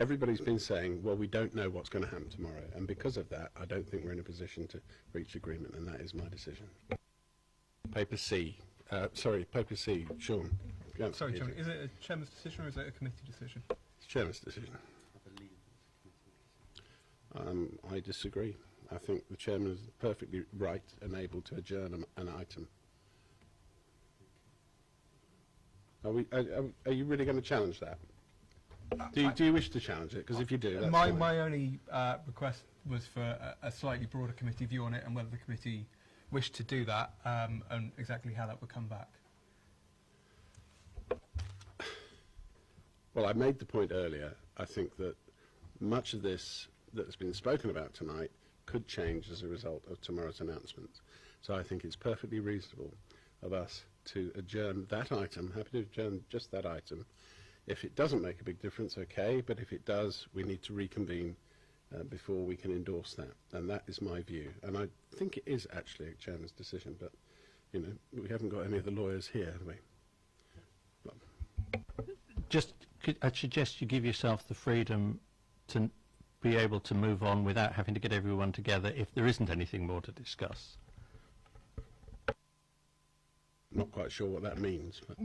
everybody's been saying, well, we don't know what's going to happen tomorrow, and because of that, I don't think we're in a position to reach agreement, and that is my decision. Paper C. Paper C. Sean.
Sorry, John. Is it a chairman's decision or is it a committee decision?
It's chairman's decision. I disagree. I think the chairman is perfectly right and able to adjourn an item. Are you really going to challenge that? Do you wish to challenge it? Because if you do, that's
my only request was for a slightly broader committee view on it, and whether the committee wished to do that, and exactly how that would come back.
Well, I made the point earlier. I think that much of this that's been spoken about tonight could change as a result of tomorrow's announcements. So I think it's perfectly reasonable of us to adjourn that item. Happy to adjourn just that item. If it doesn't make a big difference, okay, but if it does, we need to reconvene before we can endorse that. And that is my view. And I think it is actually a chairman's decision, but, you know, we haven't got any of the lawyers here, have we?
I'd suggest you give yourself the freedom to be able to move on without having to get everyone together if there isn't anything more to discuss.
Not quite sure what that means, but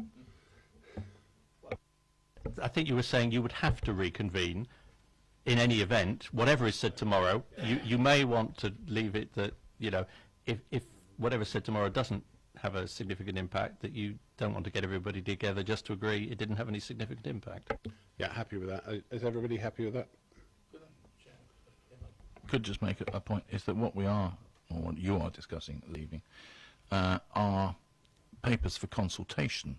I think you were saying you would have to reconvene in any event, whatever is said tomorrow. You may want to leave it that, you know, if whatever is said tomorrow doesn't have a significant impact, that you don't want to get everybody together just to agree it didn't have any significant impact.
yeah, happy with that. Is everybody happy with that?
Could just make a point, is that what we are, or what you are discussing this evening, are papers for consultation.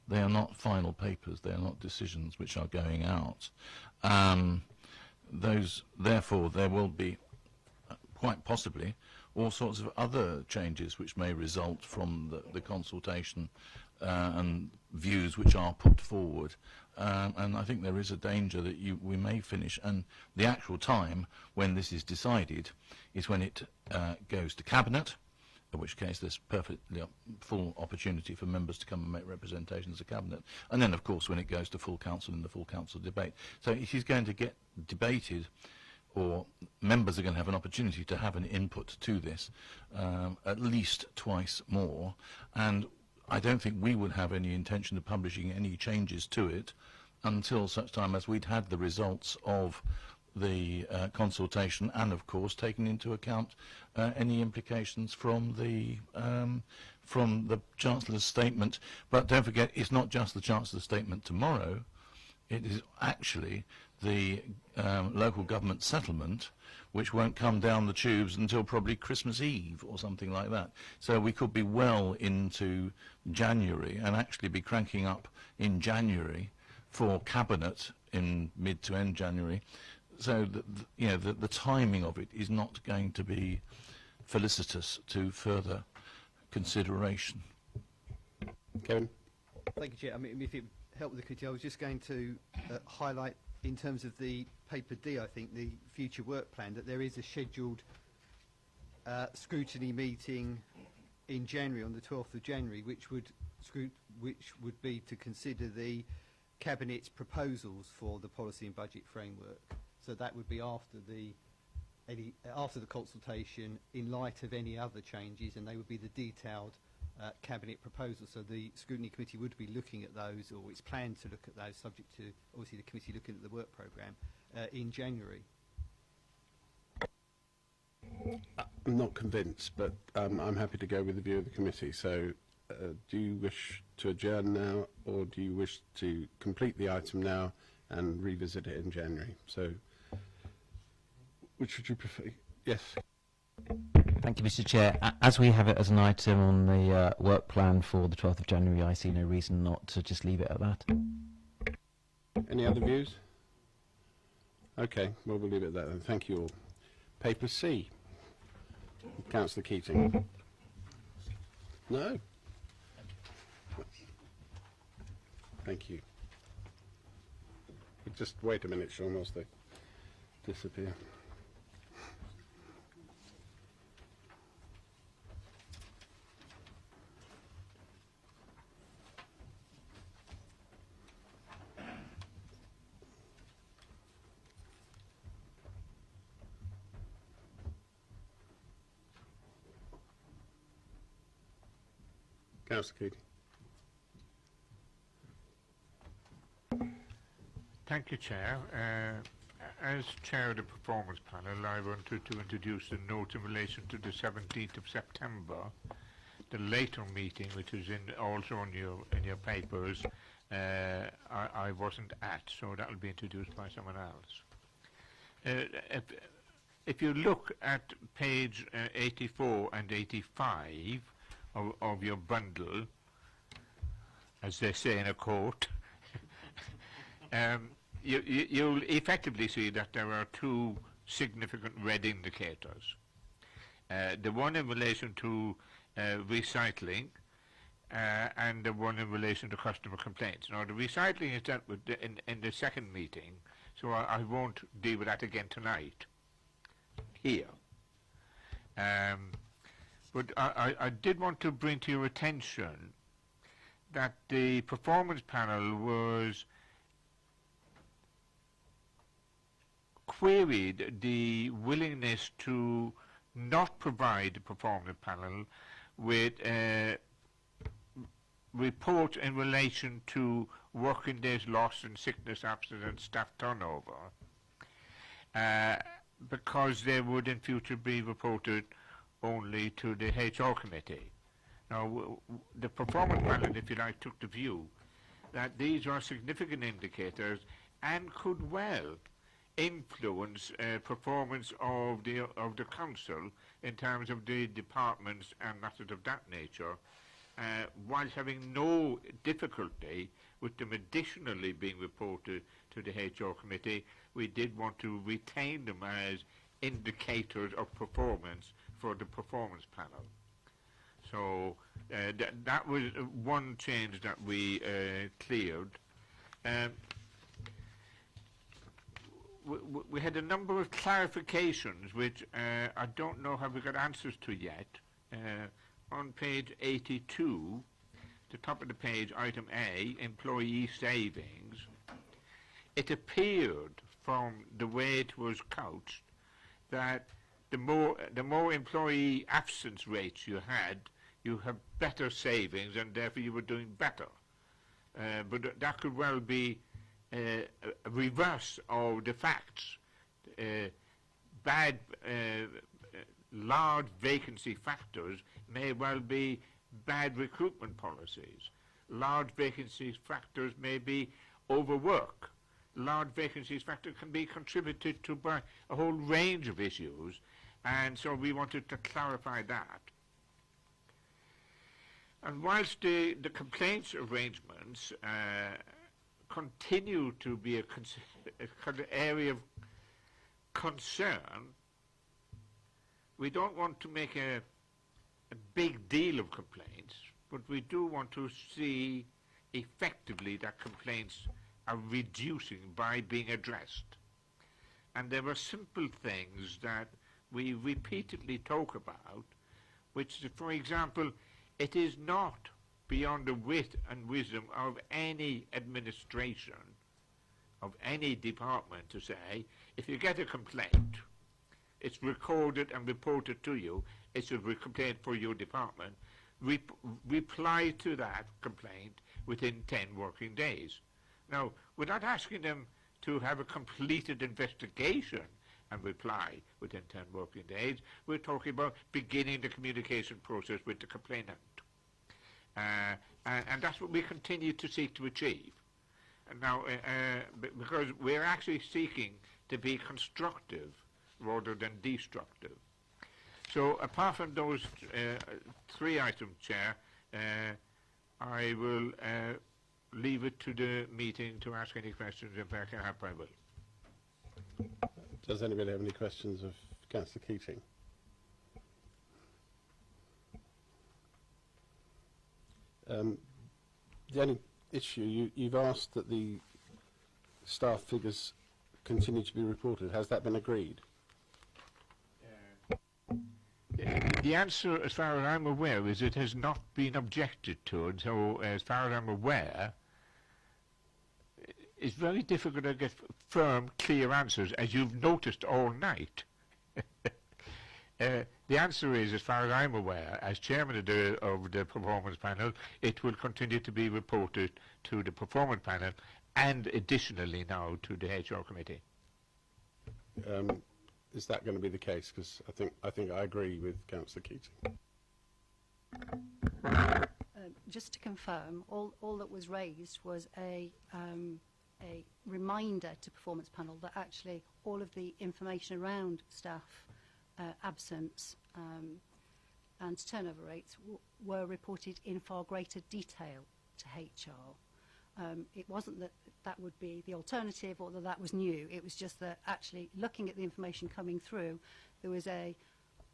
They are not final papers, they are not decisions which are going out. Therefore, there will be, quite possibly, all sorts of other changes which may result from the consultation and views which are put forward. And I think there is a danger that we may finish, and the actual time when this is decided is when it goes to Cabinet, in which case there's perfectly full opportunity for members to come and make representations to Cabinet, and then of course when it goes to full council in the full council debate. So it is going to get debated, or members are going to have an opportunity to have an input to this at least twice more, and I don't think we would have any intention of publishing any changes to it until such time as we'd had the results of the consultation, and of course taking into account any implications from the Chancellor's statement. But don't forget, it's not just the Chancellor's statement tomorrow, it is actually the local government settlement, which won't come down the tubes until probably Christmas Eve or something like that. So we could be well into January and actually be cranking up in January for Cabinet in mid to end January. So the timing of it is not going to be felicitous to further consideration.
Kevin?
Thank you, Chair. I mean, if it helped with the committee, I was just going to highlight, in terms of the paper D, I think, the future work plan, that there is a scheduled scrutiny meeting in January, on the 12th of January, which would be to consider the Cabinet's proposals for the policy and budget framework. So that would be after the consultation, in light of any other changes, and they would be the detailed Cabinet proposals. So the Scrutiny Committee would be looking at those, or it's planned to look at those, subject to obviously the committee looking at the work programme in January.
I'm not convinced, but I'm happy to go with the view of the committee. So do you wish to adjourn now, or do you wish to complete the item now and revisit it in January? So which would you prefer? Yes.
Thank you, Mr. Chair. As we have it as an item on the work plan for the 12th of January, I see no reason not to just leave it at that.
Any other views? Okay, well, we'll leave it at that then. Thank you all. Paper C. Councillor Keating. No? Thank you. Just wait a minute, Sean, whilst they disappear. Councillor Keating.
Thank you, Chair. As Chair of the Performance Panel, I wanted to introduce a note in relation to the 17th of September, the later meeting, which is also in your papers. I wasn't at, so that will be introduced by someone else. If you look at page 84 and 85 of your bundle, as they say in a court, you'll effectively see that there are two significant red indicators. The one in relation to recycling and the one in relation to customer complaints. Now, the recycling is dealt with in the second meeting, so I won't deal with that again tonight here. But I did want to bring to your attention that the performance panel was queried the willingness to not provide the performance panel with a report in relation to working days lost and sickness, absence and staff turnover, because they would in future be reported only to the HR committee. Now, the performance panel, if you like, took the view that these are significant indicators and could well influence performance of the council in terms of the departments and matters of that nature, whilst having no difficulty with them additionally being reported to the HR committee. We did want to retain them as indicators of performance for the performance panel. So that was one change that we cleared. We had a number of clarifications which I don't know have we got answers to yet. On page 82, the top of the page, item A, employee savings, it appeared from the way it was couched that the more employee absence rates you had, you have better savings and therefore you were doing better. But that could well be a reverse of the facts. Large vacancy factors may well be bad recruitment policies. Large vacancy factors may be overwork. Large vacancy factors can be contributed to by a whole range of issues, and so we wanted to clarify that. And whilst the complaints arrangements continue to be a kind of area of concern, we don't want to make a big deal of complaints, but we do want to see effectively that complaints are reducing by being addressed. And there are simple things that we repeatedly talk about, which, for example, it is not beyond the wit and wisdom of any administration, of any department to say, if you get a complaint, it's recorded and reported to you, it's a complaint for your department, reply to that complaint within 10 working days. Now, we're not asking them to have a completed investigation and reply within 10 working days. We're talking about beginning the communication process with the complainant. And that's what we continue to seek to achieve. And now, because we're actually seeking to be constructive rather than destructive. So apart from those three items, Chair, I will leave it to the meeting to ask any questions. If I can help, I will.
Does anybody have any questions of Councillor Keating? The only issue, you've asked that the staff figures continue to be reported. Has that been agreed?
The answer, as far as I'm aware, is it has not been objected to, and so, as far as I'm aware, it's very difficult to get firm, clear answers, as you've noticed all night. The answer is, as far as I'm aware, as chairman of the performance panel, it will continue to be reported to the performance panel and additionally now to the HR committee.
Is that going to be the case? Because I think I agree with Councillor Keating.
Just to confirm, all that was raised was a reminder to performance panel that actually all of the information around staff absence and turnover rates were reported in far greater detail to HR. It wasn't that that would be the alternative or that that was new. It was just that actually looking at the information coming through, there was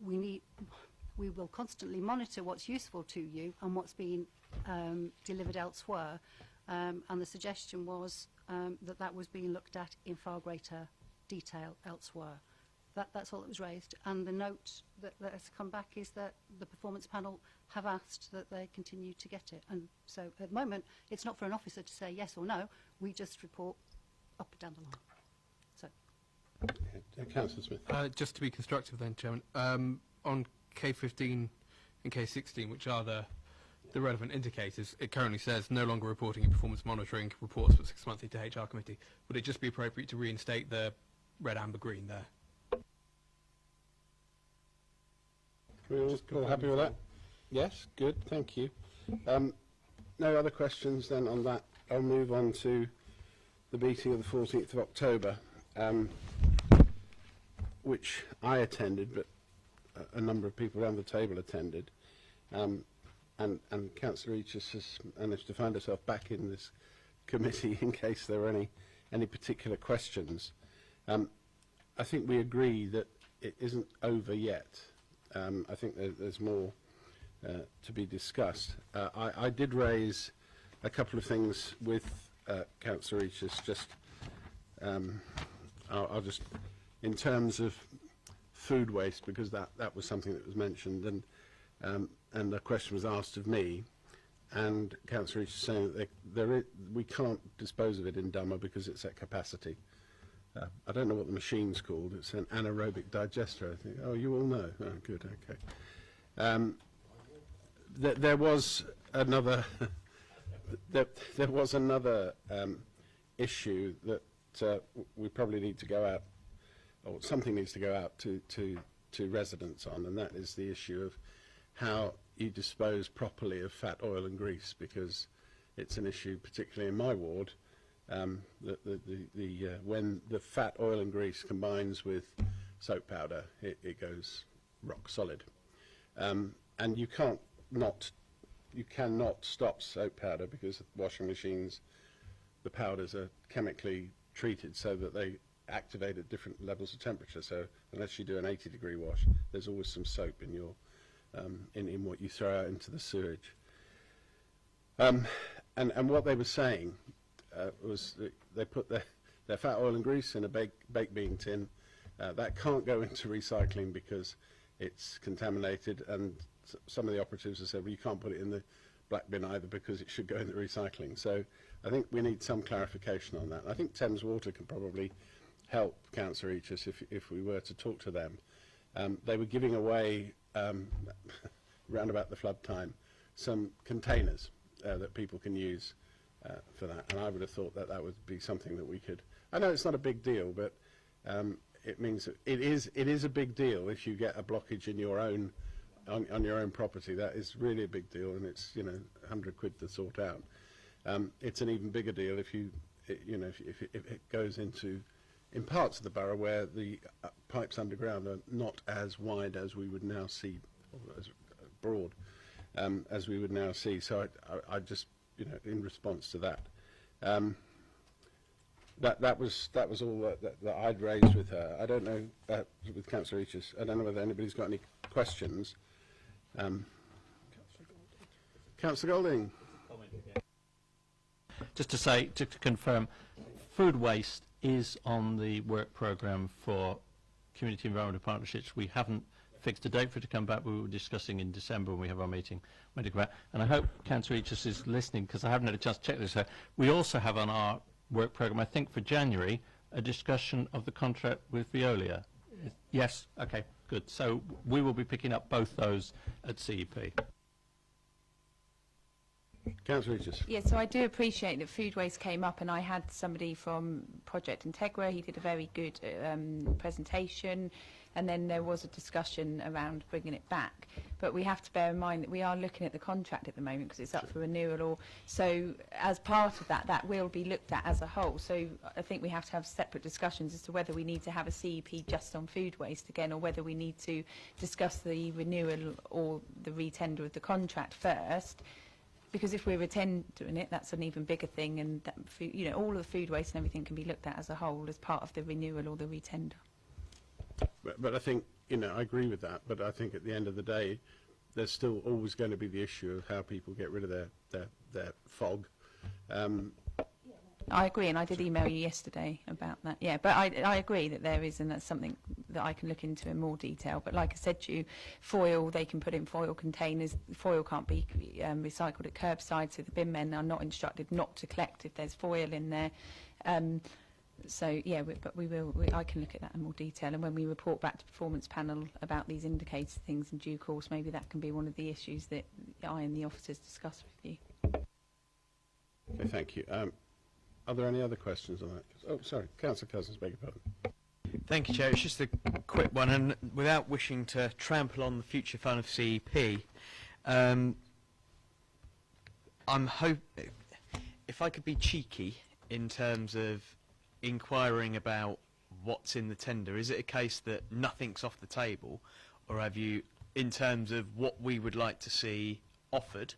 we will constantly monitor what's useful to you and what's being delivered elsewhere. And the suggestion was that that was being looked at in far greater detail elsewhere. That's all that was raised. And the note that has come back is that the performance panel have asked that they continue to get it. And so at the moment, it's not for an officer to say yes or no. We just report up and down the line. So.
Councillor Smith.
Just to be constructive then, Chairman, on K15 and K16, which are the relevant indicators, it currently says no longer reporting and performance monitoring reports but 6 monthly to HR committee. Would it just be appropriate to reinstate the red, amber, green there?
We all happy with that? Yes, good, thank you. No other questions then on that. I'll move on to the meeting of the 14th of October, which I attended, but a number of people around the table attended. And Councillor Eachus has managed to find herself back in this committee in case there were any particular questions. I think we agree that it isn't over yet. I think there's more to be discussed. I did raise a couple of things with Councillor Eachus, just I'll just, in terms of food waste, because that was something that was mentioned, and the question was asked of me, and Councillor Eachus saying that we can't dispose of it in Dummer because it's at capacity. I don't know what the machine's called. It's an anaerobic digester, I think. Oh, you all know. Oh, good, okay. There was another there was another issue that we probably need to go out, or something needs to go out to residents on, and that is the issue of how you dispose properly of fat, oil and grease, because it's an issue particularly in my ward. When the fat, oil and grease combines with soap powder, it goes rock solid. And you cannot stop soap powder, because washing machines, the powders are chemically treated so that they activate at different levels of temperature. So unless you do an 80-degree wash, there's always some soap in your in what you throw out into the sewage. And what they were saying was that they put their fat, oil and grease in a baked bean tin. That can't go into recycling because it's contaminated, and some of the operatives have said, well, you can't put it in the black bin either because it should go in the recycling. So I think we need some clarification on that. I think Thames Water can probably help Councillor Eachus if we were to talk to them. They were giving away, round about the flood time, some containers that people can use for that, and I would have thought that that would be something that we could. I know it's not a big deal, but it means that it is a big deal if you get a blockage in your own on your own property. That is really a big deal, and it's 100 quid to sort out. It's an even bigger deal if if it goes into in parts of the borough where the pipes underground are not as wide as we would now see, or as broad as we would now see. So I just in response to that. That was all that I'd raised with her. I don't know with Councillor Eachus. I don't know whether anybody's got any questions. Councillor Golding.
Just to say, to confirm, food waste is on the work programme for community environmental partnerships. We haven't fixed a date for it to come back. We were discussing in December when we have our meeting when to come back. And I hope Councillor Eachus is listening, because I haven't had a chance to check this out. We also have on our work programme, I think for January, a discussion of the contract with Veolia. Yes? Okay, good. So we will be picking up both those at CEP.
Councillor Eachus.
Yeah, so I do appreciate that food waste came up, and I had somebody from Project Integra. He did a very good presentation, and then there was a discussion around bringing it back. But we have to bear in mind that we are looking at the contract at the moment because it's up for renewal. Or so as part of that, that will be looked at as a whole. So I think we have to have separate discussions as to whether we need to have a CEP just on food waste again, or whether we need to discuss the renewal or the retender of the contract first. Because if we're retendering it, that's an even bigger thing, and that food, you know, all of the food waste and everything can be looked at as a whole as part of the renewal or the retender.
But I think, you know, I agree with that, but I think at the end of the day, there's still always going to be the issue of how people get rid of their fog.
I agree, and I did email you yesterday about that. Yeah, but I agree that there is, and that's something that I can look into in more detail. But like I said to you, foil, they can put in foil containers. Foil can't be recycled at curbside, so the bin men are not instructed not to collect if there's foil in there. So yeah, I can look at that in more detail, and when we report back to performance panel about these indicator things in due course, maybe that can be one of the issues that I and the officers discuss with you.
Okay, thank you. Are there any other questions on that? Oh, sorry, Councillor Cousins, beg your pardon.
Thank you, Chair. It's just a quick one, and without wishing to trample on the future fun of CEP, I'm if I could be cheeky in terms of inquiring about what's in the tender, is it a case that nothing's off the table, or have you, in terms of what we would like to see offered,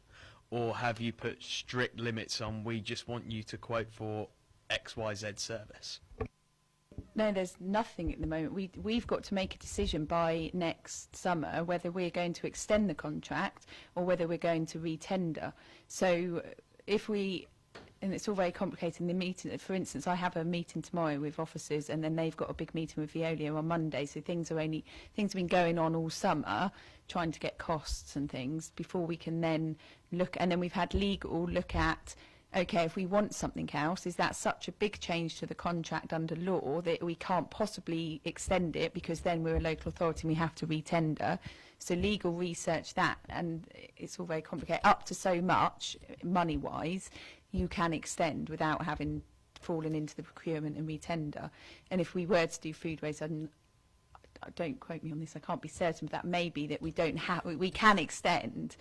or have you put strict limits on, we just want you to quote for XYZ service?
No, there's nothing at the moment. We've got to make a decision by next summer whether we're going to extend the contract or whether we're going to re-tender. So if we, and it's all very complicated, the meeting, for instance, I have a meeting tomorrow with officers, and then they've got a big meeting with Veolia on Monday, so things have been going on all summer, trying to get costs and things before we can then look, and then we've had legal look at, okay, if we want something else, is that such a big change to the contract under law that we can't possibly extend it, because then we're a local authority and we have to re-tender. So legal research that, and it's all very complicated. Up to so much, money-wise, you can extend without having fallen into the procurement and re-tender. And if we were to do food waste, don't quote me on this, I can't be certain, but that may be that we can extend,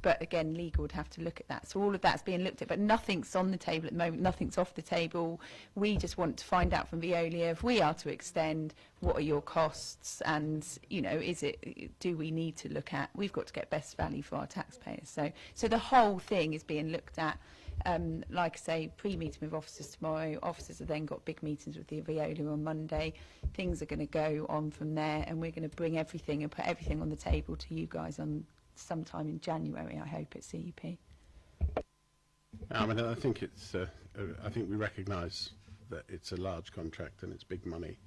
but again, legal would have to look at that. So all of that's being looked at, but nothing's on the table at the moment, nothing's off the table. We just want to find out from Veolia, if we are to extend, what are your costs, and, you know, do we need to look at, we've got to get best value for our taxpayers. So the whole thing is being looked at. Like I say, pre-meeting with officers tomorrow. Officers have then got big meetings with the Veolia on Monday. Things are going to go on from there, and we're going to bring everything and put everything on the table to you guys on sometime in January, I hope, at CEP.
I mean, I think it's. I think we recognise that it's a large contract and it's big money,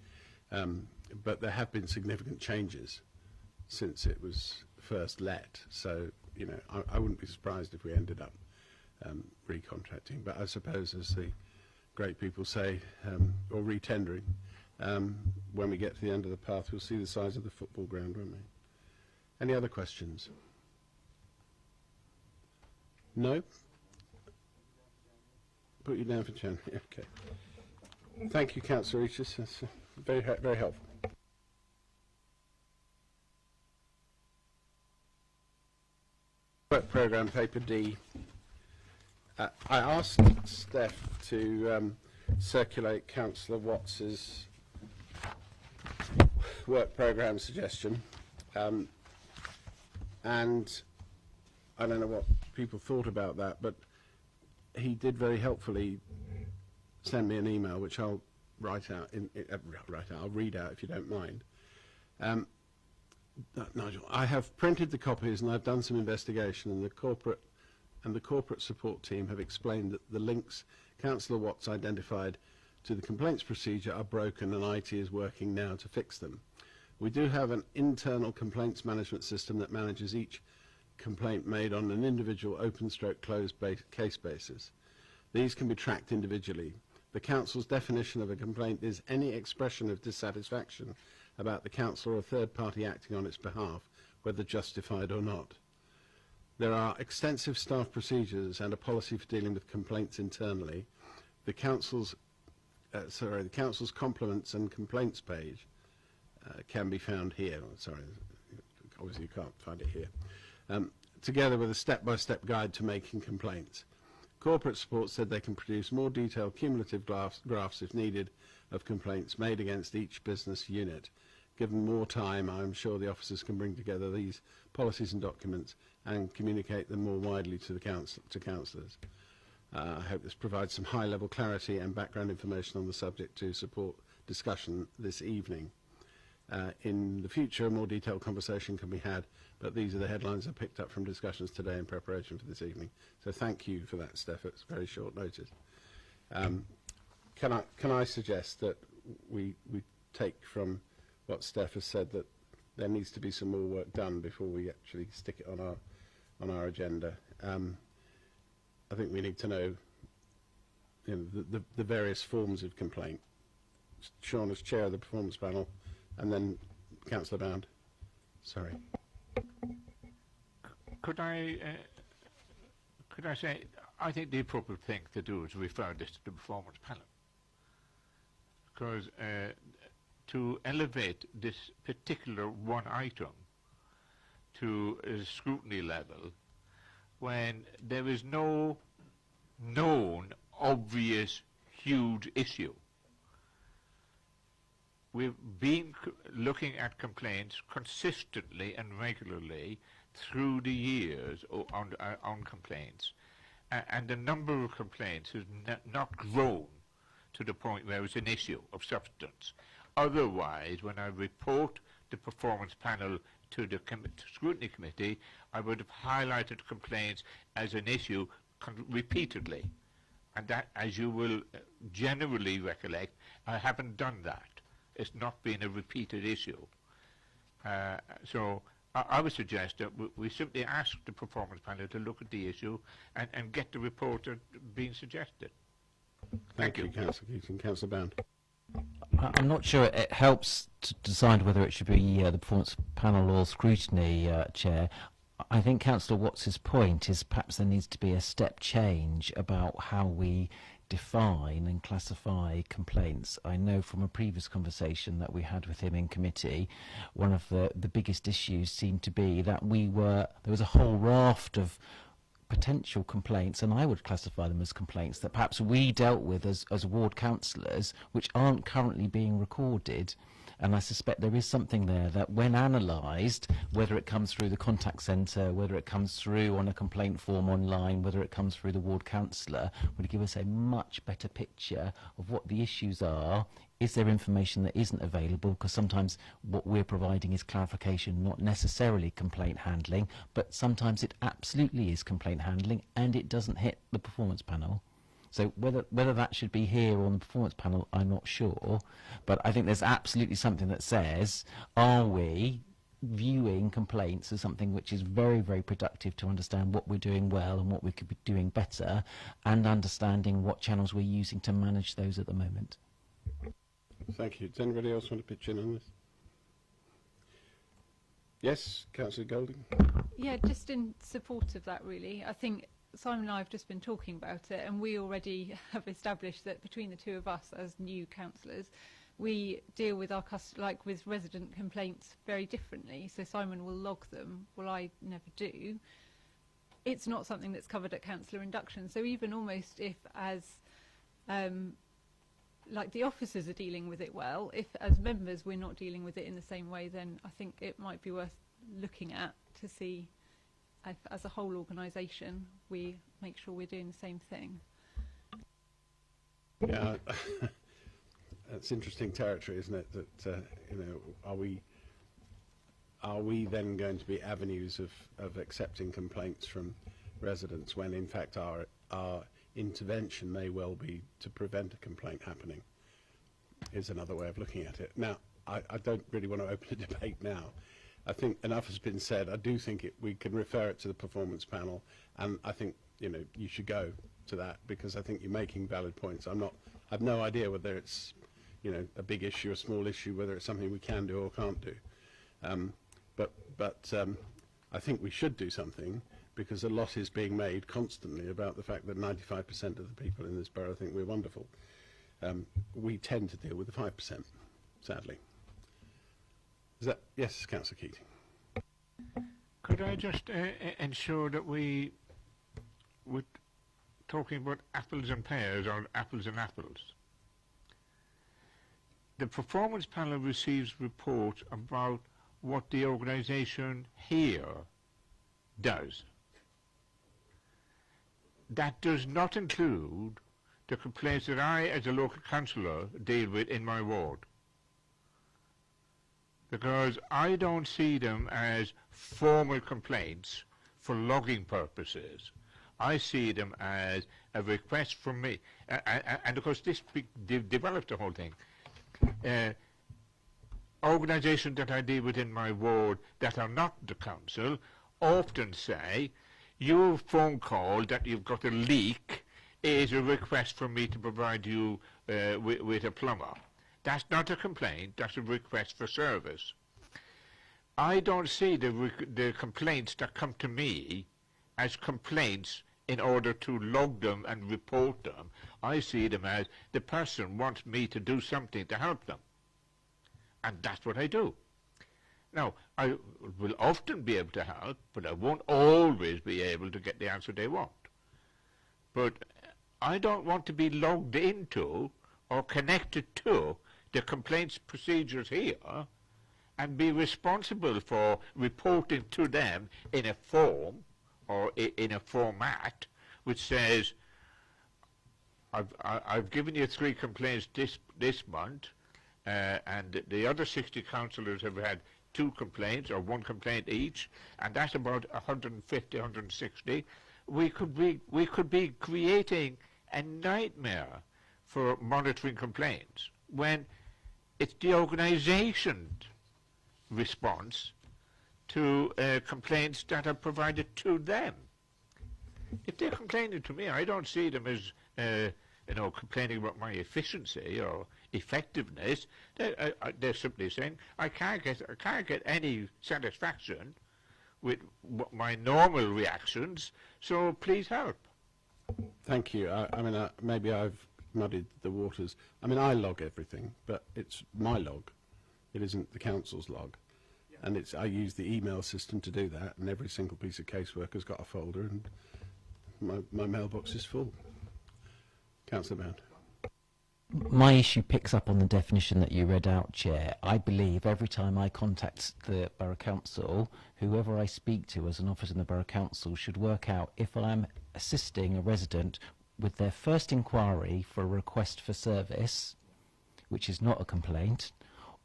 but there have been significant changes since it was first let. So, you know, I wouldn't be surprised if we ended up recontracting, but I suppose, as the great people say, or re-tendering, when we get to the end of the path, we'll see the size of the football ground, won't we? Any other questions? No? Put you down for January, okay. Thank you, Councillor Eachus, that's very helpful. Work programme, paper D. I asked Steph to circulate Councillor Watts's work programme suggestion, and I don't know what people thought about that, but he did very helpfully send me an email, which I'll write out. I'll read out if you don't mind. Nigel, I have printed the copies and I've done some investigation, and the corporate support team have explained that the links Councillor Watts identified to the complaints procedure are broken, and IT is working now to fix them. We do have an internal complaints management system that manages each complaint made on an individual open/closed case basis. These can be tracked individually. The Council's definition of a complaint is any expression of dissatisfaction about the Council or a third party acting on its behalf, whether justified or not. There are extensive staff procedures and a policy for dealing with complaints internally. The Council's compliments and complaints page can be found here. Sorry, obviously you can't find it here. Together with a step-by-step guide to making complaints. Corporate support said they can produce more detailed cumulative graphs if needed of complaints made against each business unit. given more time, I'm sure the officers can bring together these policies and documents and communicate them more widely to the councillors. I hope this provides some high-level clarity and background information on the subject to support discussion this evening. In the future, a more detailed conversation can be had, but these are the headlines I picked up from discussions today in preparation for this evening. So thank you for that, Steph. It's very short notice. Can I suggest that we take from what Steph has said that there needs to be some more work done before we actually stick it on our agenda. I think we need to know, the various forms of complaint. Sean as chair of the performance panel, and then Councillor Bound. Sorry.
Could I say, I think the appropriate thing to do is refer this to the performance panel, because to elevate this particular one item to a scrutiny level when there is no known obvious huge issue. We've been looking at complaints consistently and regularly through the years on complaints, and the number of complaints has not grown to the point where it's an issue of substance. Otherwise, when I report the performance panel to the scrutiny committee, I would have highlighted complaints as an issue repeatedly, and that, as you will generally recollect, I haven't done that. It's not been a repeated issue. So I would suggest that we simply ask the performance panel to look at the issue and get the report being suggested.
Thank you, Councillor Keating. Councillor Bound.
I'm not sure it helps to decide whether it should be the performance panel or scrutiny, Chair. I think Councillor Watts's point is perhaps there needs to be a step change about how we define and classify complaints. I know from a previous conversation that we had with him in committee, one of the biggest issues seemed to be that there was a whole raft of potential complaints, and I would classify them as complaints that perhaps we dealt with as ward councillors, which aren't currently being recorded. And I suspect there is something there that, when analysed, whether it comes through the contact centre, whether it comes through on a complaint form online, whether it comes through the ward councillor, would give us a much better picture of what the issues are. Is there information that isn't available? Because sometimes what we're providing is clarification, not necessarily complaint handling, but sometimes it absolutely is complaint handling and it doesn't hit the performance panel. So whether that should be here on the performance panel, I'm not sure. But I think there's absolutely something that says, are we viewing complaints as something which is very, very productive to understand what we're doing well and what we could be doing better, and understanding what channels we're using to manage those at the moment.
Thank you. Does anybody else want to pitch in on this? Yes, Councillor Golding.
Yeah, just in support of that, really. I think Simon and I have just been talking about it, and we already have established that between the two of us as new councillors, we deal with our with resident complaints very differently. So Simon will log them, well, I never do. It's not something that's covered at councillor induction. So even almost if as like the officers are dealing with it well, if as members we're not dealing with it in the same way, then I think it might be worth looking at to see if, as a whole organisation, we make sure we're doing the same thing.
Yeah, that's interesting territory, isn't it? That are we then going to be avenues of accepting complaints from residents when in fact our intervention may well be to prevent a complaint happening? Is another way of looking at it. Now, I don't really want to open a debate now. I think enough has been said. I do think we can refer it to the performance panel, and I think you should go to that, because I think you're making valid points. I've no idea whether it's a big issue, a small issue, whether it's something we can do or can't do. But I think we should do something, because a lot is being made constantly about the fact that 95% of the people in this borough think we're wonderful. We tend to deal with the 5%, sadly. Is that yes, Councillor Keating?
Could I just ensure that we're talking about apples and pears or apples and apples? the performance panel receives reports about what the organisation here does. That does not include the complaints that I, as a local councillor, deal with in my ward. Because I don't see them as formal complaints for logging purposes. I see them as a request from me. And of course this developed the whole thing. Organisations that I deal with in my ward that are not the council often say, your phone call that you've got a leak is a request for me to provide you with a plumber. That's not a complaint, that's a request for service. I don't see the complaints that come to me as complaints in order to log them and report them. I see them as the person wants me to do something to help them. And that's what I do. Now, I will often be able to help, but I won't always be able to get the answer they want. But I don't want to be logged into or connected to the complaints procedures here and be responsible for reporting to them in a form or in a format which says, I've given you 3 complaints this month, and the other 60 councillors have had 2 complaints or 1 complaint each, and that's about 150, 160. We could be creating a nightmare for monitoring complaints when it's the organisation's response to complaints that are provided to them. If they're complaining to me, I don't see them as complaining about my efficiency or effectiveness. They're simply saying I can't get any satisfaction with my normal reactions, so please help.
Thank you. I mean, maybe I've muddied the waters. I mean, I log everything, but it's my log. It isn't the council's log. Yeah. And I use the email system to do that, and every single piece of casework has got a folder, and my mailbox is full. Councillor Bound.
My issue picks up on the definition that you read out, Chair. I believe every time I contact the Borough Council, whoever I speak to as an officer in the Borough Council should work out if I'm assisting a resident with their first inquiry for a request for service, which is not a complaint,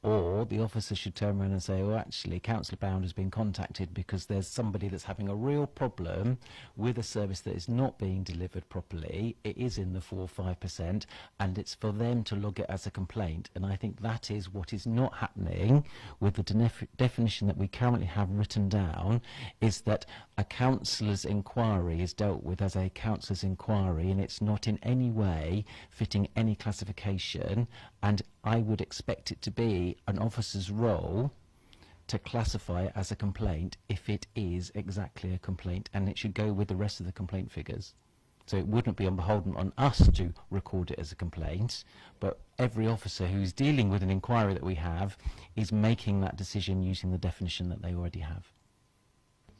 or the officer should turn around and say, oh, actually, Councillor Bound has been contacted because there's somebody that's having a real problem with a service that is not being delivered properly. It is in the 4 or 5%, and it's for them to log it as a complaint. And I think that is what is not happening with the definition that we currently have written down, is that a councillor's inquiry is dealt with as a councillor's inquiry, and it's not in any way fitting any classification. And I would expect it to be an officer's role to classify it as a complaint if it is exactly a complaint, and it should go with the rest of the complaint figures. So it wouldn't be beholden on us to record it as a complaint, but every officer who's dealing with an inquiry that we have is making that decision using the definition that they already have.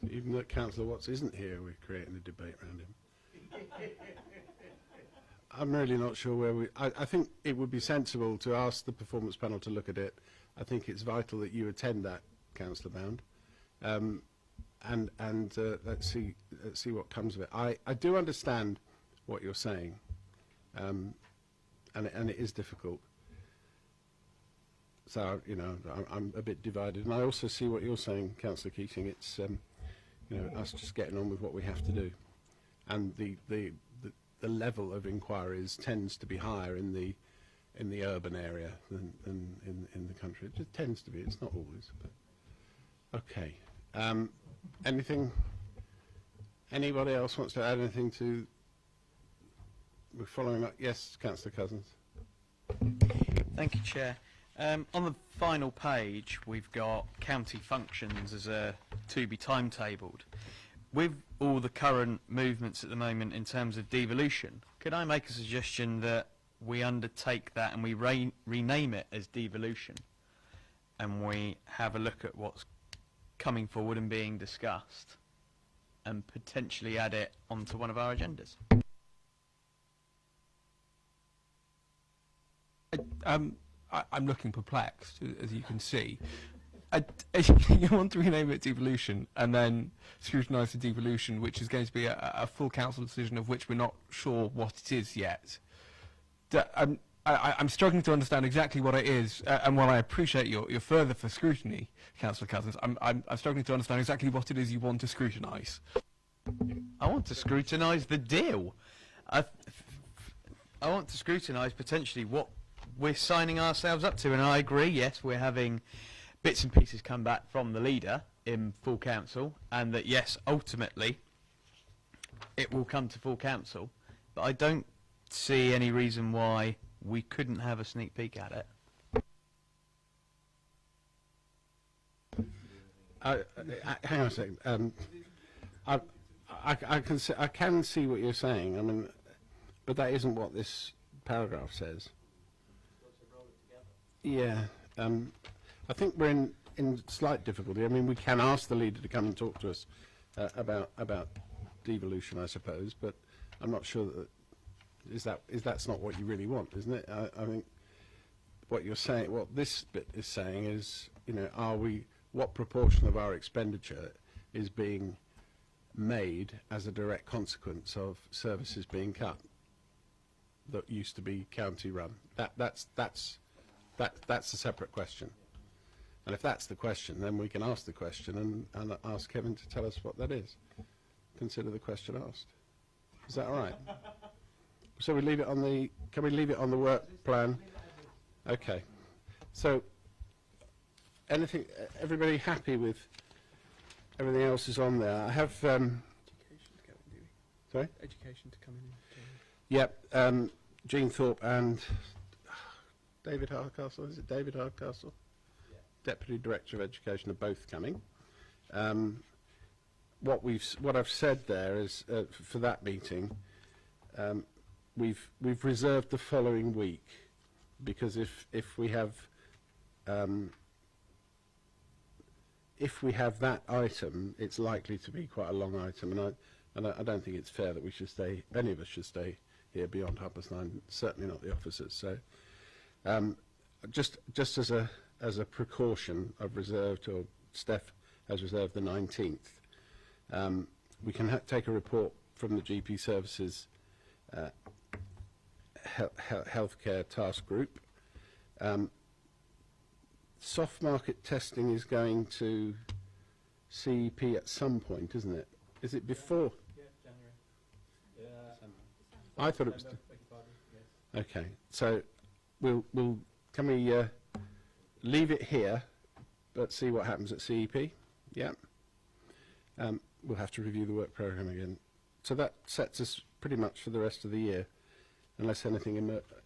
Even though Councillor Watts isn't here, we're creating a debate around him. I'm really not sure where I think it would be sensible to ask the performance panel to look at it. I think it's vital that you attend that, Councillor Bound, and let's see what comes of it. I do understand what you're saying, and it is difficult. So I'm a bit divided, and I also see what you're saying, Councillor Keating. It's us just getting on with what we have to do, and the level of inquiries tends to be higher in the urban area than in the country. It just tends to be. It's not always. But okay. Anybody else wants to add anything to? We're following up. Yes, Councillor Cousins.
Thank you, Chair. On the final page, we've got county functions as a to be timetabled. With all the current movements at the moment in terms of devolution, could I make a suggestion that we undertake that and we rename it as devolution, and we have a look at what's coming forward and being discussed, and potentially add it onto one of our agendas?
I'm looking perplexed, as you can see. You want to rename it devolution and then scrutinise the devolution, which is going to be a full council decision of which we're not sure what it is yet. I'm struggling to understand exactly what it is, and while I appreciate your further for scrutiny, Councillor Cousins, I'm struggling to understand exactly what it is you want to scrutinise.
I want to scrutinise the deal. I want to scrutinise potentially what we're signing ourselves up to, and I agree, yes, we're having bits and pieces come back from the leader in full council, and that, yes, ultimately it will come to full council, but I don't see any reason why we couldn't have a sneak peek at it.
Hang on a second. I can see what you're saying. I mean, but that isn't what this paragraph says. Yeah. I think we're in slight difficulty. I mean, we can ask the leader to come and talk to us about devolution, I suppose, but I'm not sure that that's not what you really want, isn't it? I think what you're saying, what this bit is saying is, you know, what proportion of our expenditure is being made as a direct consequence of services being cut that used to be county run? That's a separate question. And if that's the question, then we can ask the question and ask Kevin to tell us what that is. Consider the question asked. Is that all right? So we leave it on the. Can we leave it on the work plan? Okay. So, everybody happy with everything else is on there? I have.
Education to come in, do we?
Sorry.
Education to come in.
Yep. Jean Thorpe and David Hardcastle. Is it David Hardcastle? Yeah. Deputy Director of Education are both coming. What I've said there is for that meeting. We've reserved the following week because if we have that item, it's likely to be quite a long item, and I don't think it's fair that we should stay. Any of us should stay here beyond 9:30. Certainly not the officers. So, just as a precaution, I've reserved, or Steph has reserved, the 19th. We can take a report from the GP Services Healthcare Task Group. Soft market testing is going to CEP at some point, isn't it? Is it before?
Yeah, January.
I thought it was. Okay, so can we leave it here, but see what happens at CEP? Yeah. We'll have to review the work programme again. So that sets us pretty much for the rest of the year, unless anything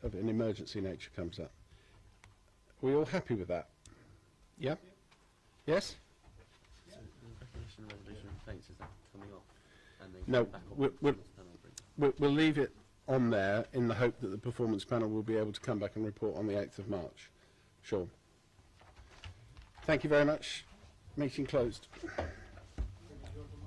of an emergency nature comes up. Are we all happy with that? Yeah? Yes?
So the recognition of resolution of complaints, is that coming off? And then
No,
back on the performance panel?
we'll leave it on there in the hope that the performance panel will be able to come back and report on the 8th of March. Sure. Thank you very much. Meeting closed.